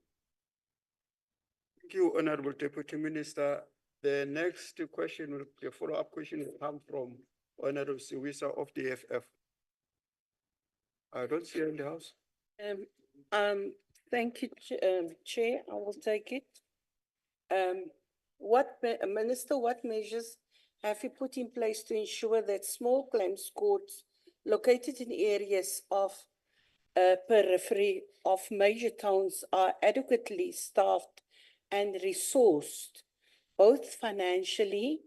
Thank you, Honorable Deputy Minister. The next question, the follow-up question will come from Honorable Siwisa of the FF. I don't see her in the house. Thank you, Chair. I will take it. Minister, what measures have you put in place to ensure that small claims courts located in areas of periphery of major towns are adequately staffed and resourced, both financially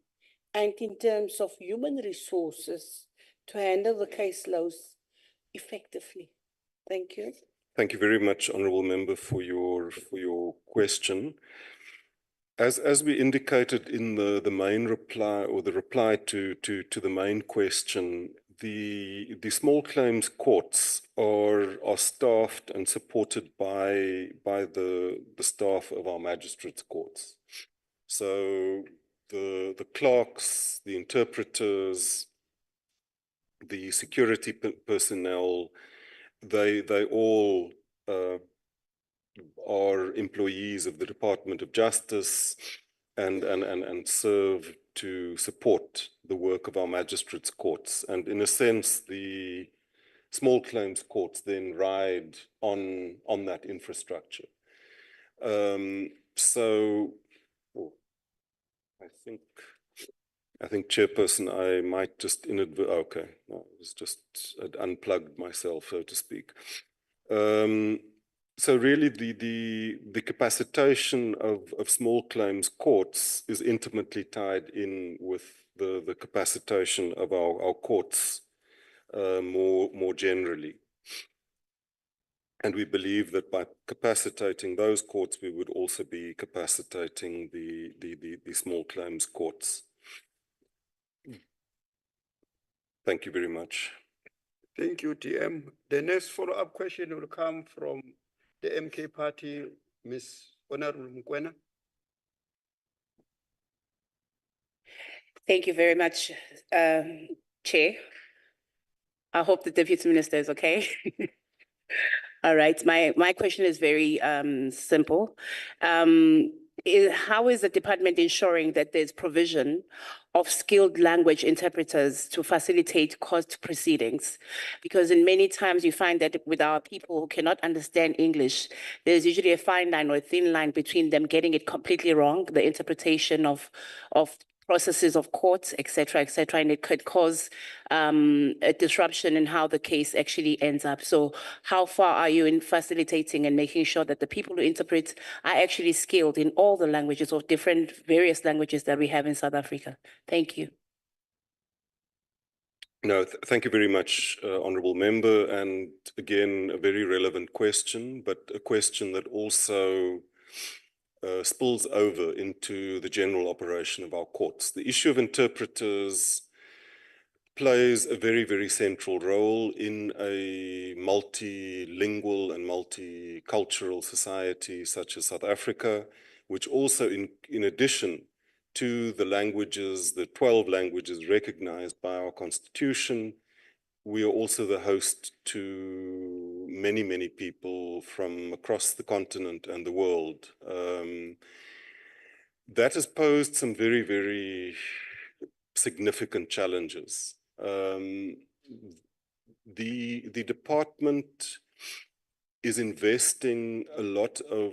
and in terms of human resources, to handle the caseloads effectively? Thank you. Thank you very much, Honourable Member, for your question. As we indicated in the main reply, or the reply to the main question, the small claims courts are staffed and supported by the staff of our magistrates' courts. So the clerks, the interpreters, the security personnel, they all are employees of the Department of Justice and serve to support the work of our magistrates' courts. And in a sense, the small claims courts then ride on that infrastructure. So I think, Chairperson, I might just okay, no, it was just unplugged myself, so to speak. So really the capacitation of small claims courts is intimately tied in with the capacitation of our courts more generally. And we believe that by capacitating those courts, we would also be capacitating the small claims courts. Thank you very much. Thank you, TM. The next follow-up question will come from the MK Party, Ms. Honorable Mkwena. Thank you very much, Chair. I hope the Deputy Minister is okay. All right, my question is very simple. How is the department ensuring that there's provision of skilled language interpreters to facilitate court proceedings? Because in many times you find that with our people who cannot understand English, there's usually a fine line or a thin line between them getting it completely wrong, the interpretation of processes of courts, et cetera, and it could cause a disruption in how the case actually ends up. So how far are you in facilitating and making sure that the people who interpret are actually skilled in all the languages or various languages that we have in South Africa? Thank you. No, thank you very much, Honourable Member. And again, a very relevant question, but a question that also spills over into the general operation of our courts. The issue of interpreters plays a very, very central role in a multilingual and multicultural society such as South Africa, which also, in addition to the languages, the 12 languages recognized by our Constitution, we are also the host to many, many people from across the continent and the world. That has posed some very, very significant challenges. The department is investing a lot of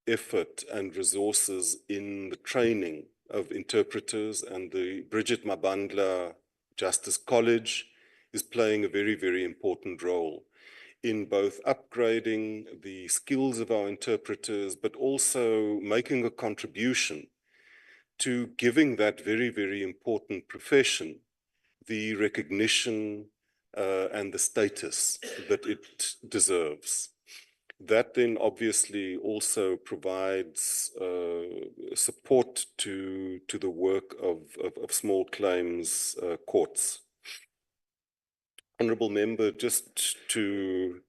effort and resources in the training of interpreters, and the Bridget Mabandla Justice College is playing a very, very important role in both upgrading the skills of our interpreters, but also making a contribution to giving that very, very important profession the recognition and the status that it deserves. That then obviously also provides support to the work of small claims courts. Honourable Member, just to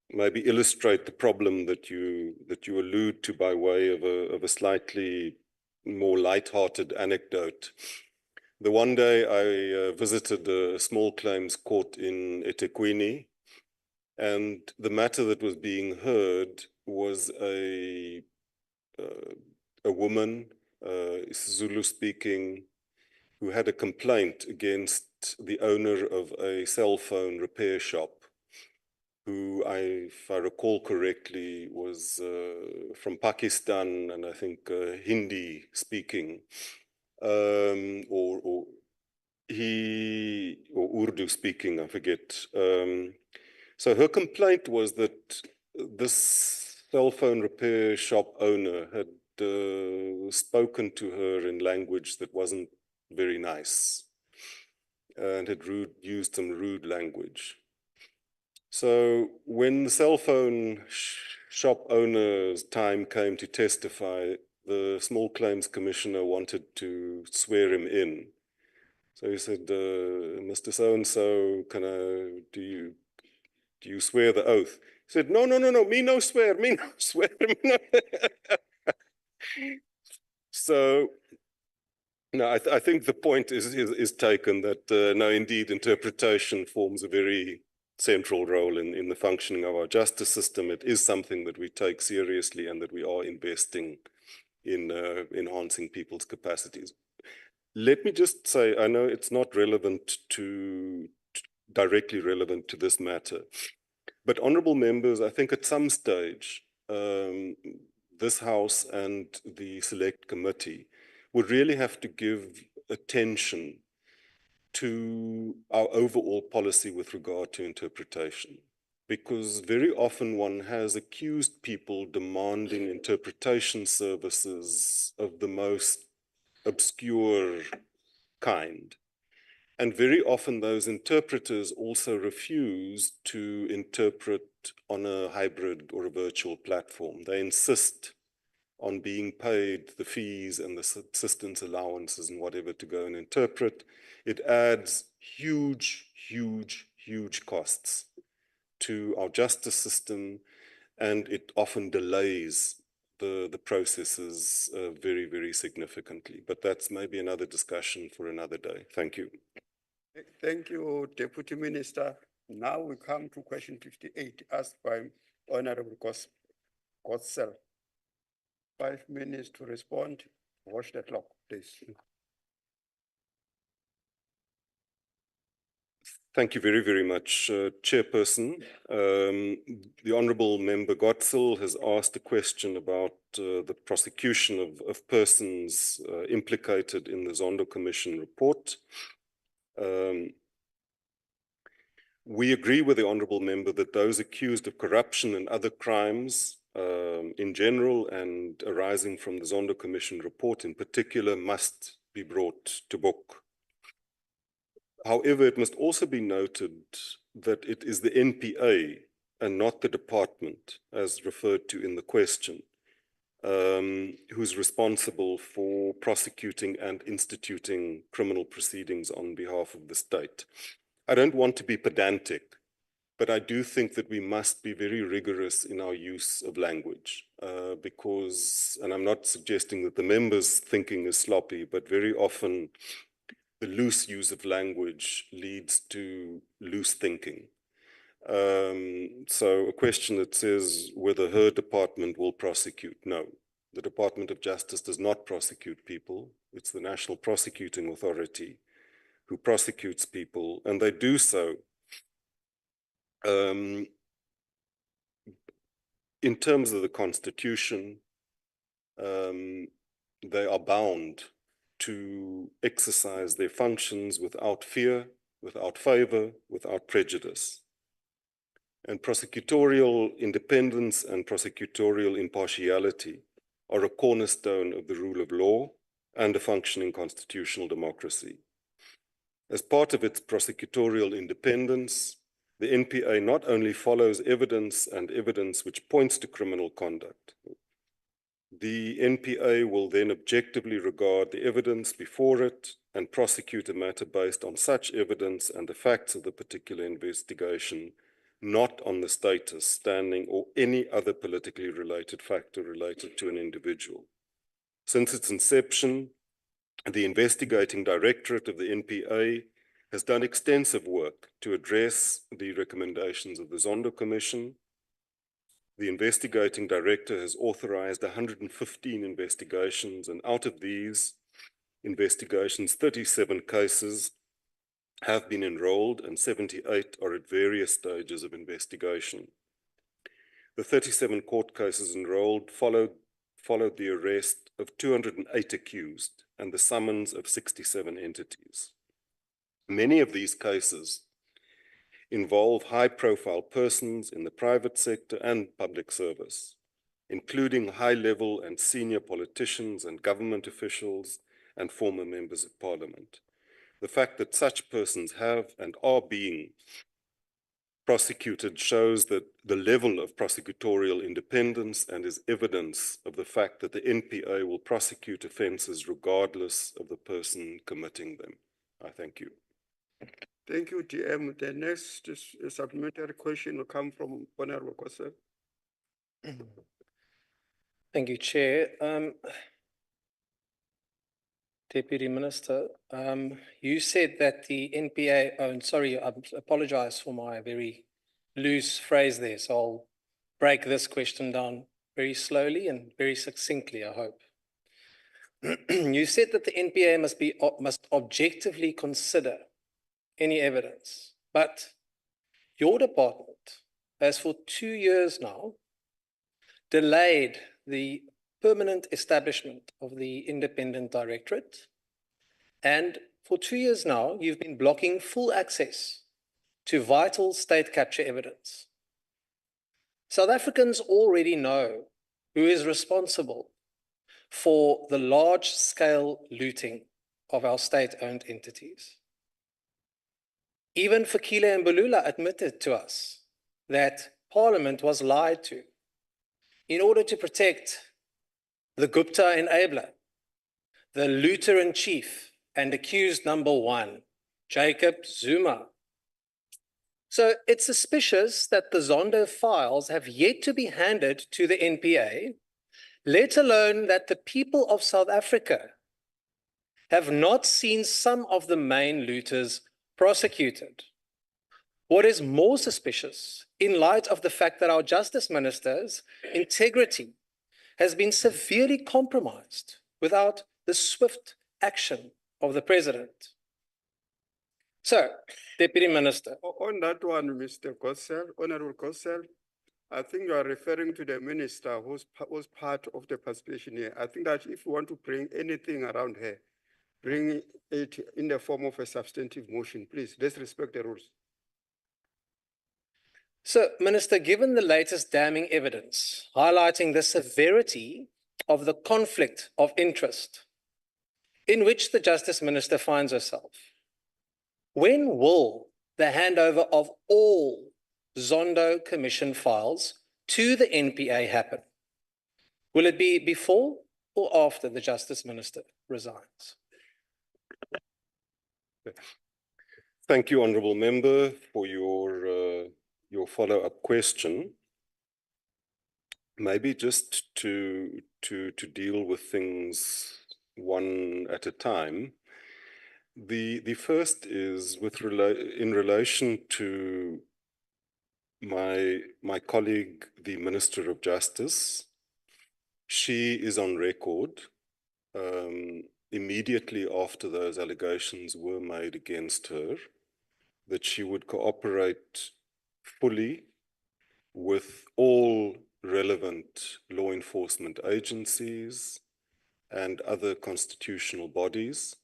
maybe illustrate the problem that you allude to by way of a slightly more light-hearted anecdote. The one day I visited a small claims court in eThekwini, and the matter that was being heard was a woman, Zulu-speaking, who had a complaint against the owner of a cell phone repair shop, who if I recall correctly, was from Pakistan and I think Hindi speaking, or Urdu speaking, I forget. So her complaint was that this cell phone repair shop owner had spoken to her in language that wasn't very nice and had used some rude language. So when the cell phone shop owner's time came to testify, the Small Claims Commissioner wanted to swear him in. So he said, Mr. So-and-so, do you swear the oath? He said, no, me no swear, me no swear. So, no, I think the point is taken that, no, indeed, interpretation forms a very central role in the functioning of our justice system. It is something that we take seriously and that we are investing in enhancing people's capacities. Let me just say, I know it's not relevant directly relevant to this matter, but honourable members, I think at some stage, this House and the Select Committee would really have to give attention to our overall policy with regard to interpretation, because very often one has accused people demanding interpretation services of the most obscure kind. And very often those interpreters also refuse to interpret on a hybrid or a virtual platform. They insist on being paid the fees and the subsistence allowances and whatever to go and interpret. It adds huge, huge, huge costs to our justice system, and it often delays the processes very, very significantly. But that's maybe another discussion for another day. Thank you. Thank you, Deputy Minister. Now we come to question 58 asked by Honorable Godsell. 5 minutes to respond. Watch the clock, please. Thank you very, very much, Chairperson. The Honourable Member Godsell has asked a question about the prosecution of persons implicated in the Zondo Commission report. We agree with the Honourable Member that those accused of corruption and other crimes in general and arising from the Zondo Commission report in particular must be brought to book. However, it must also be noted that it is the NPA and not the department, as referred to in the question, who's responsible for prosecuting and instituting criminal proceedings on behalf of the state. I don't want to be pedantic, but I do think that we must be very rigorous in our use of language because, and I'm not suggesting that the members' thinking is sloppy, but very often the loose use of language leads to loose thinking. So a question that says whether her department will prosecute. No, the Department of Justice does not prosecute people. It's the National Prosecuting Authority who prosecutes people, and they do so in terms of the Constitution. They are bound to exercise their functions without fear, without favor, without prejudice. And prosecutorial independence and prosecutorial impartiality are a cornerstone of the rule of law and a functioning constitutional democracy. As part of its prosecutorial independence, the NPA not only follows evidence and evidence which points to criminal conduct. The NPA will then objectively regard the evidence before it and prosecute a matter based on such evidence and the facts of the particular investigation, not on the status, standing, or any other politically related factor related to an individual. Since its inception, the investigating directorate of the NPA has done extensive work to address the recommendations of the Zondo Commission. The investigating director has authorized 115 investigations, and out of these investigations, 37 cases have been enrolled and 78 are at various stages of investigation. The 37 court cases enrolled followed the arrest of 208 accused and the summons of 67 entities. Many of these cases involve high-profile persons in the private sector and public service, including high-level and senior politicians and government officials and former members of parliament. The fact that such persons have and are being prosecuted shows that the level of prosecutorial independence and is evidence of the fact that the NPA will prosecute offences regardless of the person committing them. I thank you. Thank you, DM. The next supplementary question will come from Honorable Kosel. Thank you, Chair. Deputy Minister, you said that the NPA, I apologize for my very loose phrase there, so I'll break this question down very slowly and very succinctly, I hope. You said that the NPA must objectively consider any evidence, but your department has for 2 years now delayed the permanent establishment of the independent directorate, and for 2 years now you've been blocking full access to vital state capture evidence. South Africans already know who is responsible for the large-scale looting of our state-owned entities. Even Fikile Mbulula admitted to us that Parliament was lied to in order to protect the Gupta enabler, the looter-in-chief and accused number 1, Jacob Zuma. So it's suspicious that the Zondo files have yet to be handed to the NPA, let alone that the people of South Africa have not seen some of the main looters prosecuted. What is more suspicious, in light of the fact that our Justice Minister's integrity has been severely compromised without the swift action of the President. So, Deputy Minister. On that one, Mr. Kosel, Honorable Kosel, I think you are referring to the minister who's was part of the participation here. I think that if you want to bring anything around here, bring it in the form of a substantive motion, please. Let's respect the rules. So, Minister, given the latest damning evidence highlighting the severity of the conflict of interest in which the Justice Minister finds herself, when will the handover of all Zondo Commission files to the NPA happen? Will it be before or after the Justice Minister resigns? Thank you, Honourable Member, for your follow-up question. Maybe just to deal with things one at a time. The first is in relation to my colleague, the Minister of Justice. She is on record immediately after those allegations were made against her, that she would cooperate fully with all relevant law enforcement agencies and other constitutional bodies.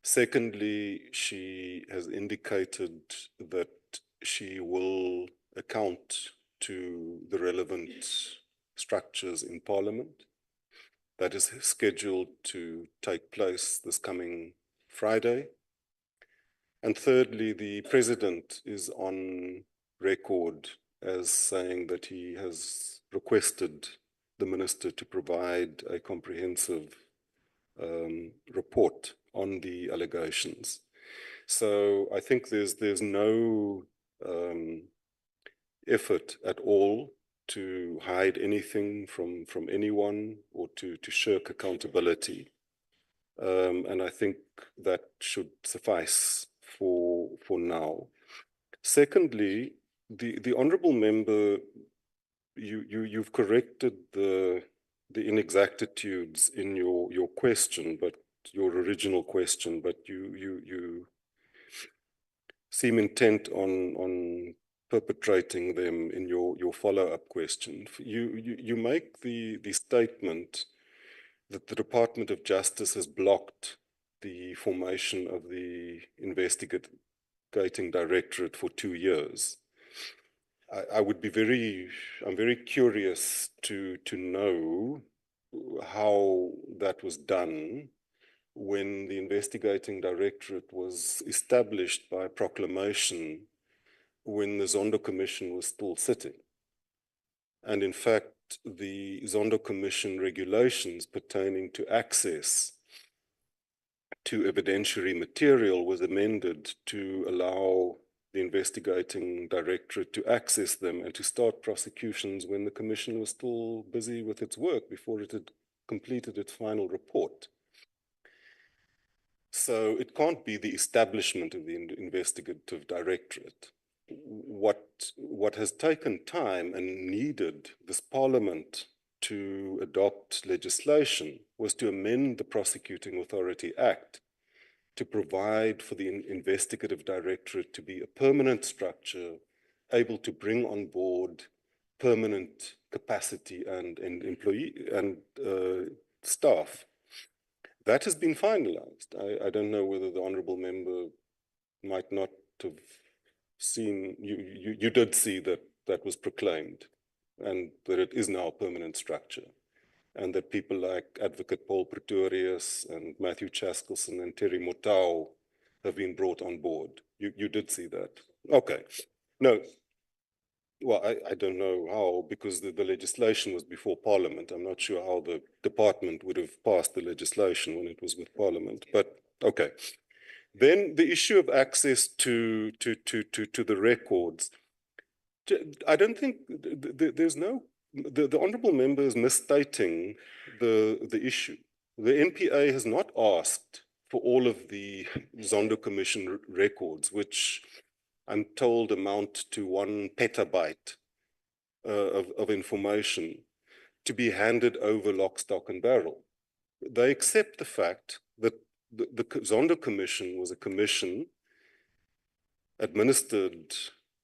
Secondly, she has indicated that she will account to the relevant structures in Parliament. That is scheduled to take place this coming Friday. And thirdly, the President is on record as saying that he has requested the Minister to provide a comprehensive report on the allegations. So I think there's no effort at all to hide anything from anyone or to shirk accountability. And I think that should suffice for now. Secondly, the honourable member, you've corrected the inexactitudes in your question, but your original question, but you seem intent on perpetrating them in your follow-up question. You make the statement that the Department of Justice has blocked the formation of the investigating directorate for 2 years. I'm very curious to know how that was done when the investigating directorate was established by proclamation when the Zondo Commission was still sitting. And in fact, the Zondo Commission regulations pertaining to access to evidentiary material was amended to allow the investigating directorate to access them and to start prosecutions when the Commission was still busy with its work before it had completed its final report. So it can't be the establishment of the investigative directorate. What has taken time and needed this Parliament to adopt legislation was to amend the Prosecuting Authority Act to provide for the investigative directorate to be a permanent structure, able to bring on board permanent capacity and employee and staff. That has been finalized. I don't know whether the honourable member might not have seen, you did see that that was proclaimed and that it is now a permanent structure and that people like Advocate Paul Pretorius and Matthew Chaskelson and Terry Motau have been brought on board. You did see that? Okay. No. Well, I don't know how, because the legislation was before Parliament. I'm not sure how the department would have passed the legislation when it was with Parliament, but okay. Then the issue of access to the records. I don't think there's no, the honourable member is misstating the issue. The NPA has not asked for all of the Zondo Commission records, which I'm told amount to 1 petabyte of information to be handed over lock, stock and barrel. They accept the fact that the Zondo Commission was a commission administered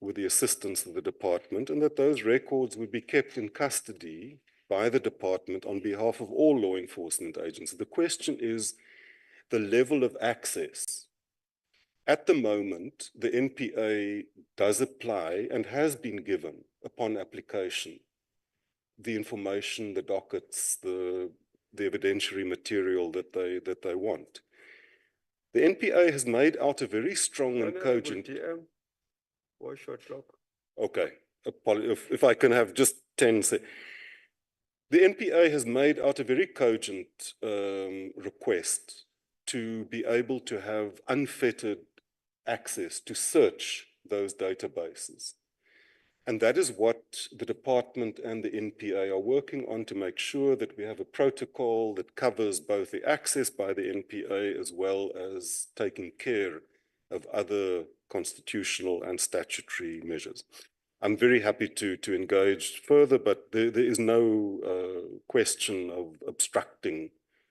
with the assistance of the department and that those records would be kept in custody by the department on behalf of all law enforcement agencies. The question is the level of access. At the moment, the NPA does apply and has been given upon application the information, the dockets, the evidentiary material that they want. The NPA has made out a very strong and cogent... What's your clock? Okay, if I can have just 10 seconds. The NPA has made out a very cogent request to be able to have unfettered access to search those databases. And that is what the department and the NPA are working on to make sure that we have a protocol that covers both the access by the NPA as well as taking care of other constitutional and statutory measures. I'm very happy to engage further, but there is no question of obstructing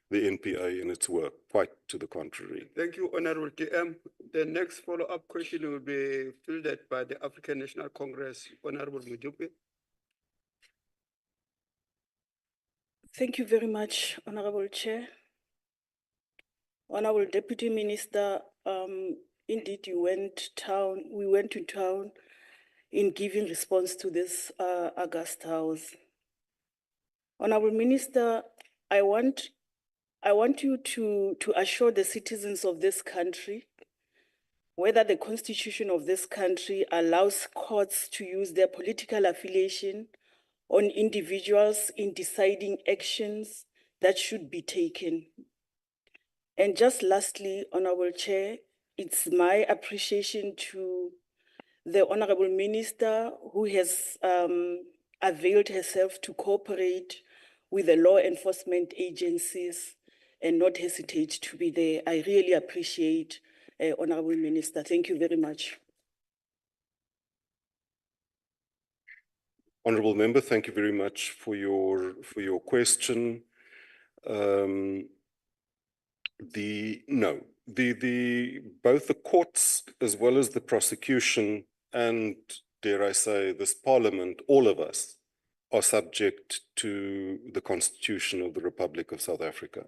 the NPA in its work. Quite to the contrary. Thank you, Honorable DM. The next follow-up question will be fielded by the African National Congress, Honorable Mujupe. Thank you very much, Honorable Chair. Honorable Deputy Minister, indeed we went to town in giving response to this August House. Honorable Minister, I want you to assure the citizens of this country whether the constitution of this country allows courts to use their political affiliation on individuals in deciding actions that should be taken. And just lastly, Honorable Chair, it's my appreciation to the Honorable Minister who has availed herself to cooperate with the law enforcement agencies and not hesitate to be there. I really appreciate Honorable Minister. Thank you very much. Honourable Member, thank you very much for your question. Both the courts as well as the prosecution and, dare I say, this Parliament, all of us are subject to the Constitution of the Republic of South Africa,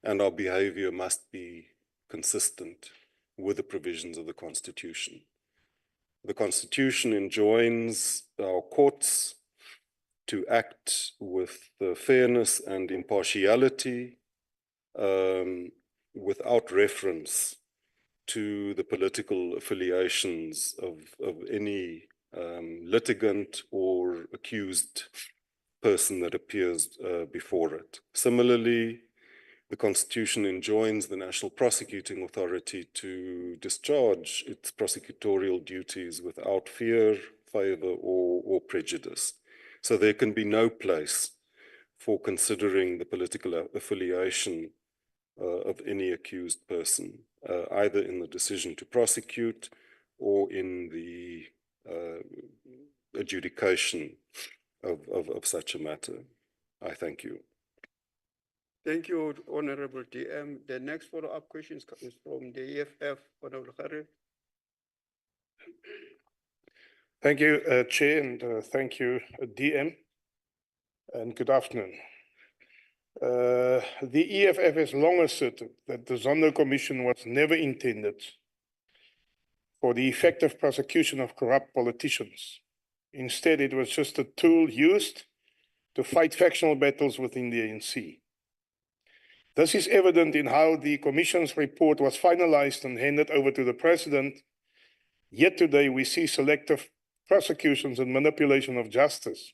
and our behaviour must be consistent with the provisions of the Constitution. The Constitution enjoins our courts to act with fairness and impartiality without reference to the political affiliations of any litigant or accused person that appears before it. Similarly, the Constitution enjoins the National Prosecuting Authority to discharge its prosecutorial duties without fear, favour, or prejudice. So there can be no place for considering the political affiliation of any accused person, either in the decision to prosecute or in the adjudication of such a matter. I thank you. Thank you, Honorable DM. The next follow-up question is from the EFF, Honorable Kare. Thank you, Chair, and thank you, DM, and good afternoon. The EFF has long asserted that the Zondo Commission was never intended for the effective prosecution of corrupt politicians. Instead, it was just a tool used to fight factional battles within the ANC. This is evident in how the Commission's report was finalized and handed over to the President. Yet today we see selective prosecutions and manipulation of justice.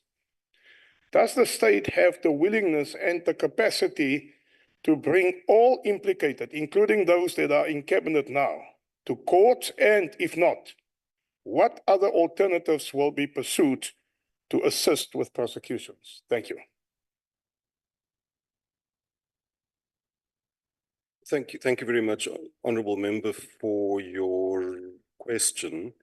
Does the state have the willingness and the capacity to bring all implicated, including those that are in cabinet now, to court? And if not, what other alternatives will be pursued to assist with prosecutions? Thank you. Thank you very much, Honourable Member, for your question.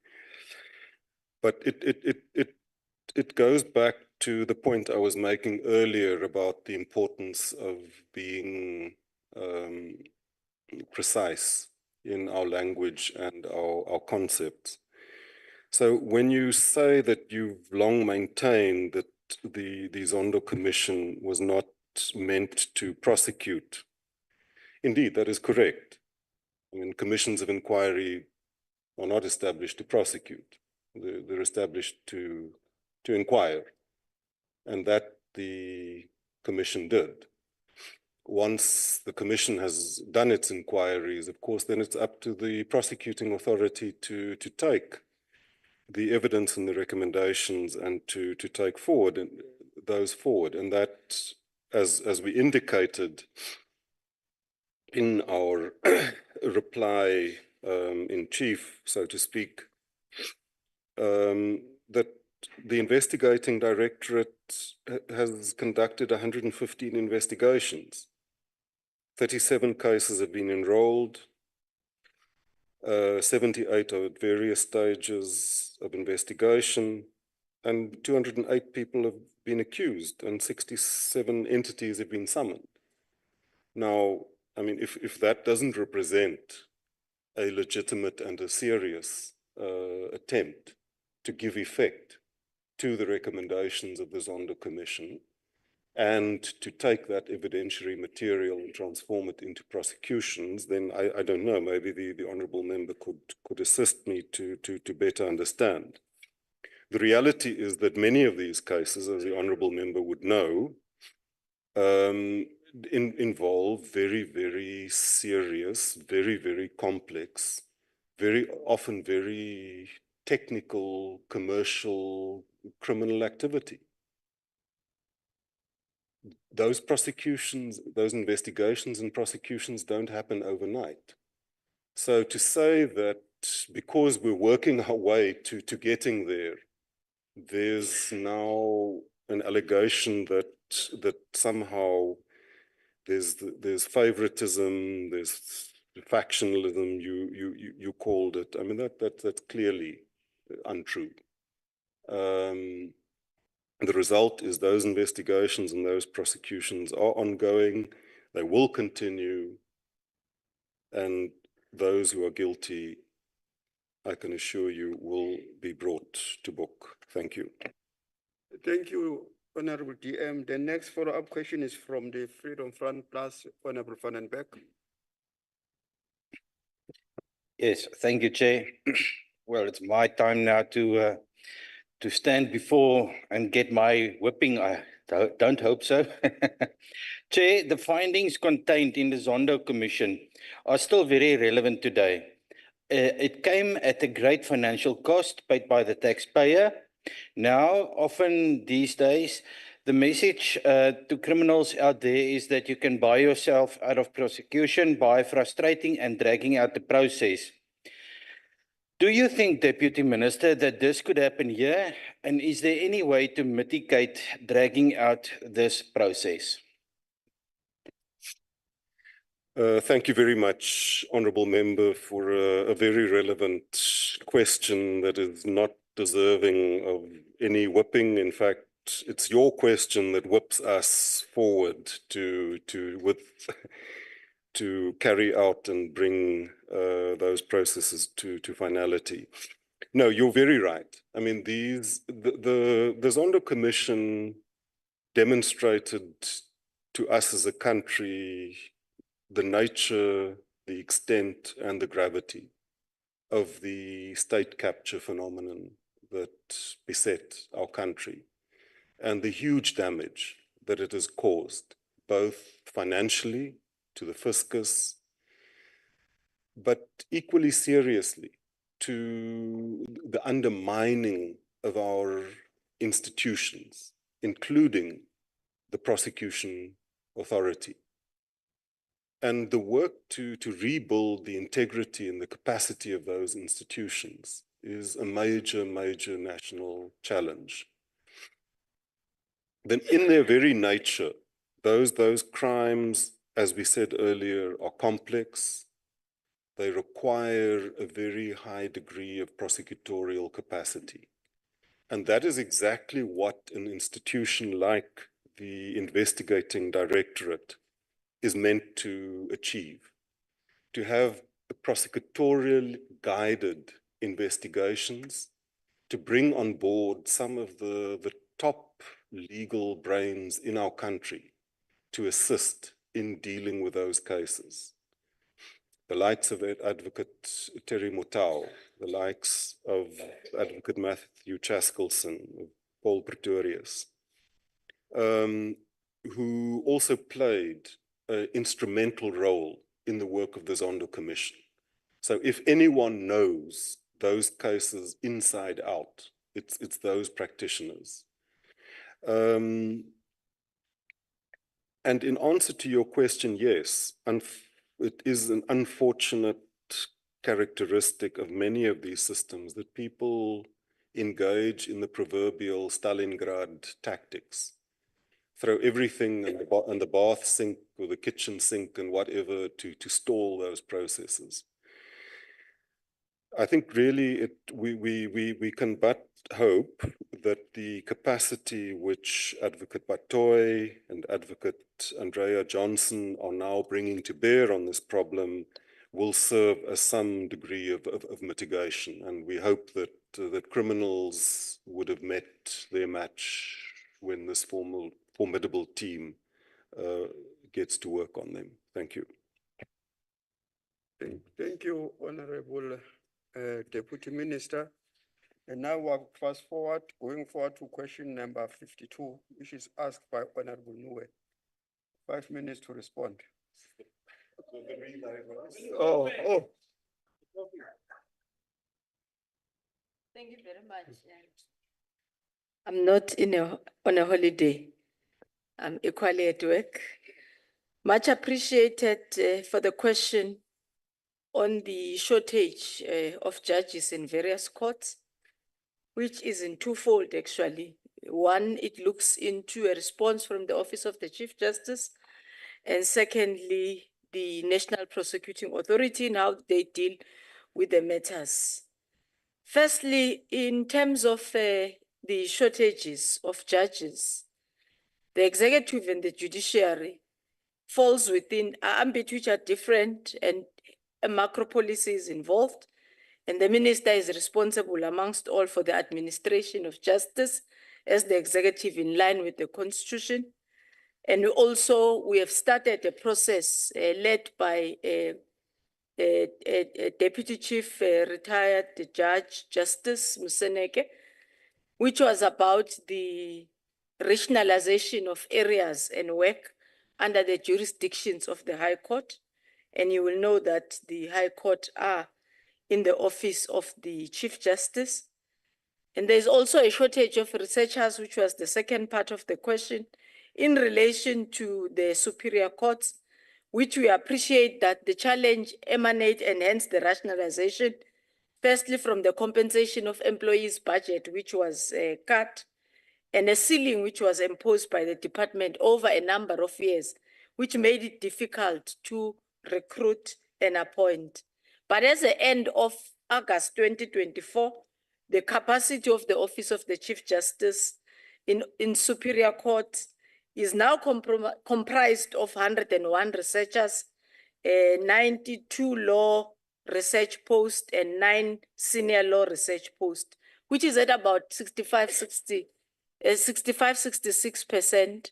But it goes back to the point I was making earlier about the importance of being precise in our language and our concepts. So when you say that you've long maintained that the Zondo Commission was not meant to prosecute, indeed, that is correct. I mean, commissions of inquiry are not established to prosecute. They're established to inquire, and that the commission did. Once the commission has done its inquiries, of course, then it's up to the prosecuting authority to take the evidence and the recommendations and to take forward those forward. And that, as we indicated in our reply in chief, so to speak, that the investigating directorate has conducted 115 investigations. 37 cases have been enrolled, 78 are at various stages of investigation, and 208 people have been accused, and 67 entities have been summoned. Now, I mean, if that doesn't represent a legitimate and a serious attempt to give effect to the recommendations of the Zondo Commission and to take that evidentiary material and transform it into prosecutions, then I don't know, maybe the honourable member could assist me to better understand. The reality is that many of these cases, as the honourable member would know, involve very, very serious, very, very complex, very often very technical, commercial, criminal activity. Those prosecutions, those investigations and prosecutions don't happen overnight. So to say that because we're working our way to getting there, there's now an allegation that somehow there's favoritism, there's factionalism, you called it. I mean, that's clearly untrue. The result is those investigations and those prosecutions are ongoing, they will continue, and those who are guilty, I can assure you, will be brought to book. Thank you. Thank you, Honorable DM. The next follow-up question is from the Freedom Front Plus, Honorable Van den Berg. Yes, thank you, Chair. Well, it's my time now to stand before and get my whipping. I don't hope so. Chair, the findings contained in the Zondo Commission are still very relevant today. It came at a great financial cost paid by the taxpayer. Now, often these days, the message to criminals out there is that you can buy yourself out of prosecution by frustrating and dragging out the process. Do you think, Deputy Minister, that this could happen here? And is there any way to mitigate dragging out this process? Thank you very much, Honourable Member, for a very relevant question that is not deserving of any whipping. In fact, it's your question that whips us forward to carry out and bring those processes to finality. No, you're very right. I mean, the Zondo Commission demonstrated to us as a country the nature, the extent, and the gravity of the state capture phenomenon that beset our country, and the huge damage that it has caused, both financially to the fiscus, but equally seriously to the undermining of our institutions, including the prosecution authority. And the work to rebuild the integrity and the capacity of those institutions is a major, major national challenge. Then in their very nature, those crimes, as we said earlier, are complex. They require a very high degree of prosecutorial capacity. And that is exactly what an institution like the Investigating Directorate is meant to achieve. To have prosecutorial guided investigations, to bring on board some of the top legal brains in our country to assist in dealing with those cases. The likes of Advocate Terry Motau, the likes of Advocate Matthew Chaskelson, Paul Pretorius, who also played an instrumental role in the work of the Zondo Commission. So if anyone knows those cases inside out, it's those practitioners. And in answer to your question, yes, it is an unfortunate characteristic of many of these systems that people engage in the proverbial Stalingrad tactics. Throw everything in the bath sink or the kitchen sink and whatever to stall those processes. I think really we can but hope that the capacity which Advocate Batoy and Advocate Andrea Johnson are now bringing to bear on this problem will serve as some degree of mitigation. And we hope that that criminals would have met their match when this formidable team gets to work on them. Thank you. Thank you, Honorable Deputy Minister. And now we'll going forward to question number 52, which is asked by Honorable Nue. 5 minutes to respond. Oh. Thank you very much. I'm not on a holiday. I'm equally at work. Much appreciated for the question on the shortage of judges in various courts, which is in twofold actually. One, it looks into a response from the Office of the Chief Justice, and secondly, the National Prosecuting Authority and how they deal with the matters. Firstly, in terms of the shortages of judges, the executive and the judiciary falls within ambit which are different, and a macro policy is involved, and the minister is responsible amongst all for the administration of justice as the executive in line with the constitution. And we have started a process led by a Deputy Chief Retired Judge Justice Museneke, which was about the rationalization of areas and work under the jurisdictions of the High Court. And you will know that the High Court are in the office of the Chief Justice. And there's also a shortage of researchers, which was the second part of the question, in relation to the superior courts, which we appreciate that the challenge emanate and hence the rationalization, firstly from the compensation of employees' budget, which was cut, and a ceiling which was imposed by the department over a number of years, which made it difficult to recruit and appoint. But as the end of August 2024, the capacity of the Office of the Chief Justice in Superior Court is now comprised of 101 researchers, 92 law research posts, and 9 senior law research posts, which is at about 66%.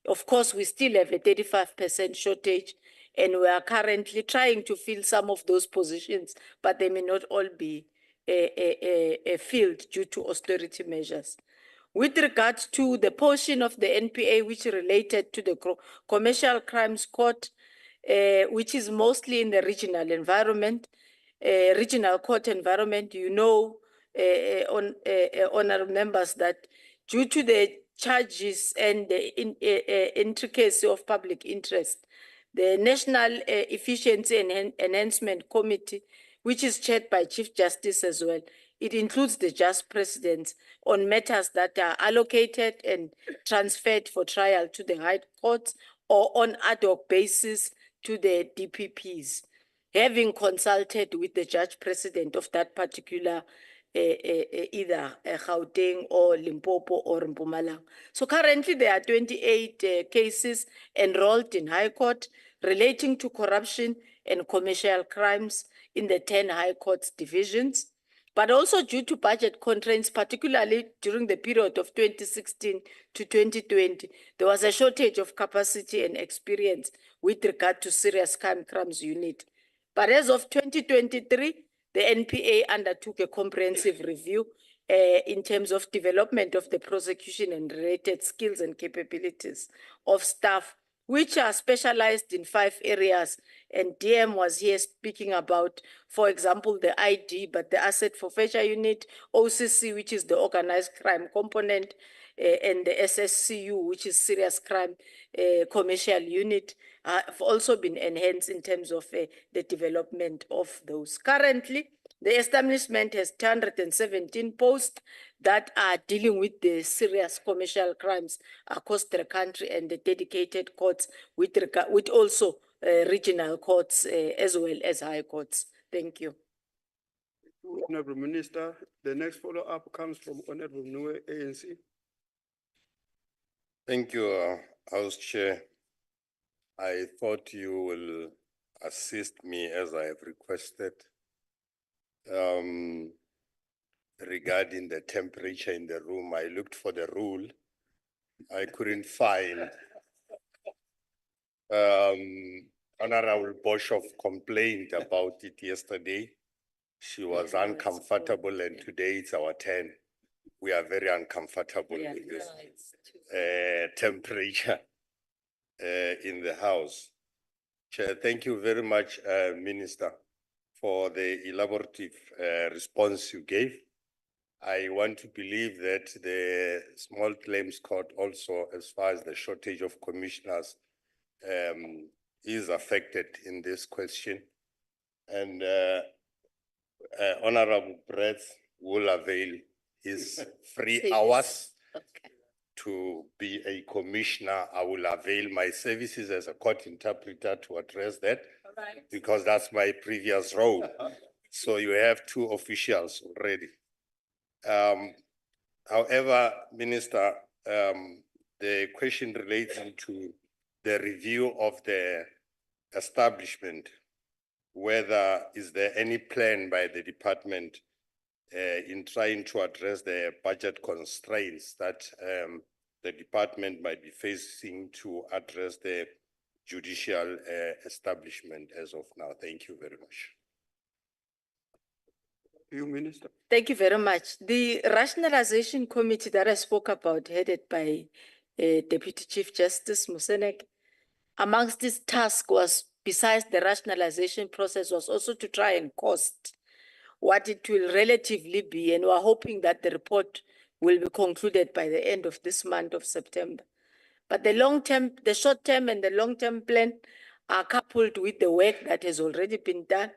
Of course, we still have a 35% shortage, and we are currently trying to fill some of those positions, but they may not all be filled due to austerity measures. With regards to the portion of the NPA which related to the Commercial Crimes Court, which is mostly in the regional environment, regional court environment, you know, honorable members, that due to the charges and the intricacy of public interest, the National Efficiency Enhancement Committee, which is chaired by Chief Justice as well, it includes the just presidents on matters that are allocated and transferred for trial to the High Courts or on ad hoc basis to the DPPs, having consulted with the judge president of that particular either Gauteng or Limpopo or Mpumalanga. So currently there are 28 cases enrolled in High Court relating to corruption and commercial crimes in the 10 High Courts divisions. But also due to budget constraints, particularly during the period of 2016 to 2020, there was a shortage of capacity and experience with regard to serious crimes unit. But as of 2023, the NPA undertook a comprehensive review in terms of development of the prosecution and related skills and capabilities of staff, which are specialized in 5 areas. And DM was here speaking about, for example, the ID, but the Asset Forfeiture Unit, OCC, which is the Organized Crime Component, and the SSCU, which is Serious Crime Commercial Unit, have also been enhanced in terms of the development of those. Currently, the establishment has 217 posts that are dealing with the serious commercial crimes across the country, and the dedicated courts with also regional courts as well as high courts. Thank you. Honorable Minister. The next follow-up comes from Honorable Nue, ANC. Thank you, House Chair. I thought you will assist me as I have requested regarding the temperature in the room. I looked for the rule. I couldn't find. Honorable Boshoff complained about it yesterday. She was uncomfortable, and today it's our turn. We are very uncomfortable with this temperature in the house. Chair, thank you very much, Minister, for the elaborative response you gave. I want to believe that the Small Claims Court also, as far as the shortage of commissioners, is affected in this question. And Honorable Brett will avail his 3 hours to be a commissioner. I will avail my services as a court interpreter to address that, because that's my previous role. So you have 2 officials already. However, Minister, the question relates to the review of the establishment, whether is there any plan by the department in trying to address the budget constraints that the department might be facing to address the judicial establishment as of now. Thank you very much. You, Minister. Thank you very much. The rationalization committee that I spoke about, headed by Deputy Chief Justice Musenek, amongst this task was, besides the rationalization process, was also to try and cost what it will relatively be. And we're hoping that the report will be concluded by the end of this month of September. But the long-term, the short-term and the long-term plan are coupled with the work that has already been done.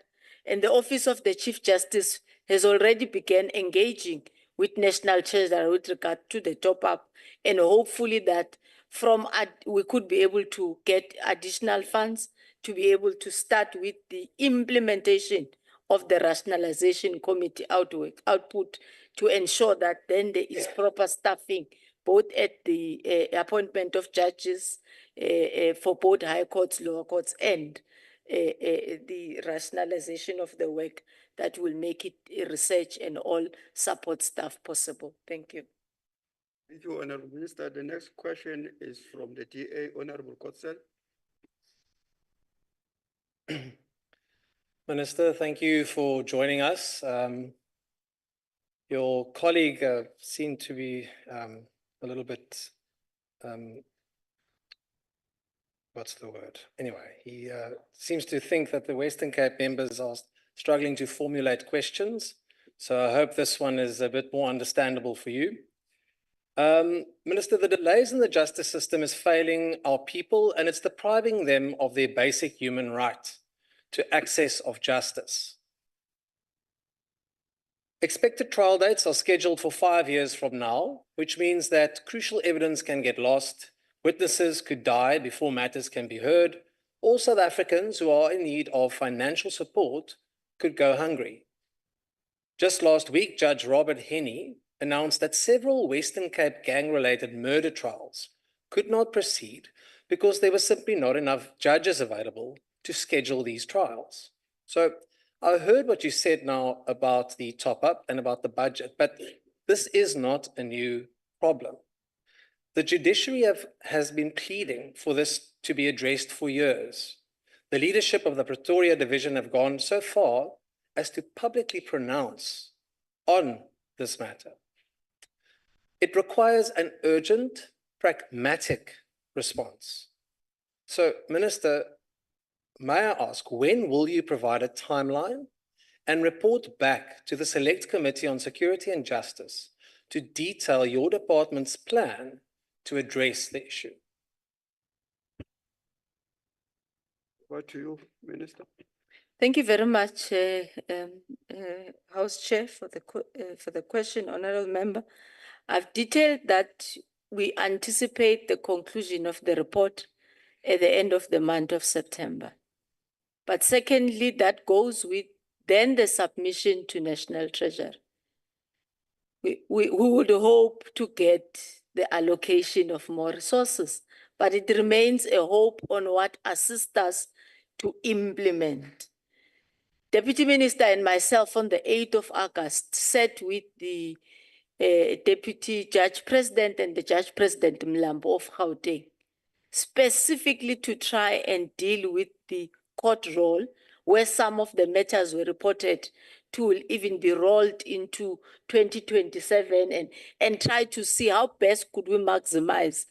And the Office of the Chief Justice has already begun engaging with National Treasury with regard to the top-up, and hopefully that we could be able to get additional funds to be able to start with the implementation of the rationalization committee output to ensure that then there is proper staffing, both at the appointment of judges for both high courts, lower courts, and the rationalization of the work that will make it research and all support staff possible. Thank you. Thank you, Honorable Minister. The next question is from the DA, Honorable Kotsel. Minister, thank you for joining us. Your colleague seemed to be a little bit, what's the word? Anyway, he seems to think that the Western Cape members are struggling to formulate questions. So I hope this one is a bit more understandable for you. Minister, the delays in the justice system is failing our people, and it's depriving them of their basic human right to access of justice. Expected trial dates are scheduled for 5 years from now, which means that crucial evidence can get lost, witnesses could die before matters can be heard, or South Africans who are in need of financial support could go hungry. Just last week, Judge Robert Henney announced that several Western Cape gang-related murder trials could not proceed because there were simply not enough judges available to schedule these trials. So I heard what you said now about the top-up and about the budget, but this is not a new problem. The judiciary has been pleading for this to be addressed for years. The leadership of the Pretoria Division have gone so far as to publicly pronounce on this matter. It requires an urgent, pragmatic response. So, Minister, may I ask, when will you provide a timeline and report back to the Select Committee on Security and Justice to detail your department's plan to address the issue? Over to you, Minister. Thank you very much, House Chair, for the question, Honourable Member. I've detailed that we anticipate the conclusion of the report at the end of the month of September. But secondly, that goes with then the submission to National Treasury. We would hope to get the allocation of more resources, but it remains a hope on what assists us to implement. Deputy Minister and myself on the 8th of August sat with the Deputy Judge President and the Judge President Mlambo of Gauteng, specifically to try and deal with the court roll, where some of the matters were reported to will even be rolled into 2027 and try to see how best could we maximize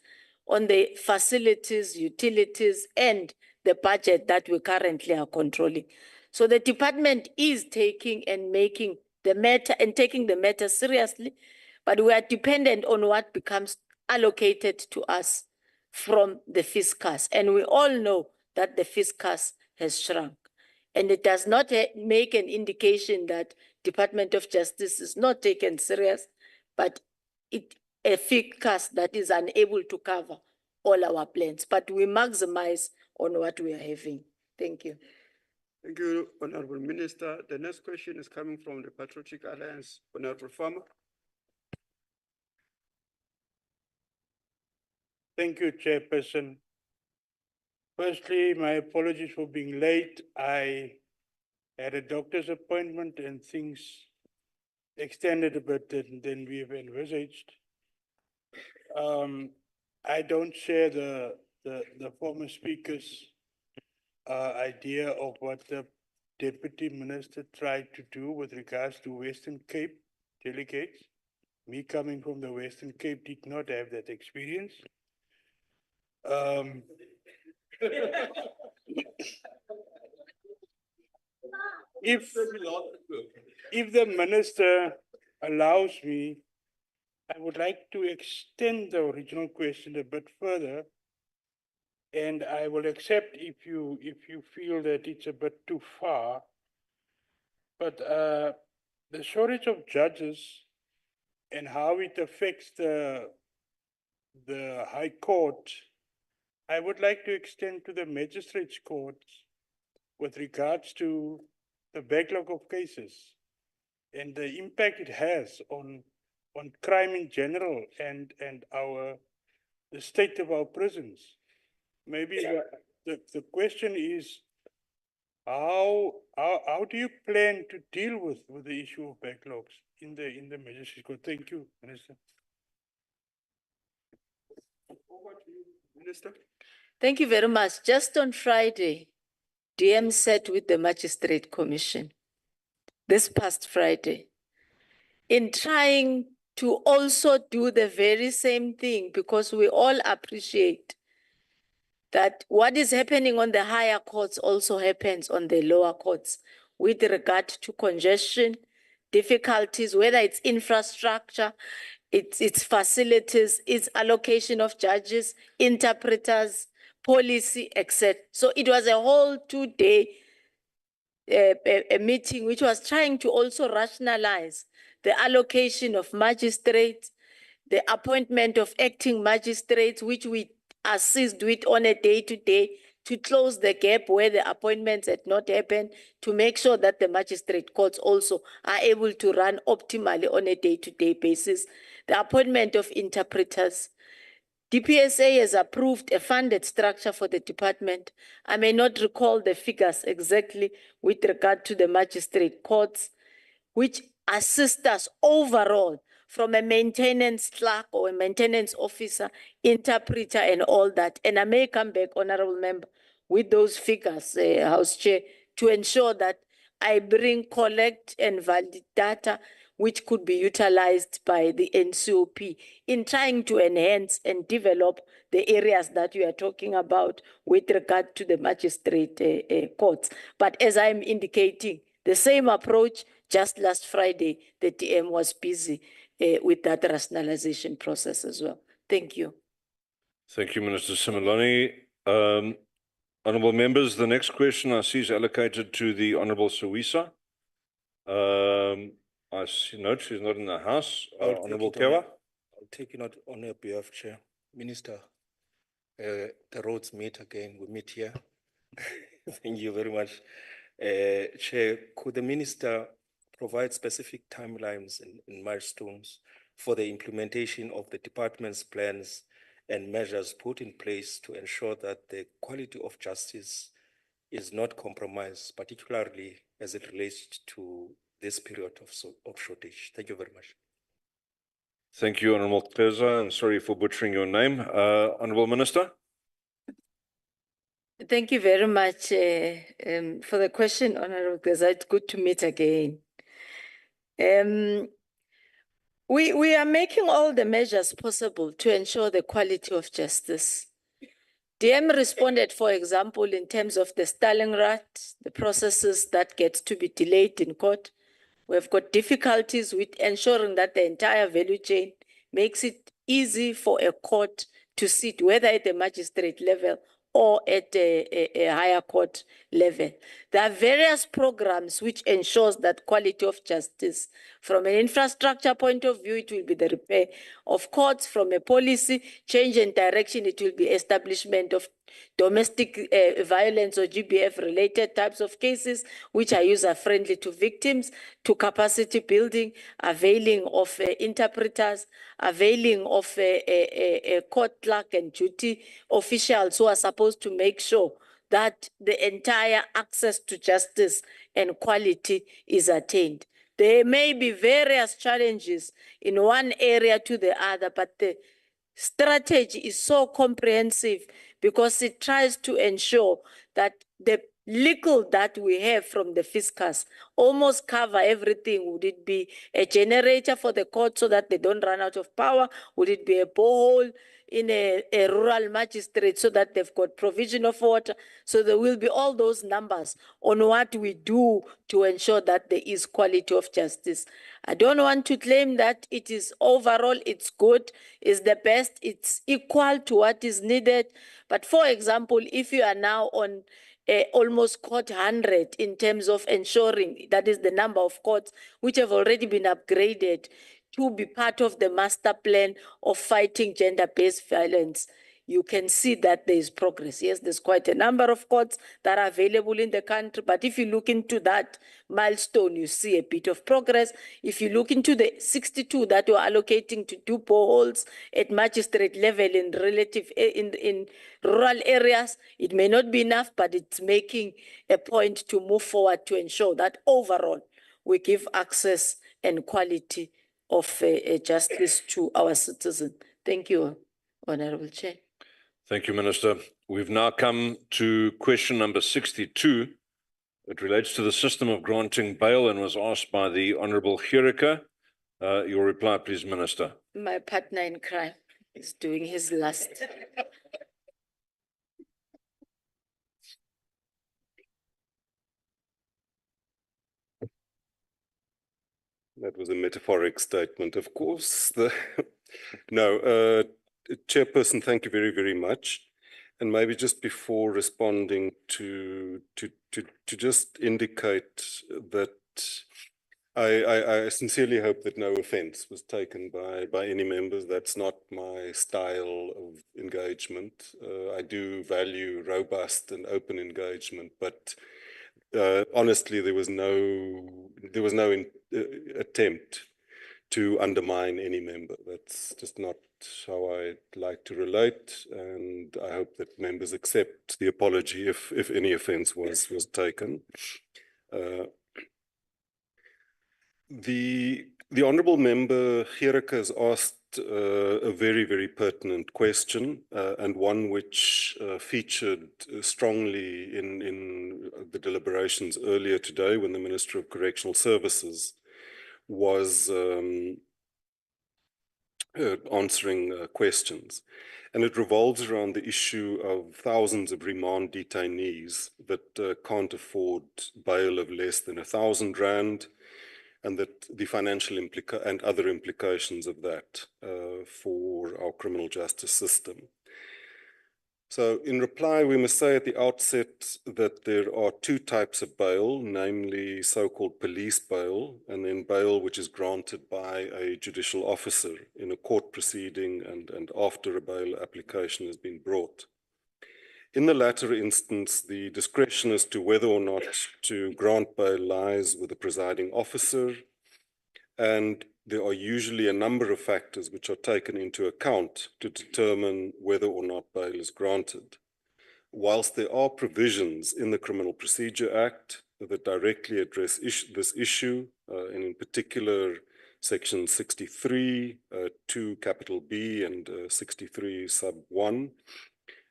on the facilities, utilities, and the budget that we currently are controlling. So the department is taking and making the matter and taking the matter seriously, but we are dependent on what becomes allocated to us from the fiscus. And we all know that the fiscus has shrunk. And it does not make an indication that Department of Justice is not taken serious, but a fiscus that is unable to cover all our plans. But we maximize on what we are having. Thank you. Thank you, Honorable Minister. The next question is coming from the Patriotic Alliance, Honorable Farmer. Thank you, Chairperson. Firstly, my apologies for being late. I had a doctor's appointment and things extended a bit than we have envisaged. I don't share the former speaker's idea of what the Deputy Minister tried to do with regards to Western Cape delegates. Me coming from the Western Cape did not have that experience. If the minister allows me, I would like to extend the original question a bit further, and I will accept if you feel that it's a bit too far. But the shortage of judges and how it affects the High Court, I would like to extend to the magistrates' courts with regards to the backlog of cases and the impact it has on crime in general and the state of our prisons. Maybe the question is, how do you plan to deal with the issue of backlogs in the magistrates' court? Thank you, Minister. Over to you, Minister. Thank you very much. Just on Friday, DM sat with the Magistrate Commission this past Friday in trying to also do the very same thing, because we all appreciate that what is happening on the higher courts also happens on the lower courts with regard to congestion, difficulties, whether it's infrastructure, it's facilities, it's allocation of judges, interpreters, policy, etc. So it was a whole 2-day a meeting which was trying to also rationalize the allocation of magistrates, the appointment of acting magistrates, which we assist with on a day-to-day to close the gap where the appointments had not happened, to make sure that the magistrate courts also are able to run optimally on a day-to-day basis. The appointment of interpreters. DPSA has approved a funded structure for the department. I may not recall the figures exactly with regard to the magistrate courts, which assist us overall from a maintenance clerk or a maintenance officer, interpreter, and all that. And I may come back, Honorable Member, with those figures, House Chair, to ensure that I collect and validate data which could be utilized by the NCOP in trying to enhance and develop the areas that you are talking about with regard to the magistrate courts. But as I'm indicating, the same approach, just last Friday, the DM was busy with that rationalization process as well. Thank you. Thank you, Minister Similani. Honourable members, the next question I see is allocated to the Honourable Suisa. I see note she's not in the house. Honourable Kewa. I'll take it on your behalf, Chair. Minister, the roads meet again. We meet here. Thank you very much. Chair, could the minister provide specific timelines and milestones for the implementation of the department's plans and measures put in place to ensure that the quality of justice is not compromised, particularly as it relates to this period of shortage? Thank you very much. Thank you, Honourable Teza, and sorry for butchering your name. Honourable Minister. Thank you very much for the question, Honourable Teza. It's good to meet again. We are making all the measures possible to ensure the quality of justice. DM responded, for example, in terms of the Stalingrad, the processes that get to be delayed in court. We've got difficulties with ensuring that the entire value chain makes it easy for a court to sit, whether at the magistrate level or at a higher court level. There are various programs which ensures that quality of justice. From an infrastructure point of view, it will be the repair of courts. From a policy change and direction, it will be establishment of domestic violence or GBF related types of cases, which are user-friendly to victims, to capacity building, availing of interpreters, availing of a court clerk and duty officials who are supposed to make sure that the entire access to justice and quality is attained. There may be various challenges in one area to the other, but the strategy is so comprehensive because it tries to ensure that the little that we have from the fiscus almost cover everything. Would it be a generator for the court so that they don't run out of power? Would it be a borehole in a rural magistrate so that they've got provision of water? So there will be all those numbers on what we do to ensure that there is quality of justice. I don't want to claim that it is overall, it's good, it's the best, it's equal to what is needed. But for example, if you are now on almost court 100 in terms of ensuring, that is the number of courts which have already been upgraded to be part of the master plan of fighting gender-based violence, you can see that there is progress. Yes, there's quite a number of courts that are available in the country, but if you look into that milestone, you see a bit of progress. If you look into the 62 that we're allocating to do boreholes at magistrate level in rural areas, it may not be enough, but it's making a point to move forward to ensure that overall we give access and quality of justice to our citizens. Thank you, Honourable Chair. Thank you, Minister. We've now come to question number 62. It relates to the system of granting bail and was asked by the Honourable Gericke. Your reply, please, Minister. My partner in crime is doing his last. That was a metaphoric statement, of course. Chairperson, thank you very, very much. And maybe just before responding to just indicate that I sincerely hope that no offense was taken by any members. That's not my style of engagement. I do value robust and open engagement, but honestly, there was no attempt to undermine any member. That's just not how I like to relate, and I hope that members accept the apology if any offense was taken. The Honourable Member Gericke has asked a very, very pertinent question, and one which featured strongly in the deliberations earlier today when the Minister of Correctional Services was answering questions. And it revolves around the issue of thousands of remand detainees that can't afford bail of less than R1,000, and that the financial and other implications of that for our criminal justice system. So in reply, we must say at the outset that there are two types of bail, namely so-called police bail, and then bail which is granted by a judicial officer in a court proceeding and after a bail application has been brought. In the latter instance, the discretion as to whether or not to grant bail lies with the presiding officer, and there are usually a number of factors which are taken into account to determine whether or not bail is granted. Whilst there are provisions in the Criminal Procedure Act that directly address this issue, and in particular Section 63, 2 capital B and 63 sub 1,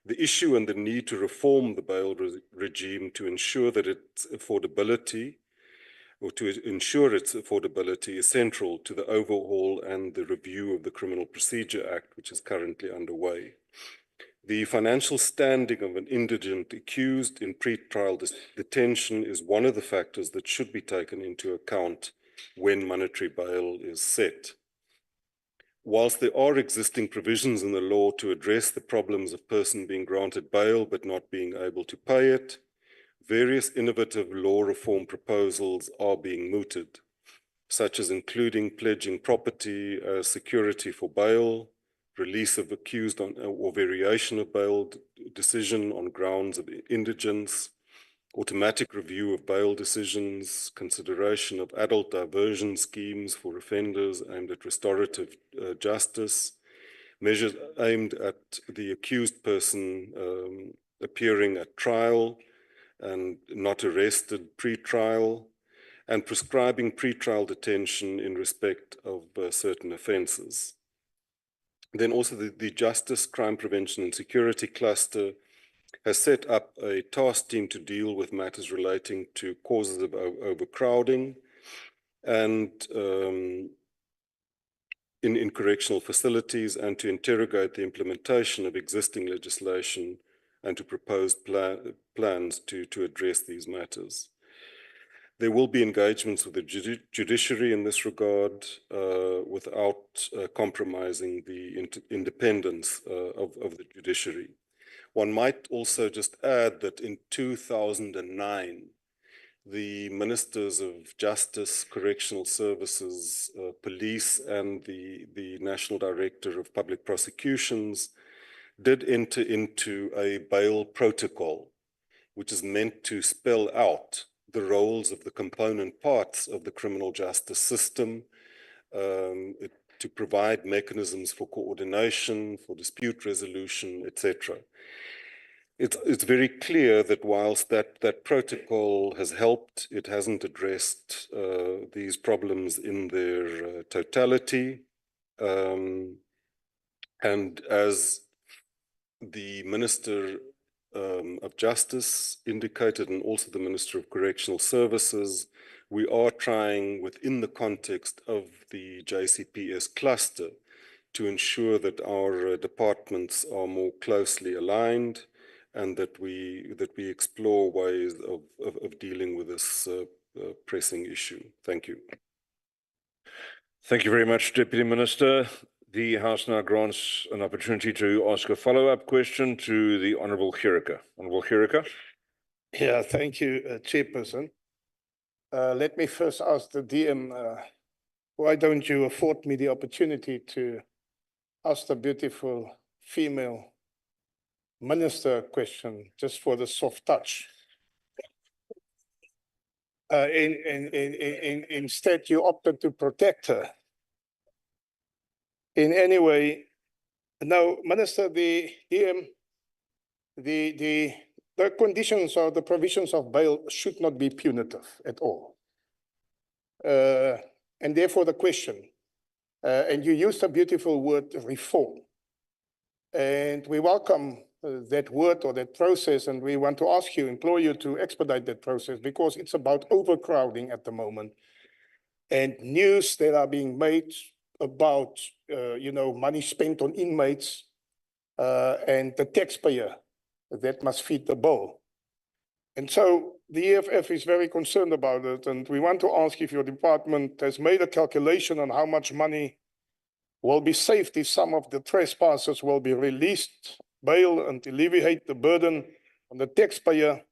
the issue and the need to reform the bail regime to ensure that its affordability is central to the overhaul and the review of the Criminal Procedure Act, which is currently underway. The financial standing of an indigent accused in pre-trial detention is one of the factors that should be taken into account when monetary bail is set. Whilst there are existing provisions in the law to address the problems of a person being granted bail but not being able to pay it, various innovative law reform proposals are being mooted, such as including pledging property as security for bail, release of accused on or variation of bail decision on grounds of indigence, automatic review of bail decisions, consideration of adult diversion schemes for offenders aimed at restorative justice, measures aimed at the accused person appearing at trial and not arrested pre-trial, and prescribing pre-trial detention in respect of certain offences. Then also the Justice, Crime Prevention and Security Cluster has set up a task team to deal with matters relating to causes of overcrowding and in correctional facilities, and to interrogate the implementation of existing legislation and to propose plans to address these matters. There will be engagements with the judiciary in this regard without compromising the independence of the judiciary. One might also just add that in 2009, the Ministers of Justice, Correctional Services, Police, and the National Director of Public Prosecutions did enter into a bail protocol, which is meant to spell out the roles of the component parts of the criminal justice system, to provide mechanisms for coordination, for dispute resolution, etc. It's very clear that whilst that protocol has helped, it hasn't addressed these problems in their totality. And as the Minister of Justice indicated, and also the Minister of Correctional Services, we are trying within the context of the JCPS cluster to ensure that our departments are more closely aligned and that we explore ways of dealing with this pressing issue. Thank you. Thank you very much, Deputy Minister. The House now grants an opportunity to ask a follow-up question to the Honourable Gericke. Honourable Gericke. Yeah, thank you, Chairperson. Let me first ask the DM, why don't you afford me the opportunity to ask the beautiful female Minister a question just for the soft touch? Instead, you opted to protect her. In any way, now, Minister, the DM, the conditions or the provisions of bail should not be punitive at all. And therefore the question, and you used a beautiful word, reform. And we welcome that word or that process, and we want to ask you, implore you to expedite that process, because it's about overcrowding at the moment. And news that are being made about, money spent on inmates and the taxpayer that must feed the bill. And so the EFF is very concerned about it, and we want to ask if your department has made a calculation on how much money will be saved if some of the trespassers will be released, bail, and alleviate the burden on the taxpayer.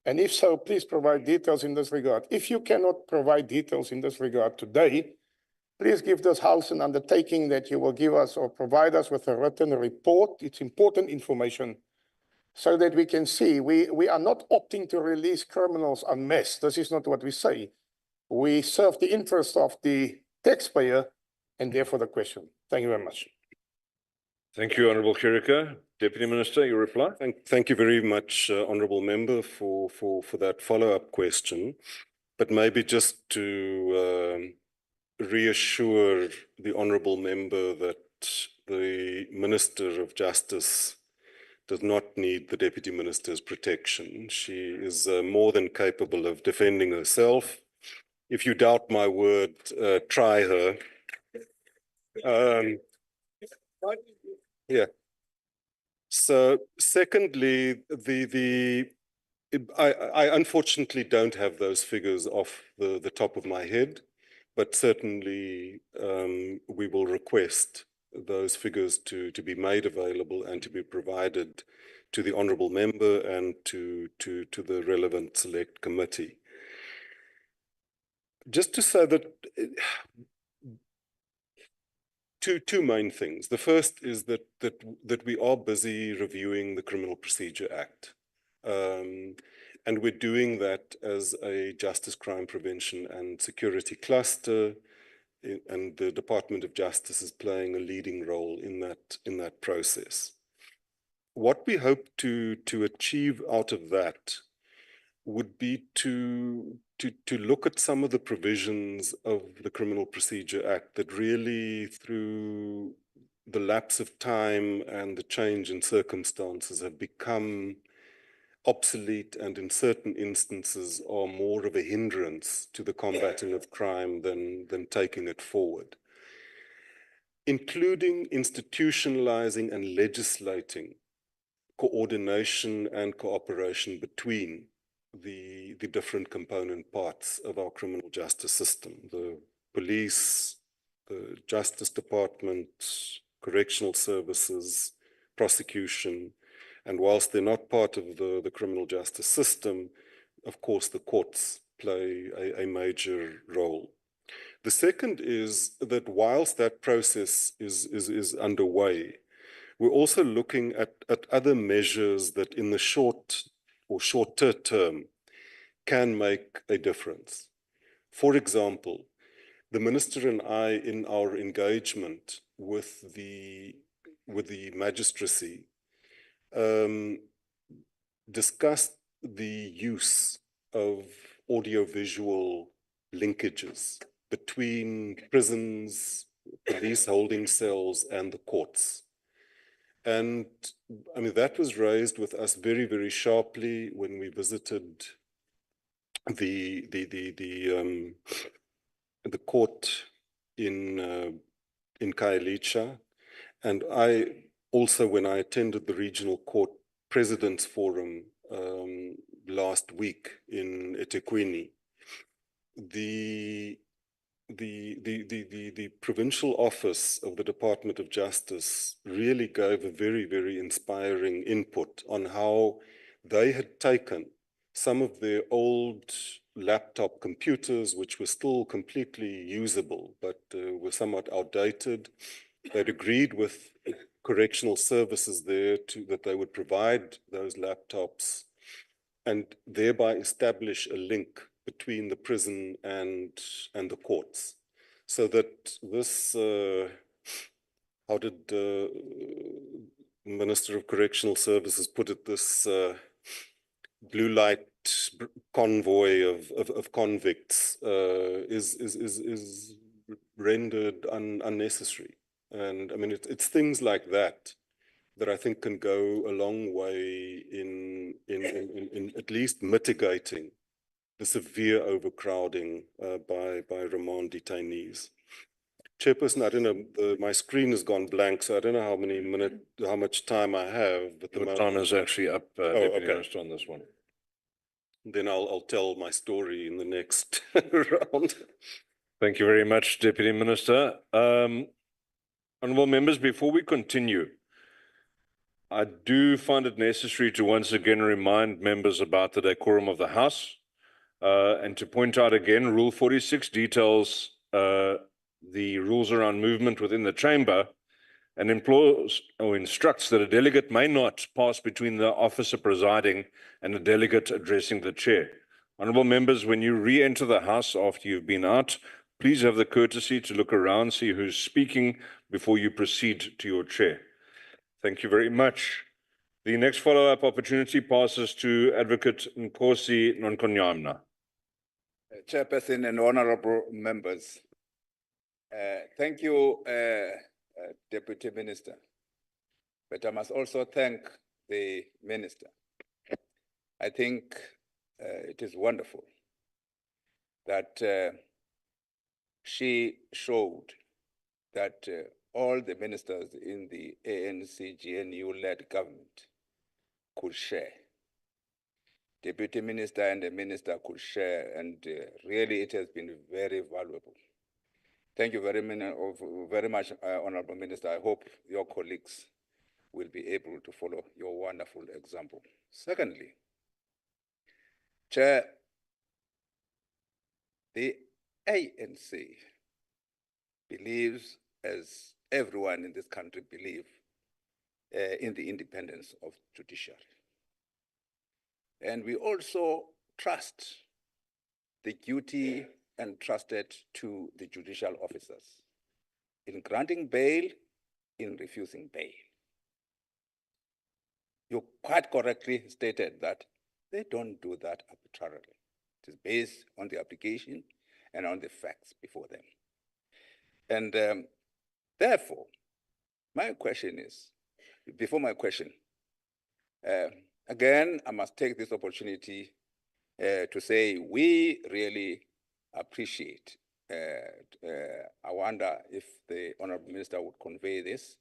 And if so, please provide details in this regard. If you cannot provide details in this regard today, please give this House an undertaking that you will give us or provide us with a written report. It's important information so that we can see we are not opting to release criminals en masse. This is not what we say. We serve the interest of the taxpayer, and therefore the question. Thank you very much. Thank you, Honourable Chirika. Deputy Minister, your reply. Thank you very much, Honourable Member, for that follow-up question. But maybe just to reassure the Honourable Member that the Minister of Justice does not need the Deputy Minister's protection. She is more than capable of defending herself. If you doubt my word, try her. Yeah. So secondly, I unfortunately don't have those figures off the top of my head, but certainly we will request those figures to be made available and to be provided to the Honourable Member and to the relevant select committee. Just to say that two main things. The first is that we are busy reviewing the Criminal Procedure Act. And we're doing that as a justice, crime prevention and security cluster, and the Department of Justice is playing a leading role in that process. What we hope to achieve out of that would be to look at some of the provisions of the Criminal Procedure Act that really, through the lapse of time and the change in circumstances, have become obsolete and in certain instances are more of a hindrance to the combating of crime than taking it forward, including institutionalizing and legislating coordination and cooperation between the different component parts of our criminal justice system, the police, the Justice Department, Correctional Services, prosecution, and whilst they're not part of the criminal justice system, of course, the courts play a major role. The second is that whilst that process is underway, we're also looking at other measures that in the shorter term can make a difference. For example, the Minister and I, in our engagement with the magistracy, discussed the use of audiovisual linkages between prisons, police holding cells, and the courts. And I mean, that was raised with us very, very sharply when we visited the court in Khayelitsha. And I also, when I attended the Regional Court President's Forum last week in eThekwini, the provincial office of the Department of Justice really gave a very, very inspiring input on how they had taken some of their old laptop computers, which were still completely usable, but were somewhat outdated. They'd agreed with Correctional Services there that they would provide those laptops and thereby establish a link between the prison and the courts, so that this, how did the Minister of Correctional Services put it, this blue light convoy of convicts is rendered unnecessary. And I mean, it's things like that I think can go a long way in at least mitigating the severe overcrowding by remand detainees. Chairperson, I don't know, my screen has gone blank, so I don't know how much time I have. But the time is actually up, Deputy Minister, on this one. Then I'll tell my story in the next round. Thank you very much, Deputy Minister. Honourable members, before we continue, I do find it necessary to once again remind members about the decorum of the House. And to point out again, Rule 46 details the rules around movement within the chamber. and implores or instructs that a delegate may not pass between the officer presiding and a delegate addressing the chair. Honourable members, when you re-enter the House after you've been out, please have the courtesy to look around, see who's speaking before you proceed to your chair. Thank you very much. The next follow-up opportunity passes to Advocate Nkosi Nonkonyana. Chairperson and honorable members. Thank you, Deputy Minister. But I must also thank the Minister. I think it is wonderful that she showed that all the ministers in the ANC-GNU-led government could share. Deputy Minister and the Minister could share, and really it has been very valuable. Thank you very much, Honorable Minister. I hope your colleagues will be able to follow your wonderful example. Secondly, Chair, the ANC believes, as everyone in this country believes, in the independence of judiciary. And we also trust the duty entrusted to the judicial officers in granting bail, in refusing bail. You quite correctly stated that they don't do that arbitrarily. It is based on the application and on the facts before them. And therefore, my question is, before my question, again, I must take this opportunity to say we really appreciate. I wonder if the Honorable Minister would convey this,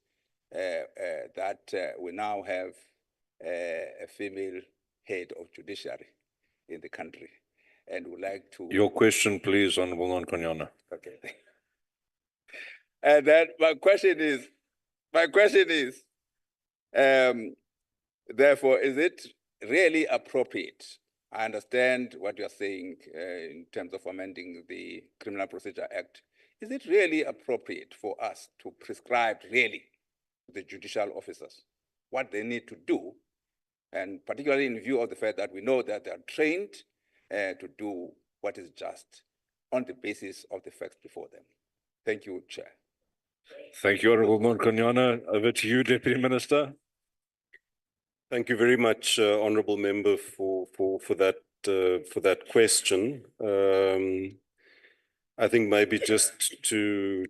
that we now have a female head of judiciary in the country, and would like to... Your question, please, Honourable Nonkonyana. Okay. And then my question is, therefore, is it really appropriate? I understand what you're saying in terms of amending the Criminal Procedure Act. Is it really appropriate for us to prescribe really the judicial officers what they need to do, and particularly in view of the fact that we know that they are trained to do what is just on the basis of the facts before them? Thank you, Chair. Thank you, Honourable Nonkonyana. Over to you, Deputy Minister. Thank you very much, Honourable Member, for that question. I think maybe just to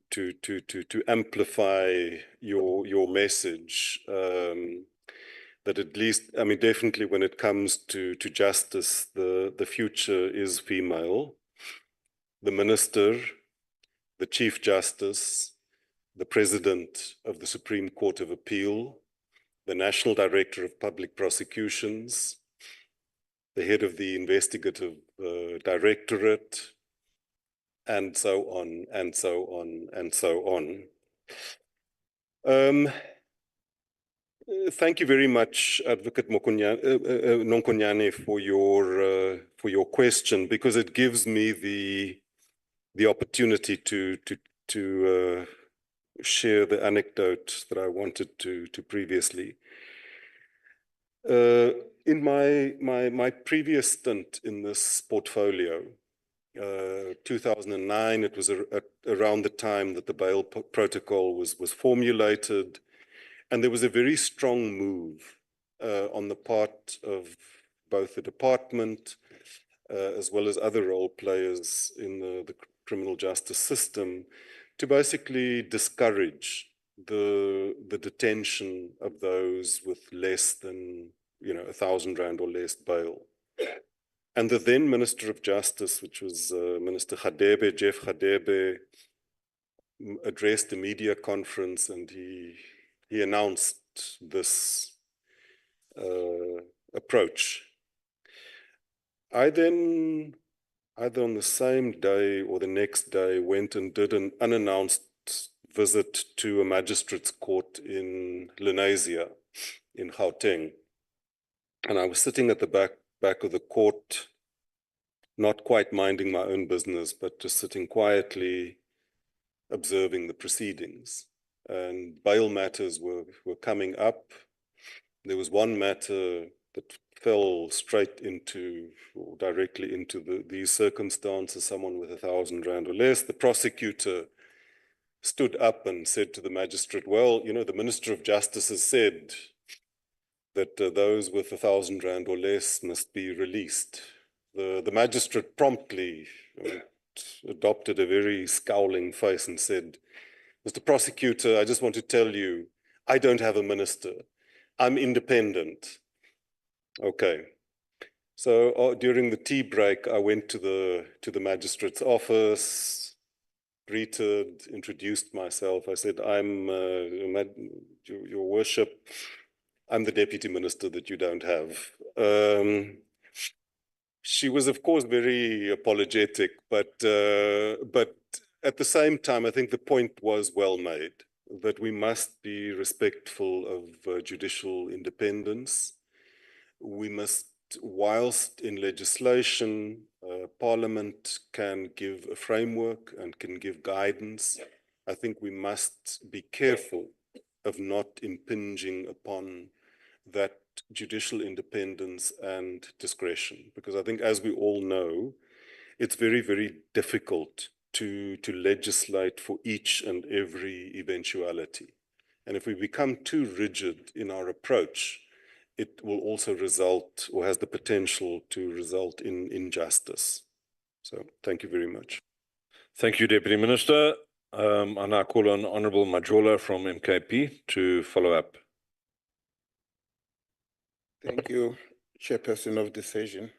amplify your message, that at least, I mean, definitely when it comes to justice, the future is female. The Minister, the Chief Justice, the President of the Supreme Court of Appeal, the National Director of Public Prosecutions, the head of the Investigative Directorate, and so on, and so on, and so on. Thank you very much, Advocate Nonkonyane, for your question, because it gives me the opportunity to share the anecdote that I wanted to previously. In my previous stint in this portfolio, 2009, it was around the time that the bail protocol was formulated, and there was a very strong move on the part of both the department as well as other role players in the criminal justice system to basically discourage the detention of those with less than 1,000 rand or less bail. And the then Minister of Justice, which was Minister Hadebe, Jeff Hadebe, addressed a media conference, and he announced this approach. I then, either on the same day or the next day, went and did an unannounced visit to a magistrate's court in Lenasia, in Gauteng. And I was sitting at the back of the court, not quite minding my own business, but just sitting quietly observing the proceedings. and bail matters were coming up. There was one matter that fell straight into, or directly into these circumstances, someone with 1,000 rand or less. The prosecutor stood up and said to the magistrate, well, you know, the Minister of Justice has said that those with 1,000 rand or less must be released. The magistrate promptly adopted a very scowling face and said, Mr. Prosecutor, I just want to tell you, I don't have a minister. I'm independent. Okay. So during the tea break, I went to the magistrate's office, greeted, introduced myself. I said, I'm your worship, I'm the deputy minister that you don't have. She was, of course, very apologetic, but at the same time, I think the point was well made, that we must be respectful of judicial independence. We must, whilst in legislation, Parliament can give a framework and can give guidance, I think we must be careful of not impinging upon that judicial independence and discretion. Because I think, as we all know, it's very, very difficult to legislate for each and every eventuality. And if we become too rigid in our approach, it will also result, or has the potential to result in injustice. So thank you very much. Thank you, Deputy Minister. I now call on Honourable Majola from NCOP to follow up. Thank you, Chairperson of the session.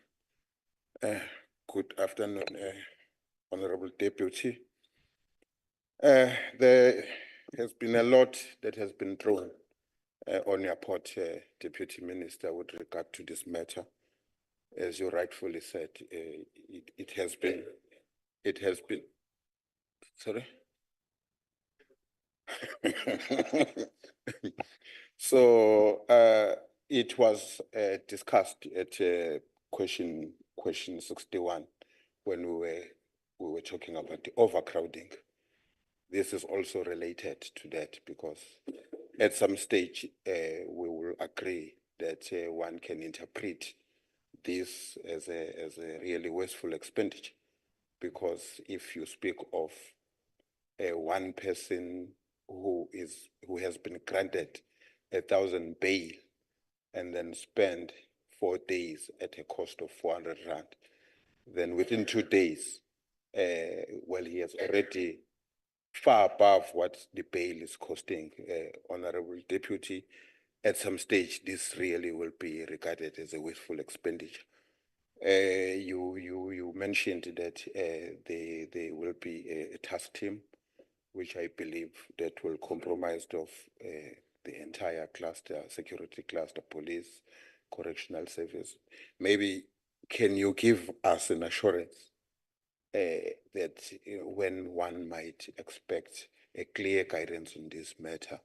Good afternoon, Honourable Deputy. There has been a lot that has been thrown on your part, Deputy Minister, with regard to this matter. As you rightfully said, it has been, sorry? So it was discussed at question 61 when we were talking about the overcrowding. This is also related to that, because at some stage we will agree that one can interpret this as a really wasteful expenditure, because if you speak of one person who has been granted 1,000 bail and then spend 4 days at a cost of 400 rand, then within 2 days, well, he has already far above what the bail is costing. Honorable Deputy, at some stage, this really will be regarded as a wasteful expenditure. You mentioned that there will be a task team, which I believe that will comprise of the entire cluster, security cluster, police, correctional service. Maybe can you give us an assurance that when one might expect a clear guidance on this matter,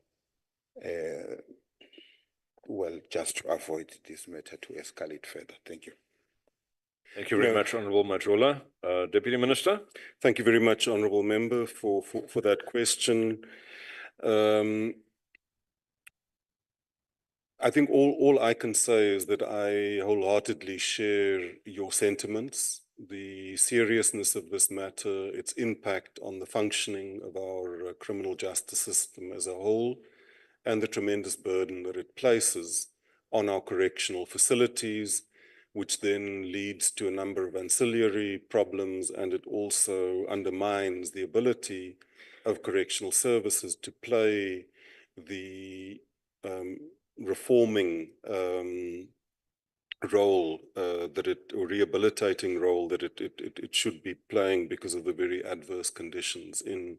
well, just to avoid this matter to escalate further? Thank you. Thank you very much, Honourable Majola. Deputy Minister. Thank you very much, Honourable Member, for that question. I think all I can say is that I wholeheartedly share your sentiments, the seriousness of this matter, its impact on the functioning of our criminal justice system as a whole, and the tremendous burden that it places on our correctional facilities, which then leads to a number of ancillary problems, and it also undermines the ability of correctional services to play the reforming role or rehabilitating role that it should be playing, because of the very adverse conditions in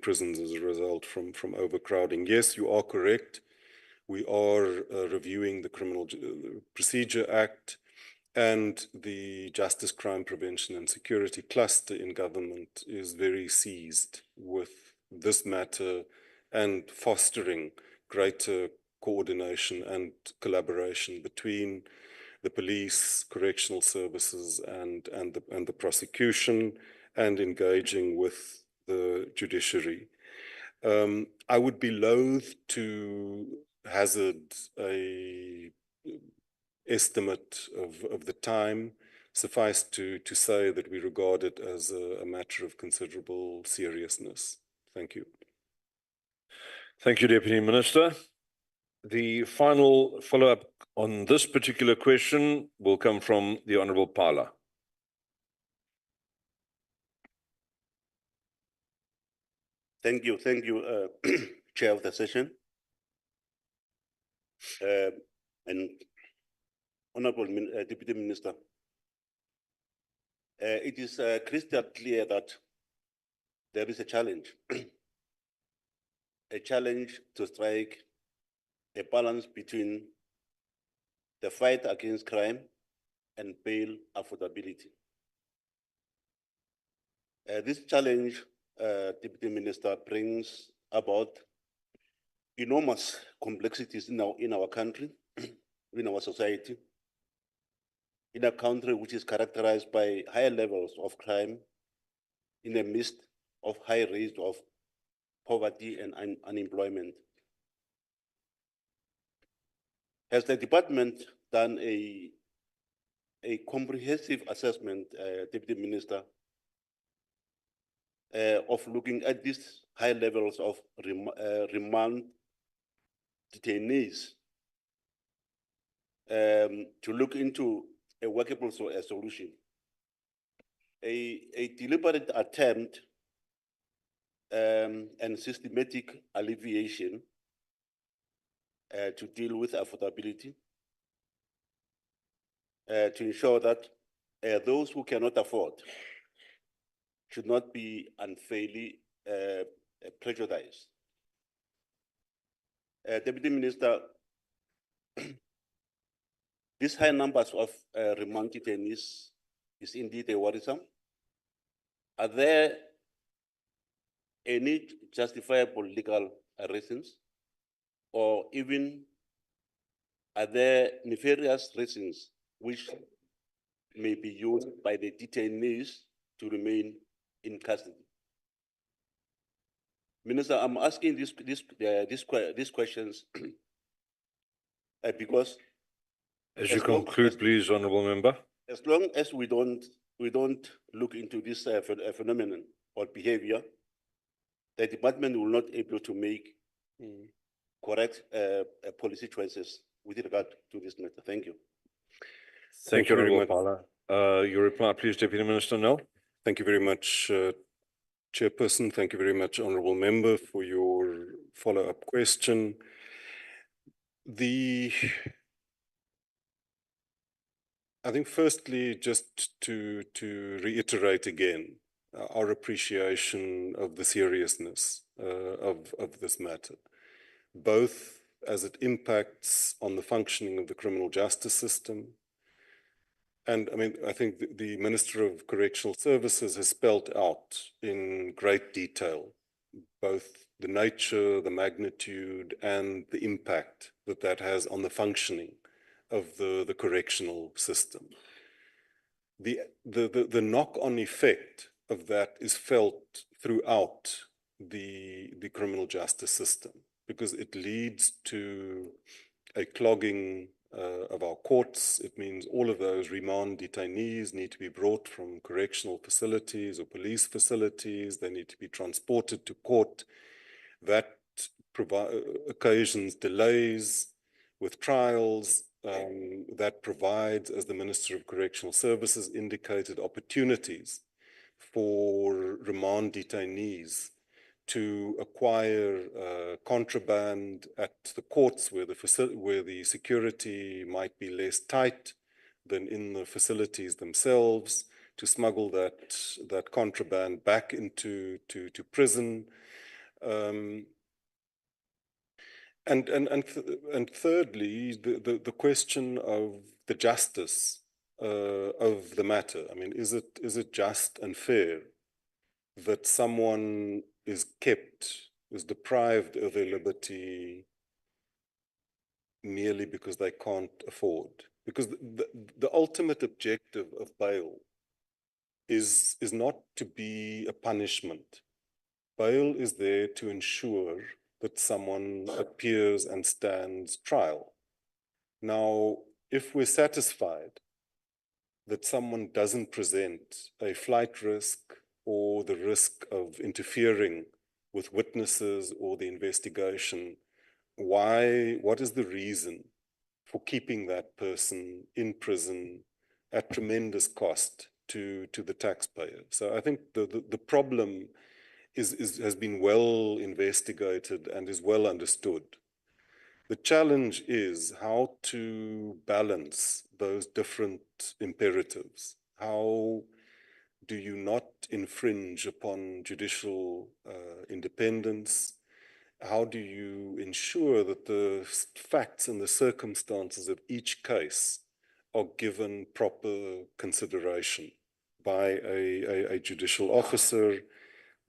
prisons as a result from overcrowding. Yes, you are correct. We are reviewing the Criminal Procedure Act, and the Justice, Crime Prevention and Security cluster in government is very seized with this matter and fostering greater coordination and collaboration between the police, correctional services, and the prosecution, and engaging with the judiciary. I would be loath to hazard a estimate of the time. Suffice to say that we regard it as a matter of considerable seriousness. Thank you. Thank you, Deputy Minister. The final follow-up on this particular question will come from the Honourable Pala. Thank you, Chair of the session. And Honourable Deputy Minister, it is crystal clear that there is a challenge, a challenge to strike a balance between the fight against crime and bail affordability. This challenge, Deputy Minister, brings about enormous complexities in our country, in our society, in a country which is characterized by higher levels of crime in the midst of high rates of poverty and unemployment. Has the department done a comprehensive assessment, Deputy Minister, of looking at these high levels of remand detainees to look into a workable solution? A deliberate attempt and systematic alleviation to deal with affordability, to ensure that those who cannot afford should not be unfairly prejudiced. Deputy Minister, these high numbers of remand detainees is indeed a worrisome. Are there any justifiable legal reasons, or even are there nefarious reasons which may be used by the detainees to remain in custody? Minister, I'm asking these questions because, as you conclude, please, Honourable Member. As long as we don't look into this phenomenon or behavior, the department will not be able to make correct policy choices with regard to this matter. Thank you. Thank you, Honourable Pala. Your reply, please, Deputy Minister Nel. Thank you very much, Chairperson. Thank you very much, Honourable Member, for your follow-up question. I think firstly, just to reiterate again, our appreciation of the seriousness of this matter, both as it impacts on the functioning of the criminal justice system. And I mean, I think the Minister of Correctional Services has spelled out in great detail both the nature, the magnitude, and the impact that has on the functioning of the correctional system. The knock-on effect of that is felt throughout the criminal justice system, because it leads to a clogging of our courts. It means all of those remand detainees need to be brought from correctional facilities or police facilities. They need to be transported to court. That occasions delays with trials. That provides, as the Minister of Correctional Services indicated, opportunities for remand detainees to acquire contraband at the courts where the security might be less tight than in the facilities themselves, to smuggle that contraband back into prison. And thirdly, the question of the justice of the matter. I mean, is it just and fair that someone is deprived of their liberty merely because they can't afford? Because the ultimate objective of bail is not to be a punishment, Bail is there to ensure that someone appears and stands trial. Now, if we're satisfied that someone doesn't present a flight risk or the risk of interfering with witnesses or the investigation, what is the reason for keeping that person in prison at tremendous cost to the taxpayer? So I think the problem has been well investigated and is well understood. The challenge is how to balance those different imperatives. How do you not infringe upon judicial independence? How do you ensure that the facts and the circumstances of each case are given proper consideration by a judicial officer?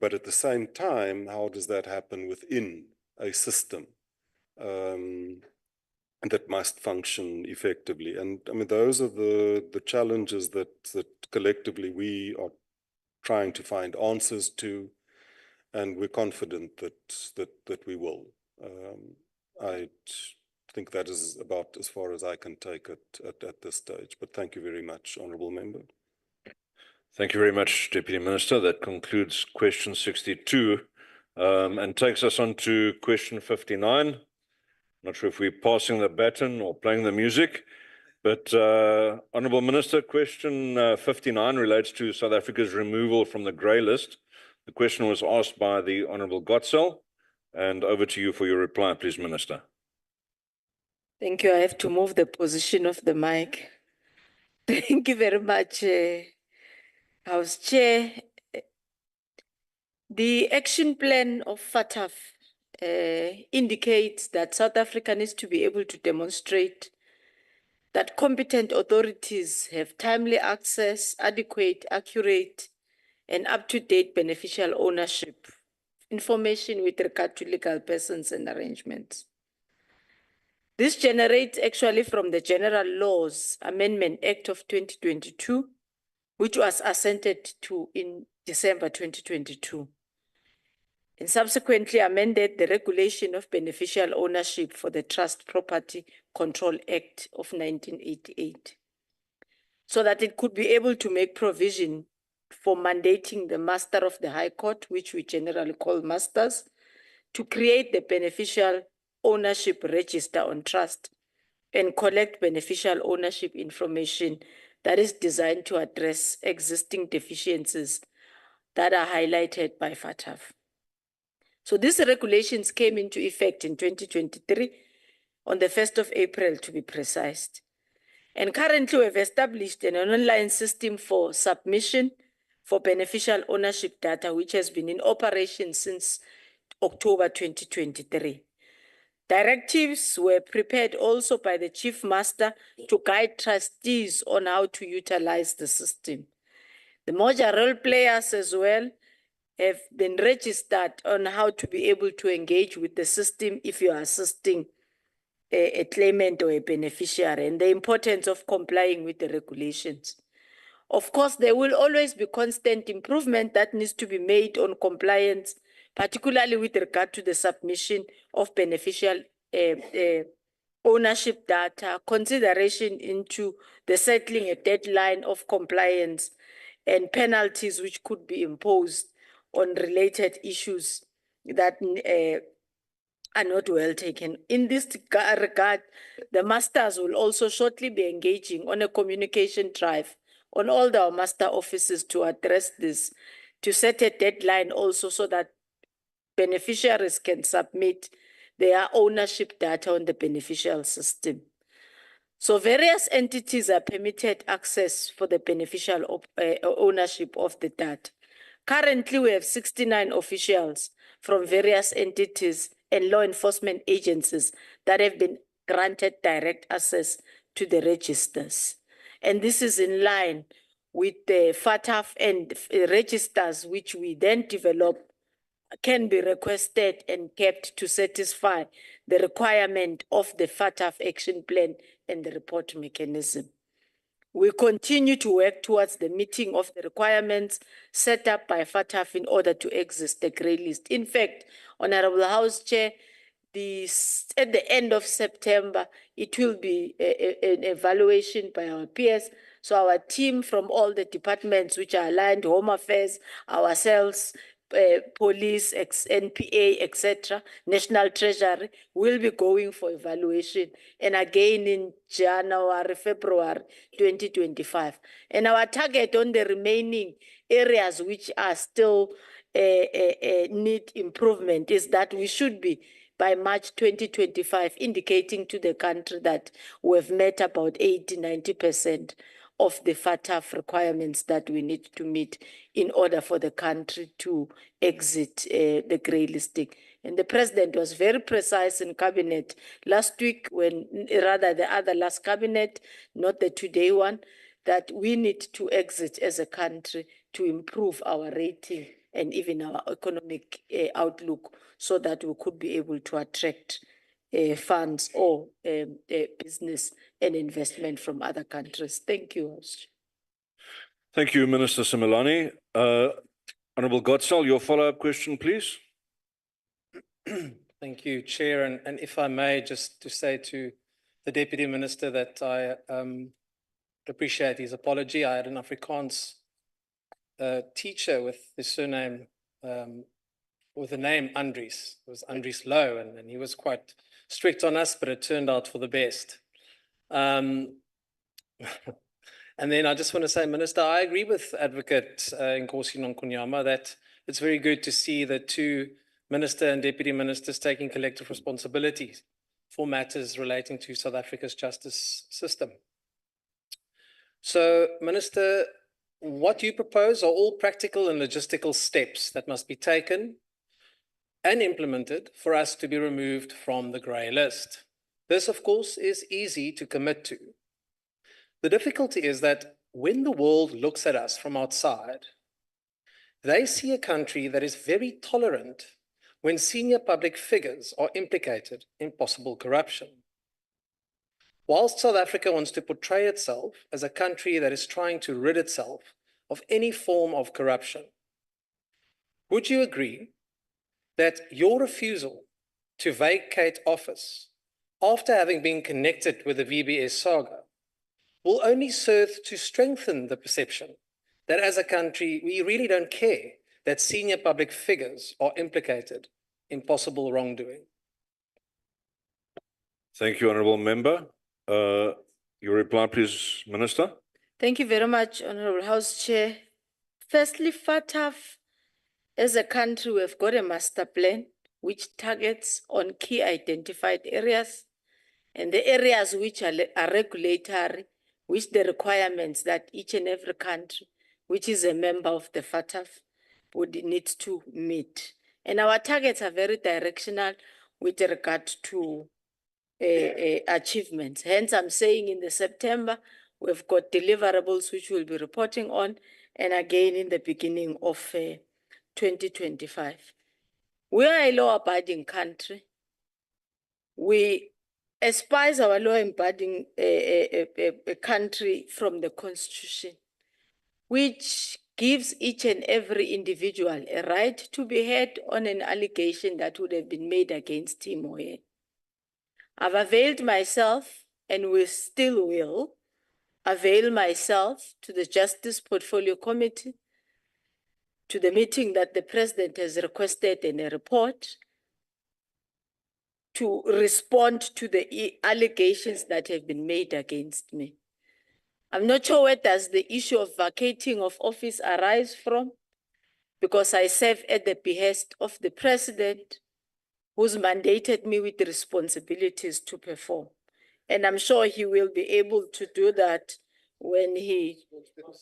But at the same time, how does that happen within a system that must function effectively? And I mean, those are the challenges that collectively we are trying to find answers to, and we're confident that we will. I think that is about as far as I can take it at this stage. But thank you very much, Honourable Member. Thank you very much, Deputy Minister. That concludes question 62 and takes us on to question 59. Not sure if we're passing the baton or playing the music, but Honourable Minister, question 59 relates to South Africa's removal from the grey list. The question was asked by the Honourable Gotzel, and over to you for your reply, please, Minister. Thank you. I have to move the position of the mic. Thank you very much, House Chair. The action plan of FATF indicates that South Africa needs to be able to demonstrate that competent authorities have timely access, adequate, accurate, and up-to-date beneficial ownership information with regard to legal persons and arrangements. This generates actually from the General Laws Amendment Act of 2022, which was assented to in December 2022, and subsequently amended the Regulation of Beneficial Ownership for the Trust Property Control Act of 1988, so that it could be able to make provision for mandating the Master of the High Court, which we generally call masters, to create the Beneficial Ownership Register on Trust and collect beneficial ownership information that is designed to address existing deficiencies that are highlighted by FATF. So these regulations came into effect in 2023 on the 1st of April, to be precise. And currently we have established an online system for submission for beneficial ownership data, which has been in operation since October 2023. Directives were prepared also by the Chief Master to guide trustees on how to utilize the system. The major role players as well have been registered on how to be able to engage with the system if you are assisting a claimant or a beneficiary, and the importance of complying with the regulations. Of course, there will always be constant improvement that needs to be made on compliance, particularly with regard to the submission of beneficial ownership data, consideration into the settling a deadline of compliance, and penalties which could be imposed on related issues that are not well taken. In this regard, the masters will also shortly be engaging on a communication drive on all our master offices to address this, to set a deadline also so that beneficiaries can submit their ownership data on the beneficial system. So various entities are permitted access for the beneficial ownership of the data. Currently, we have 69 officials from various entities and law enforcement agencies that have been granted direct access to the registers. And this is in line with the FATF, and registers which we then develop can be requested and kept to satisfy the requirement of the FATF action plan and the report mechanism. We continue to work towards the meeting of the requirements set up by FATF in order to exit the grey list. In fact, Honorable House Chair, at the end of September, it will be an evaluation by our peers. So our team from all the departments which are aligned, Home Affairs, ourselves, police, NPA, etc., National Treasury, will be going for evaluation. And again in January, February 2025. And our target on the remaining areas which are still need improvement is that we should be by March 2025, indicating to the country that we have met about 80–90% of the FATF requirements that we need to meet in order for the country to exit the grey listing. And the president was very precise in cabinet last week, rather the other last cabinet, not the today one, that we need to exit as a country to improve our rating and even our economic outlook so that we could be able to attract funds or business and investment from other countries. Thank you, Host. Thank you, Minister Similani. Honorable Godsall, your follow-up question, please. Thank you, Chair. And if I may, just to say to the Deputy Minister that I appreciate his apology. I had an Afrikaans teacher with the surname, with the name Andries. It was Andries Low, and he was quite strict on us, but it turned out for the best. And then I just want to say, Minister, I agree with Advocate Nkosi Nonkunyama that it's very good to see the two Minister and Deputy Ministers taking collective responsibilities for matters relating to South Africa's justice system. So, Minister, what you propose are all practical and logistical steps that must be taken and implemented for us to be removed from the grey list. This, of course, is easy to commit to. The difficulty is that when the world looks at us from outside, they see a country that is very tolerant when senior public figures are implicated in possible corruption. Whilst South Africa wants to portray itself as a country that is trying to rid itself of any form of corruption, would you agree that your refusal to vacate office after having been connected with the VBS saga will only serve to strengthen the perception that as a country, we really don't care that senior public figures are implicated in possible wrongdoing? Thank you, Honourable Member. Your reply, please, Minister. Thank you very much, Honourable House Chair. Firstly, FATF, as a country, we've got a master plan which targets on key identified areas, and the areas which are regulatory, which the requirements that each and every country, which is a member of the FATF, would need to meet. And our targets are very directional with regard to achievements. Hence, I'm saying in the September, we've got deliverables which we'll be reporting on, and again in the beginning of 2025. We are a law-abiding country. We aspire our law-abiding country from the Constitution, which gives each and every individual a right to be heard on an allegation that would have been made against him or her. I've availed myself, and we still will avail myself to the Justice Portfolio Committee, to the meeting that the President has requested in a report, to respond to the allegations that have been made against me. I'm not sure where does the issue of vacating of office arise from, because I serve at the behest of the President, who's mandated me with the responsibilities to perform. And I'm sure he will be able to do that when he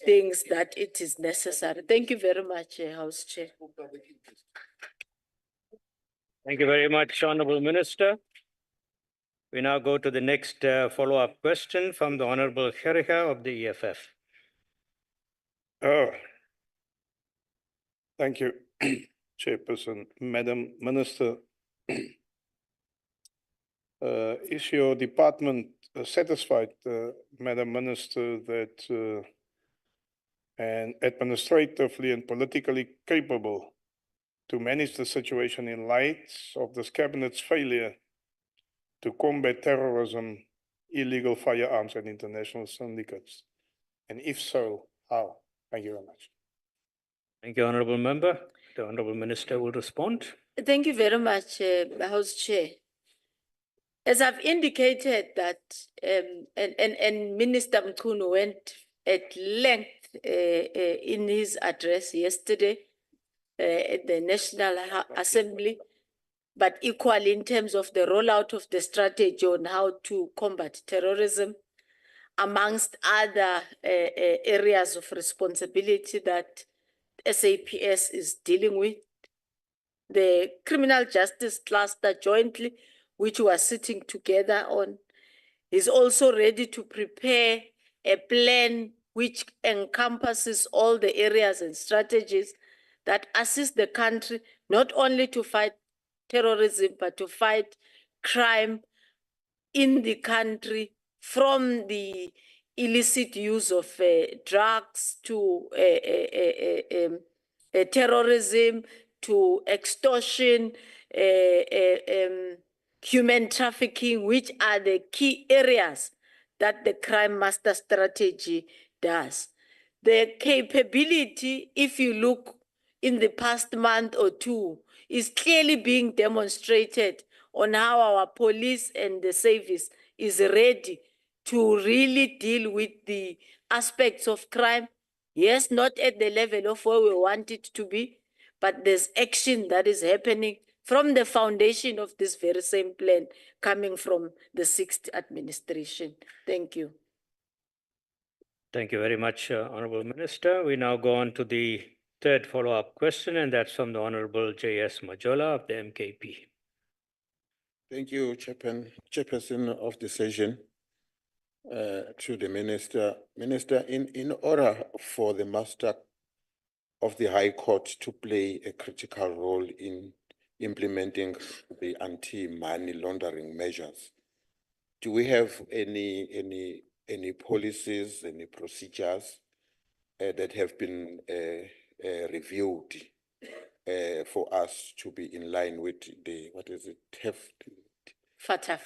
thinks that it is necessary. Thank you very much, House Chair. Thank you very much, Honourable Minister. We now go to the next follow-up question from the Honourable Gericka of the EFF. Thank you, Chairperson. Madam Minister, is your department satisfied, Madam Minister, that and administratively and politically capable to manage the situation in light of this cabinet's failure to combat terrorism, illegal firearms, and international syndicates? And if so, how? Thank you very much. Thank you, Honorable Member. The Honorable Minister will respond. Thank you very much, House Chair. As I've indicated that, and Minister Mkhunu went at length in his address yesterday at the National Assembly, but equally in terms of the rollout of the strategy on how to combat terrorism, amongst other areas of responsibility that SAPS is dealing with. The criminal justice cluster jointly, which we are sitting together on, is also ready to prepare a plan which encompasses all the areas and strategies that assist the country not only to fight terrorism, but to fight crime in the country, from the illicit use of drugs to terrorism, to extortion, human trafficking, which are the key areas that the crime master strategy does. The capability, if you look in the past month or two, is clearly being demonstrated on how our police and the service is ready to really deal with the aspects of crime. Yes, not at the level of where we want it to be, but there's action that is happening from the foundation of this very same plan coming from the 6th administration. Thank you. Thank you very much, Honorable Minister. We now go on to the third follow-up question, and that's from the Honorable J.S. Majola of the NCOP. Thank you, Chairperson of the session. To the Minister. Minister, in order for the Master of the High Court to play a critical role in implementing the anti-money laundering measures, do we have any policies, any procedures that have been reviewed for us to be in line with the, what is it, FATF?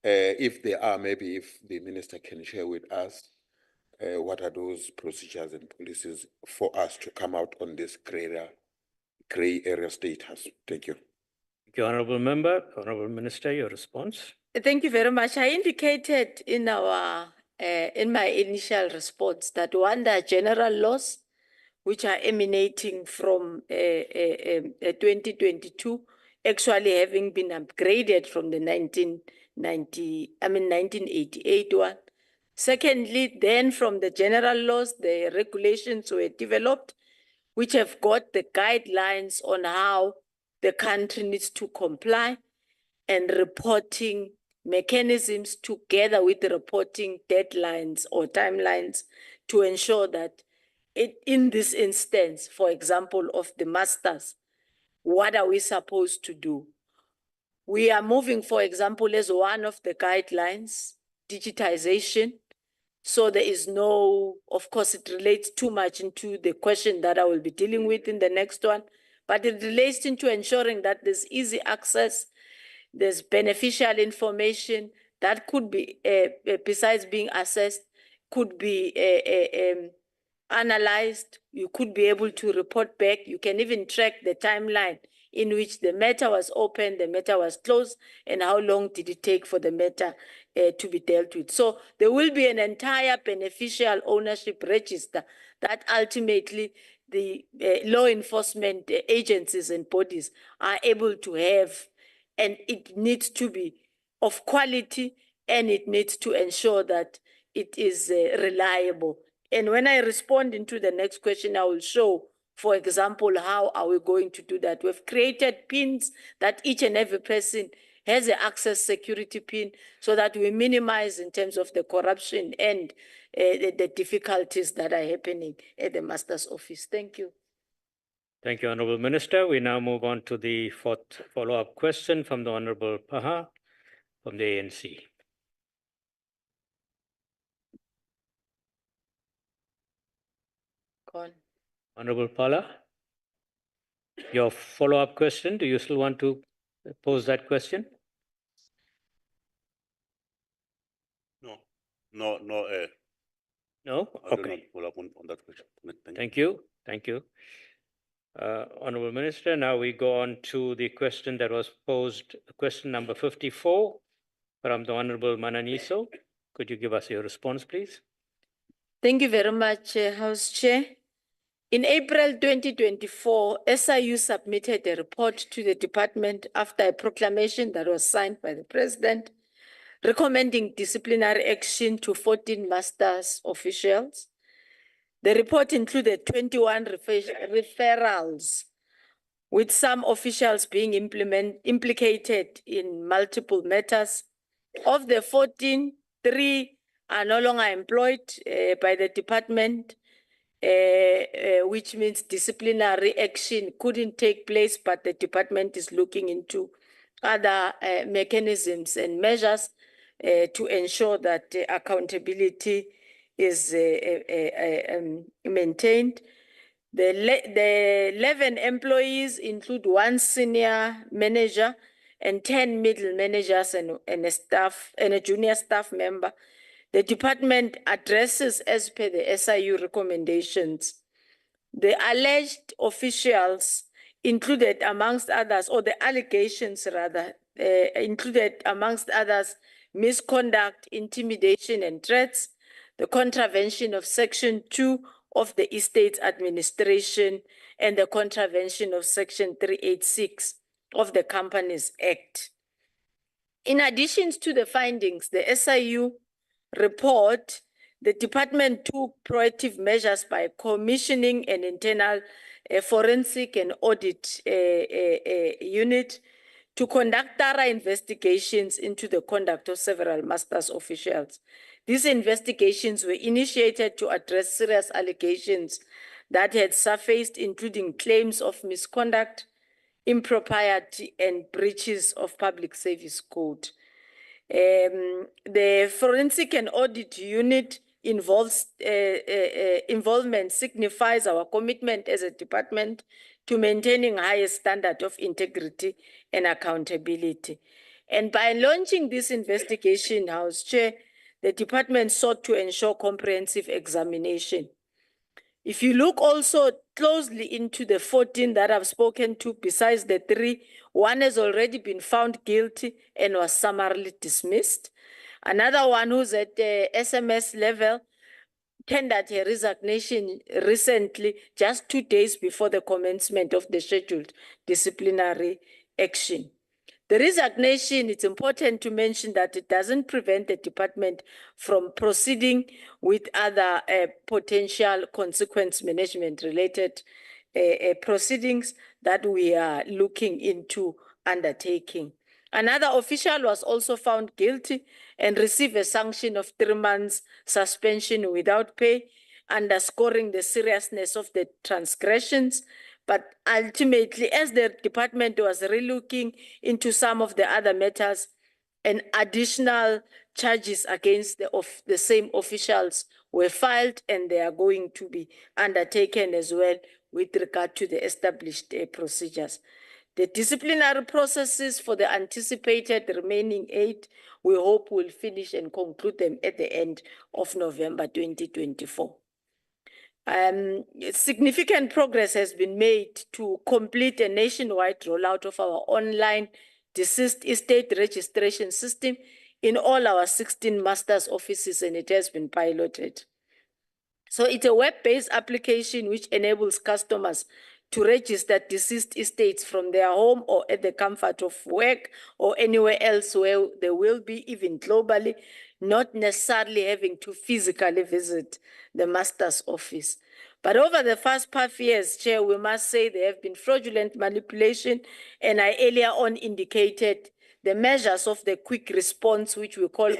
If there are, maybe if the Minister can share with us, what are those procedures and policies for us to come out on this gray area status? Thank you. Thank you, Honorable Member. Honorable Minister, your response. Thank you very much. I indicated in our in my initial response that one, there are general laws which are emanating from 2022, actually having been upgraded from the 1988 one. Secondly, then from the general laws, the regulations were developed, which have got the guidelines on how the country needs to comply, and reporting mechanisms together with the reporting deadlines or timelines to ensure that in this instance, for example, of the masters, what are we supposed to do? We are moving, for example, as one of the guidelines, digitization. So there is no, of course, it relates too much into the question that I will be dealing with in the next one, but it relates into ensuring that there's easy access, there's beneficial information that could be, besides being assessed, could be analyzed. You could be able to report back. You can even track the timeline in which the matter was opened, the matter was closed, and how long did it take for the matter to be dealt with. So there will be an entire beneficial ownership register that ultimately the law enforcement agencies and bodies are able to have, and it needs to be of quality, and it needs to ensure that it is reliable. And when I respond into the next question, I will show, for example, how are we going to do that? We've created pins that each and every person has an access security pin so that we minimize in terms of the corruption and the difficulties that are happening at the Master's office. Thank you. Thank you, Honorable Minister. We now move on to the fourth follow-up question from the Honorable Paha from the ANC. Gone. Honorable Pala, your follow-up question, do you still want to pose that question? No, No? I do not Okay. follow up on that question. Thank you. Thank you. Honorable Minister, now we go on to the question that was posed, question number 54 from the Honorable Mananiso. Could you give us your response, please? Thank you very much, House Chair. In April 2024, SIU submitted a report to the department after a proclamation that was signed by the President recommending disciplinary action to 14 masters officials. The report included 21 referrals, with some officials being implicated in multiple matters. Of the 14, 3 are no longer employed by the department, which means disciplinary action couldn't take place, but the department is looking into other mechanisms and measures to ensure that accountability is maintained. The 11 employees include 1 senior manager and 10 middle managers and a junior staff member. The department addresses as per the SIU recommendations. The alleged officials included amongst others, or the allegations rather, included amongst others, misconduct, intimidation and threats, the contravention of Section 2 of the Estates Administration, and the contravention of Section 386 of the Companies Act. In addition to the findings, the SIU report, the department took proactive measures by commissioning an internal forensic and audit unit to conduct thorough investigations into the conduct of several masters officials. These investigations were initiated to address serious allegations that had surfaced, including claims of misconduct, impropriety, and breaches of public service code. The forensic and audit unit involvement signifies our commitment as a department to maintaining highest standard of integrity and accountability. And by launching this investigation, House Chair, the department sought to ensure comprehensive examination. If you look also closely into the 14 that I've spoken to, besides the 3, 1 has already been found guilty and was summarily dismissed. Another one who's at the SMS level tendered her resignation recently, just 2 days before the commencement of the scheduled disciplinary action. The resignation, it's important to mention that it doesn't prevent the department from proceeding with other potential consequence management related proceedings that we are looking into undertaking. Another official was also found guilty and received a sanction of 3 months suspension without pay, underscoring the seriousness of the transgressions. But ultimately, as the department was relooking into some of the other matters, and additional charges against the same officials were filed, and they are going to be undertaken as well with regard to the established procedures. The disciplinary processes for the anticipated remaining 8, we hope will finish and conclude them at the end of November 2024. Significant progress has been made to complete a nationwide rollout of our online deceased estate registration system in all our 16 masters offices, and it has been piloted. So it's a web-based application which enables customers to register deceased estates from their home or at the comfort of work or anywhere else where they will be, even globally, not necessarily having to physically visit the master's office. But over the first 5 years, Chair, we must say there have been fraudulent manipulation, and I earlier on indicated the measures of the quick response, which we call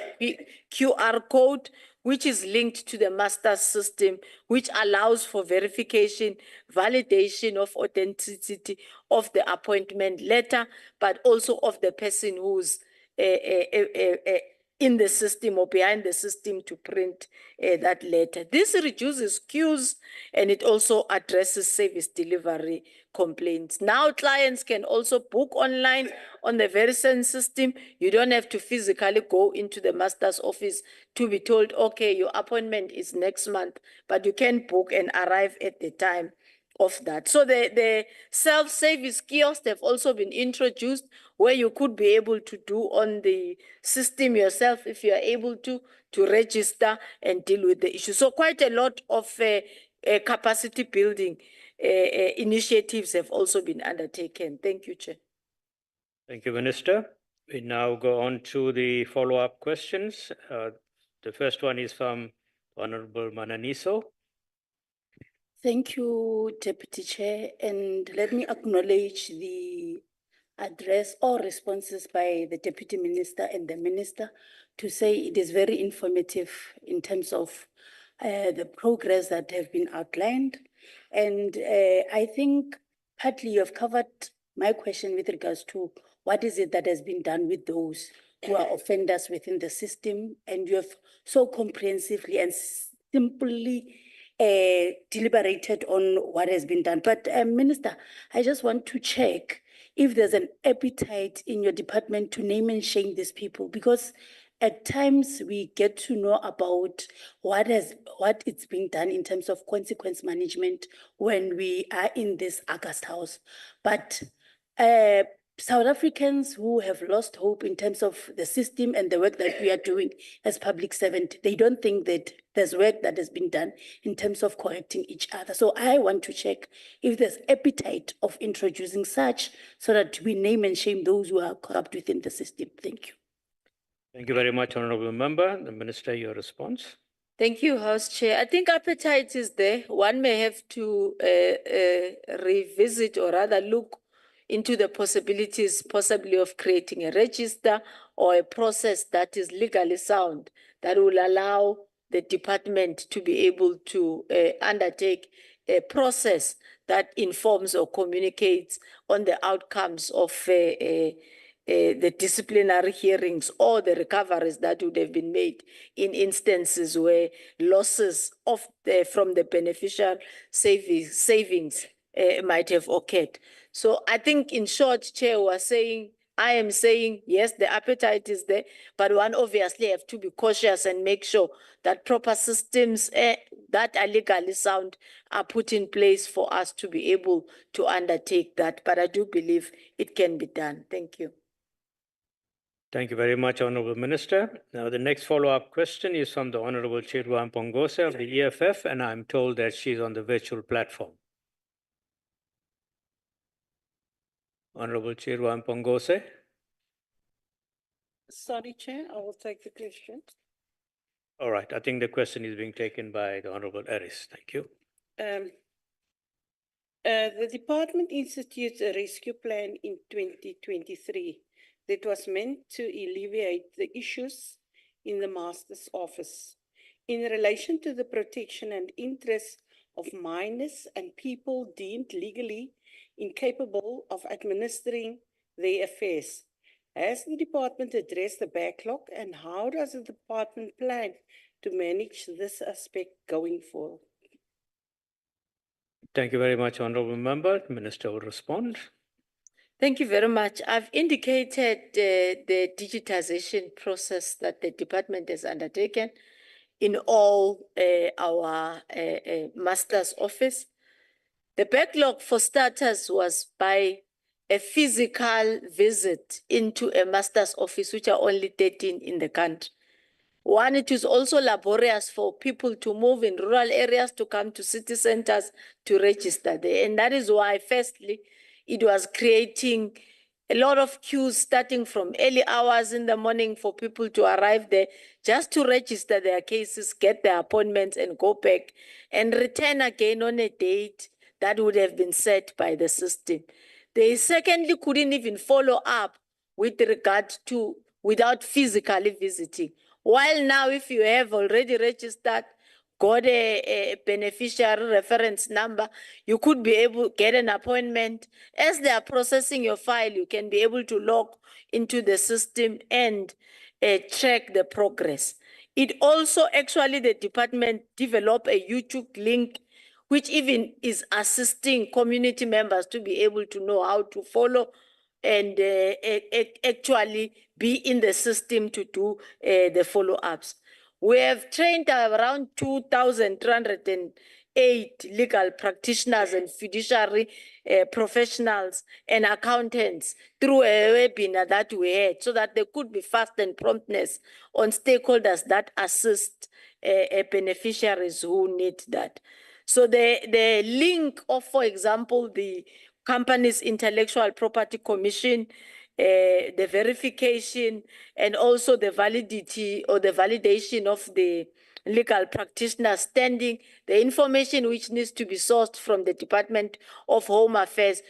QR code, which is linked to the master system, which allows for verification, validation of authenticity of the appointment letter, but also of the person who's in the system or behind the system to print that letter. This reduces queues and it also addresses service delivery complaints. Now clients can also book online on the very same system. You don't have to physically go into the master's office to be told, okay, your appointment is next month, but you can book and arrive at the time of that. So the self-service kiosks have also been introduced where you could be able to do on the system yourself if you are able to register and deal with the issue. So quite a lot of capacity building initiatives have also been undertaken. Thank you, Chair. Thank you, Minister. We now go on to the follow-up questions. The first one is from Honorable Mananiso. Thank you, Deputy Chair, and let me acknowledge the address or responses by the Deputy Minister and the Minister to say it is very informative in terms of the progress that have been outlined. And I think partly you have covered my question with regards to what is it that has been done with those who are offenders within the system, and you have so comprehensively and simply deliberated on what has been done. But Minister, I just want to check if there's an appetite in your department to name and shame these people, because at times we get to know about what is being done in terms of consequence management when we are in this August House. But South Africans who have lost hope in terms of the system and the work that we are doing as public servant, they don't think that there's work that has been done in terms of correcting each other. So I want to check if there's appetite of introducing such so that we name and shame those who are corrupt within the system. Thank you. Thank you very much, Honorable Member. The Minister, your response. Thank you, House Chair. I think appetite is there. One may have to revisit or rather look into the possibilities possibly of creating a register or a process that is legally sound that will allow the department to be able to undertake a process that informs or communicates on the outcomes of the disciplinary hearings or the recoveries that would have been made in instances where losses from the beneficial savings might have occurred. So I think in short, Chair, I am saying, yes, the appetite is there, but one obviously have to be cautious and make sure that proper systems that are legally sound are put in place for us to be able to undertake that. But I do believe it can be done. Thank you. Thank you very much, Honorable Minister. Now, the next follow-up question is from the Honorable Chirwa Mpongose of the EFF, and I'm told that she's on the virtual platform. Honorable Chirwa Mpongose. Sorry, Chair, I will take the question. All right, I think the question is being taken by the Honorable Aris. Thank you. The department instituted a rescue plan in 2023 that was meant to alleviate the issues in the Master's office in relation to the protection and interests of minors and people deemed legally incapable of administering their affairs. Has the department addressed the backlog, and how does the department plan to manage this aspect going forward? Thank you very much, Honorable Member. The Minister will respond. Thank you very much. I've indicated the digitization process that the department has undertaken in all our master's office. The backlog, for starters, was by a physical visit into a master's office, which are only 13 in the country. One, it is also laborious for people to move in rural areas to come to city centers to register there. And that is why, firstly, it was creating a lot of queues starting from early hours in the morning for people to arrive there just to register their cases, get their appointments and go back and return again on a date that would have been set by the system. They secondly couldn't even follow up with regard to without physically visiting. While now, if you have already registered, got a beneficiary reference number, you could be able to get an appointment. As they are processing your file, you can be able to log into the system and track the progress. It also actually, the department developed a YouTube link which even is assisting community members to be able to know how to follow and actually be in the system to do the follow-ups. We have trained around 2,308 legal practitioners and fiduciary professionals and accountants through a webinar that we had, so that there could be fast and promptness on stakeholders that assist beneficiaries who need that. So the link of, for example, the company's intellectual property commission, the verification, and also the validity or the validation of the legal practitioner standing, the information which needs to be sourced from the Department of Home Affairs.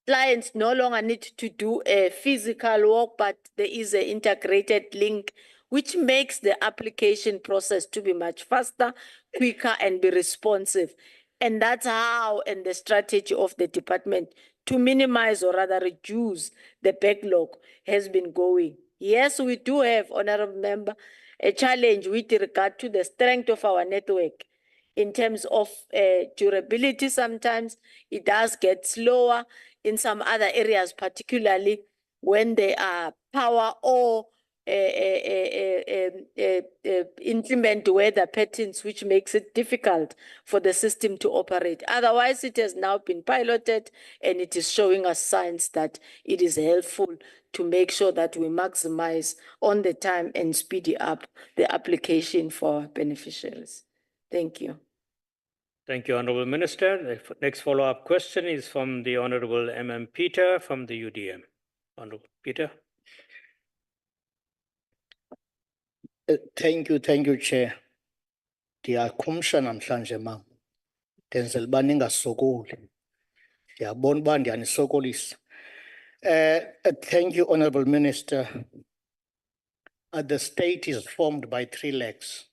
Clients no longer need to do a physical work, but there is an integrated link which makes the application process to be much faster, quicker, and be responsive. And that's how, and the strategy of the department to minimize or rather reduce the backlog has been going. Yes, we do have, Honorable Member, a challenge with regard to the strength of our network. In terms of durability, sometimes it does get slower in some other areas, particularly when there are power or inclement weather patterns, which makes it difficult for the system to operate. Otherwise, it has now been piloted and it is showing us signs that it is helpful to make sure that we maximize on the time and speed up the application for beneficiaries. Thank you. Thank you, Honorable Minister. The next follow-up question is from the Honorable Peter from the UDM. Honorable Peter. Thank you, Chair. Ndiyakhumsha namhlanje mama. Ndenzela uba ningasokoli. Ndiyabona uba ndiyanisokolisa. Thank you, Honorable Minister. The state is formed by 3 legs.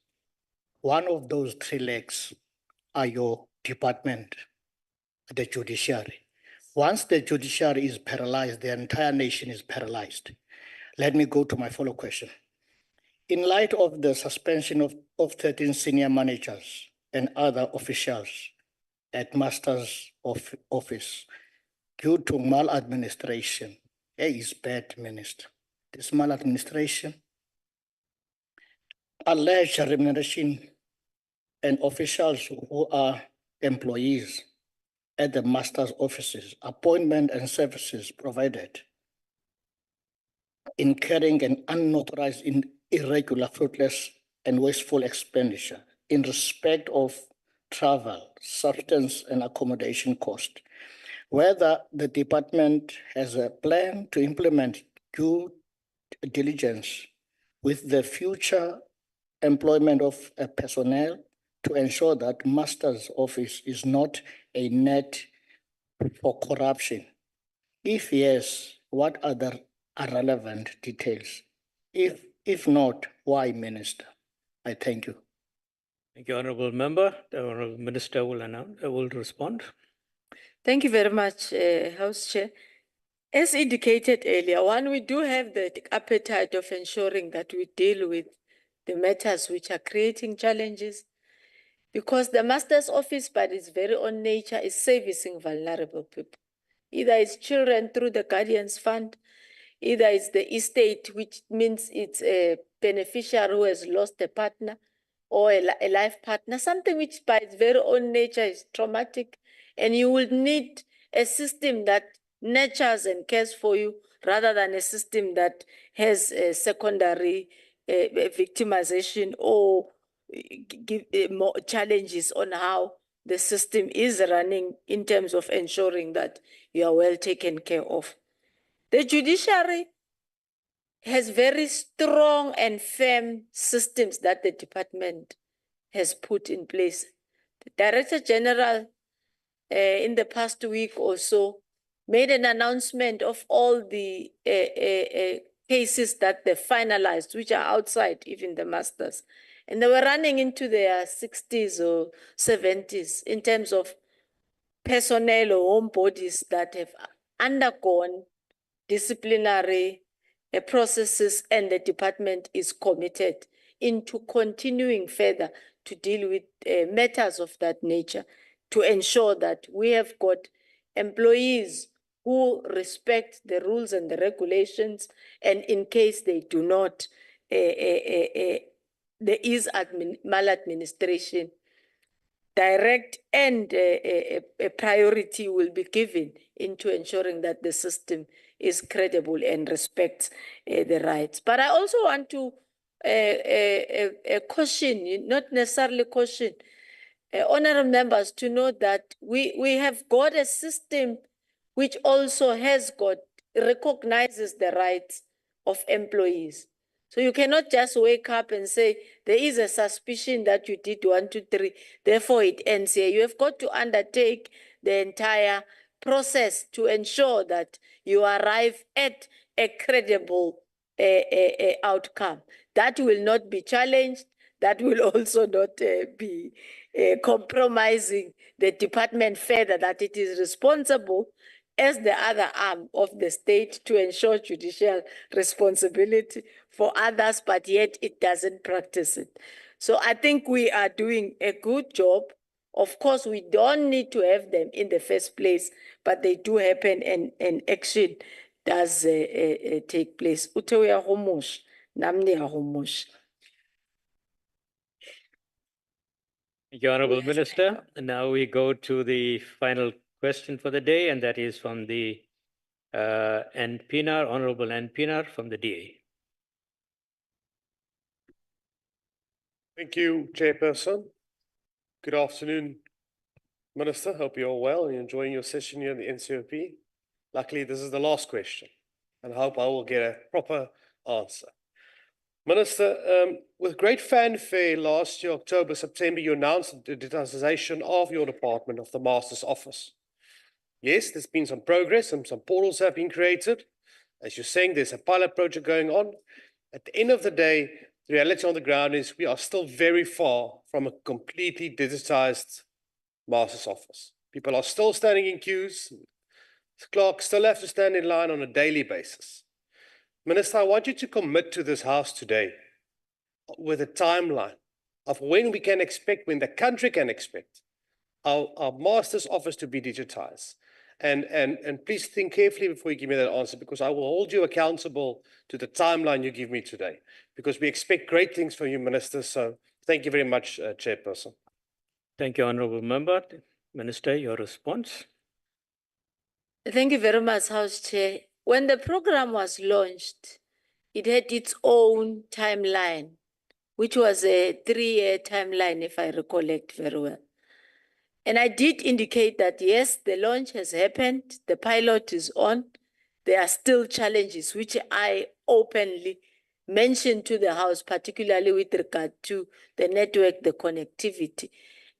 One of those 3 legs are your department, the judiciary. Once the judiciary is paralyzed, the entire nation is paralyzed. Let me go to my follow-up question. In light of the suspension of 13 senior managers and other officials at Master's Office due to maladministration, is bad, Minister. This maladministration, alleged remuneration and officials who are employees at the Master's offices, appointment and services provided, incurring an unauthorized, irregular, fruitless, and wasteful expenditure in respect of travel, substance, and accommodation cost. Whether the department has a plan to implement due diligence with the future employment of personnel to ensure that Master's Office is not a net for corruption. If yes, what other are relevant details? If not, why, Minister? I thank you. Thank you, Honorable Member. The Honorable Minister will respond. Thank you very much, House Chair. As indicated earlier, we do have the appetite of ensuring that we deal with the matters which are creating challenges, because the Master's Office, by its very own nature, is servicing vulnerable people. Either it's children through the Guardians Fund, either it's the estate, which means it's a beneficiary who has lost a partner or a life partner, something which by its very own nature is traumatic, and you will need a system that nurtures and cares for you rather than a system that has a secondary victimization or give more challenges on how the system is running in terms of ensuring that you are well taken care of. The judiciary has very strong and firm systems that the department has put in place. The Director General in the past week or so made an announcement of all the cases that they finalized, which are outside even the Masters. and they were running into their 60s or 70s in terms of personnel or home bodies that have undergone disciplinary processes, and the department is committed into continuing further to deal with matters of that nature to ensure that we have got employees who respect the rules and the regulations, and in case they do not, there is maladministration. Direct and a priority will be given into ensuring that the system is credible and respects the rights. But I also want to caution, not necessarily caution, honorable members to know that we have got a system which also recognizes the rights of employees. So you cannot just wake up and say, there is a suspicion that you did 1, 2, 3, therefore it ends here. You have got to undertake the entire process to ensure that you arrive at a credible outcome. That will not be challenged. That will also not be compromising the department further, that it is responsible as the other arm of the state to ensure judicial responsibility for others, but yet it doesn't practice it. So I think we are doing a good job. Of course, we don't need to have them in the first place, but they do happen, and action does take place. Utewe homosh, namni homosh. Thank you, Honorable Minister. And now we go to the final question for the day, and that is from the NPNR, Honorable NPNR from the DA. Thank you, Chairperson. Good afternoon, Minister. Hope you're all well and enjoying your session here in the NCOP. Luckily, this is the last question, and I hope I will get a proper answer. Minister, with great fanfare last year, October, September, you announced the digitization of your department of the Master's Office. Yes, there's been some progress and some portals have been created. As you're saying, there's a pilot project going on. At the end of the day, the reality on the ground is we are still very far from a completely digitized Master's Office. People are still standing in queues. Clerks still have to stand in line on a daily basis. Minister, I want you to commit to this House today with a timeline of when we can expect, when the country can expect our Master's Office to be digitized. And please think carefully before you give me that answer, because I will hold you accountable to the timeline you give me today, because we expect great things from you, Minister. So thank you very much, Chairperson. Thank you, Honorable Member. Minister, your response. Thank you very much, House Chair. When the program was launched, it had its own timeline, which was a 3-year timeline, if I recollect very well. And I did indicate that, yes, the launch has happened, the pilot is on. There are still challenges, which I openly mentioned to the House, particularly with regard to the network, the connectivity,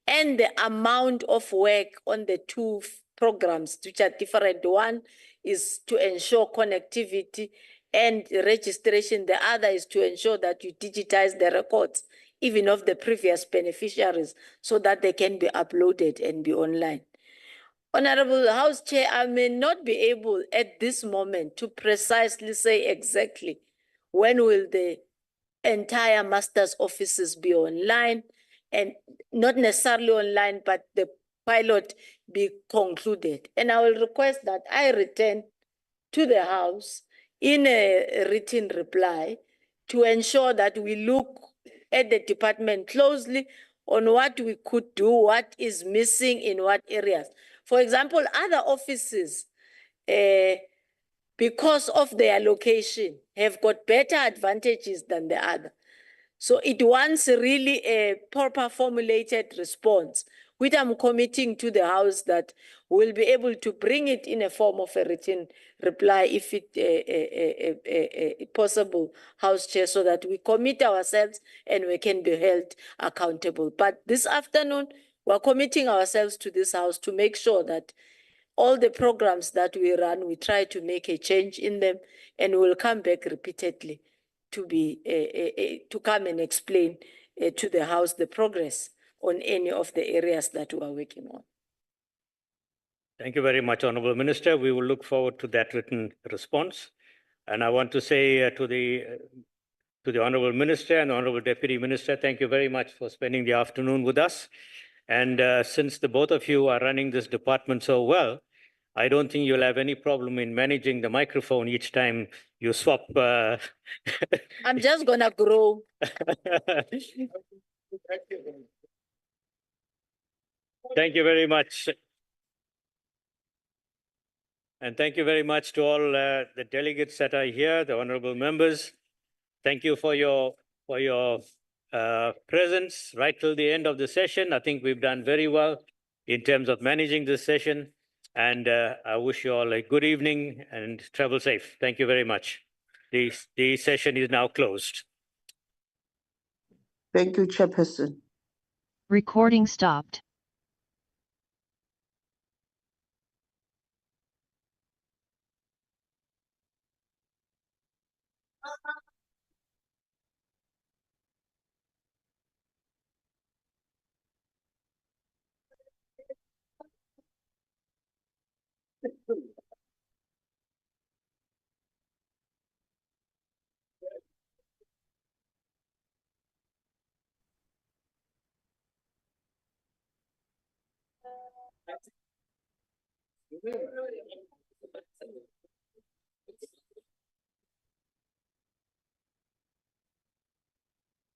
and the amount of work on the two programs, which are different. One is to ensure connectivity and registration. The other is to ensure that you digitize the records, even of the previous beneficiaries, so that they can be uploaded and be online. Honorable House Chair, I may not be able at this moment to precisely say exactly when will the entire master's offices be online, and not necessarily online, but the pilot be concluded. And I will request that I return to the House in a written reply to ensure that we look at the department closely on what we could do, what is missing in what areas. For example, other offices, because of their location, have got better advantages than the other. So it wants really a proper formulated response, which I'm committing to the House that we'll be able to bring it in a form of a written reply if it possible, House Chair, so that we commit ourselves and we can be held accountable. But this afternoon, we're committing ourselves to this House to make sure that all the programs that we run, we try to make a change in them, and we'll come back repeatedly to come and explain to the House the progress on any of the areas that we are working on. Thank you very much, Honorable Minister. We will look forward to that written response. And I want to say to the Honorable Minister and Honorable Deputy Minister, thank you very much for spending the afternoon with us. And since the both of you are running this department so well, I don't think you'll have any problem in managing the microphone each time you swap. I'm just gonna grow. Thank you very much. And thank you very much to all the delegates that are here, the honorable members. Thank you for your presence right till the end of the session. I think we've done very well in terms of managing this session. And I wish you all a good evening and travel safe. Thank you very much. The session is now closed. Thank you, Chairperson. Recording stopped.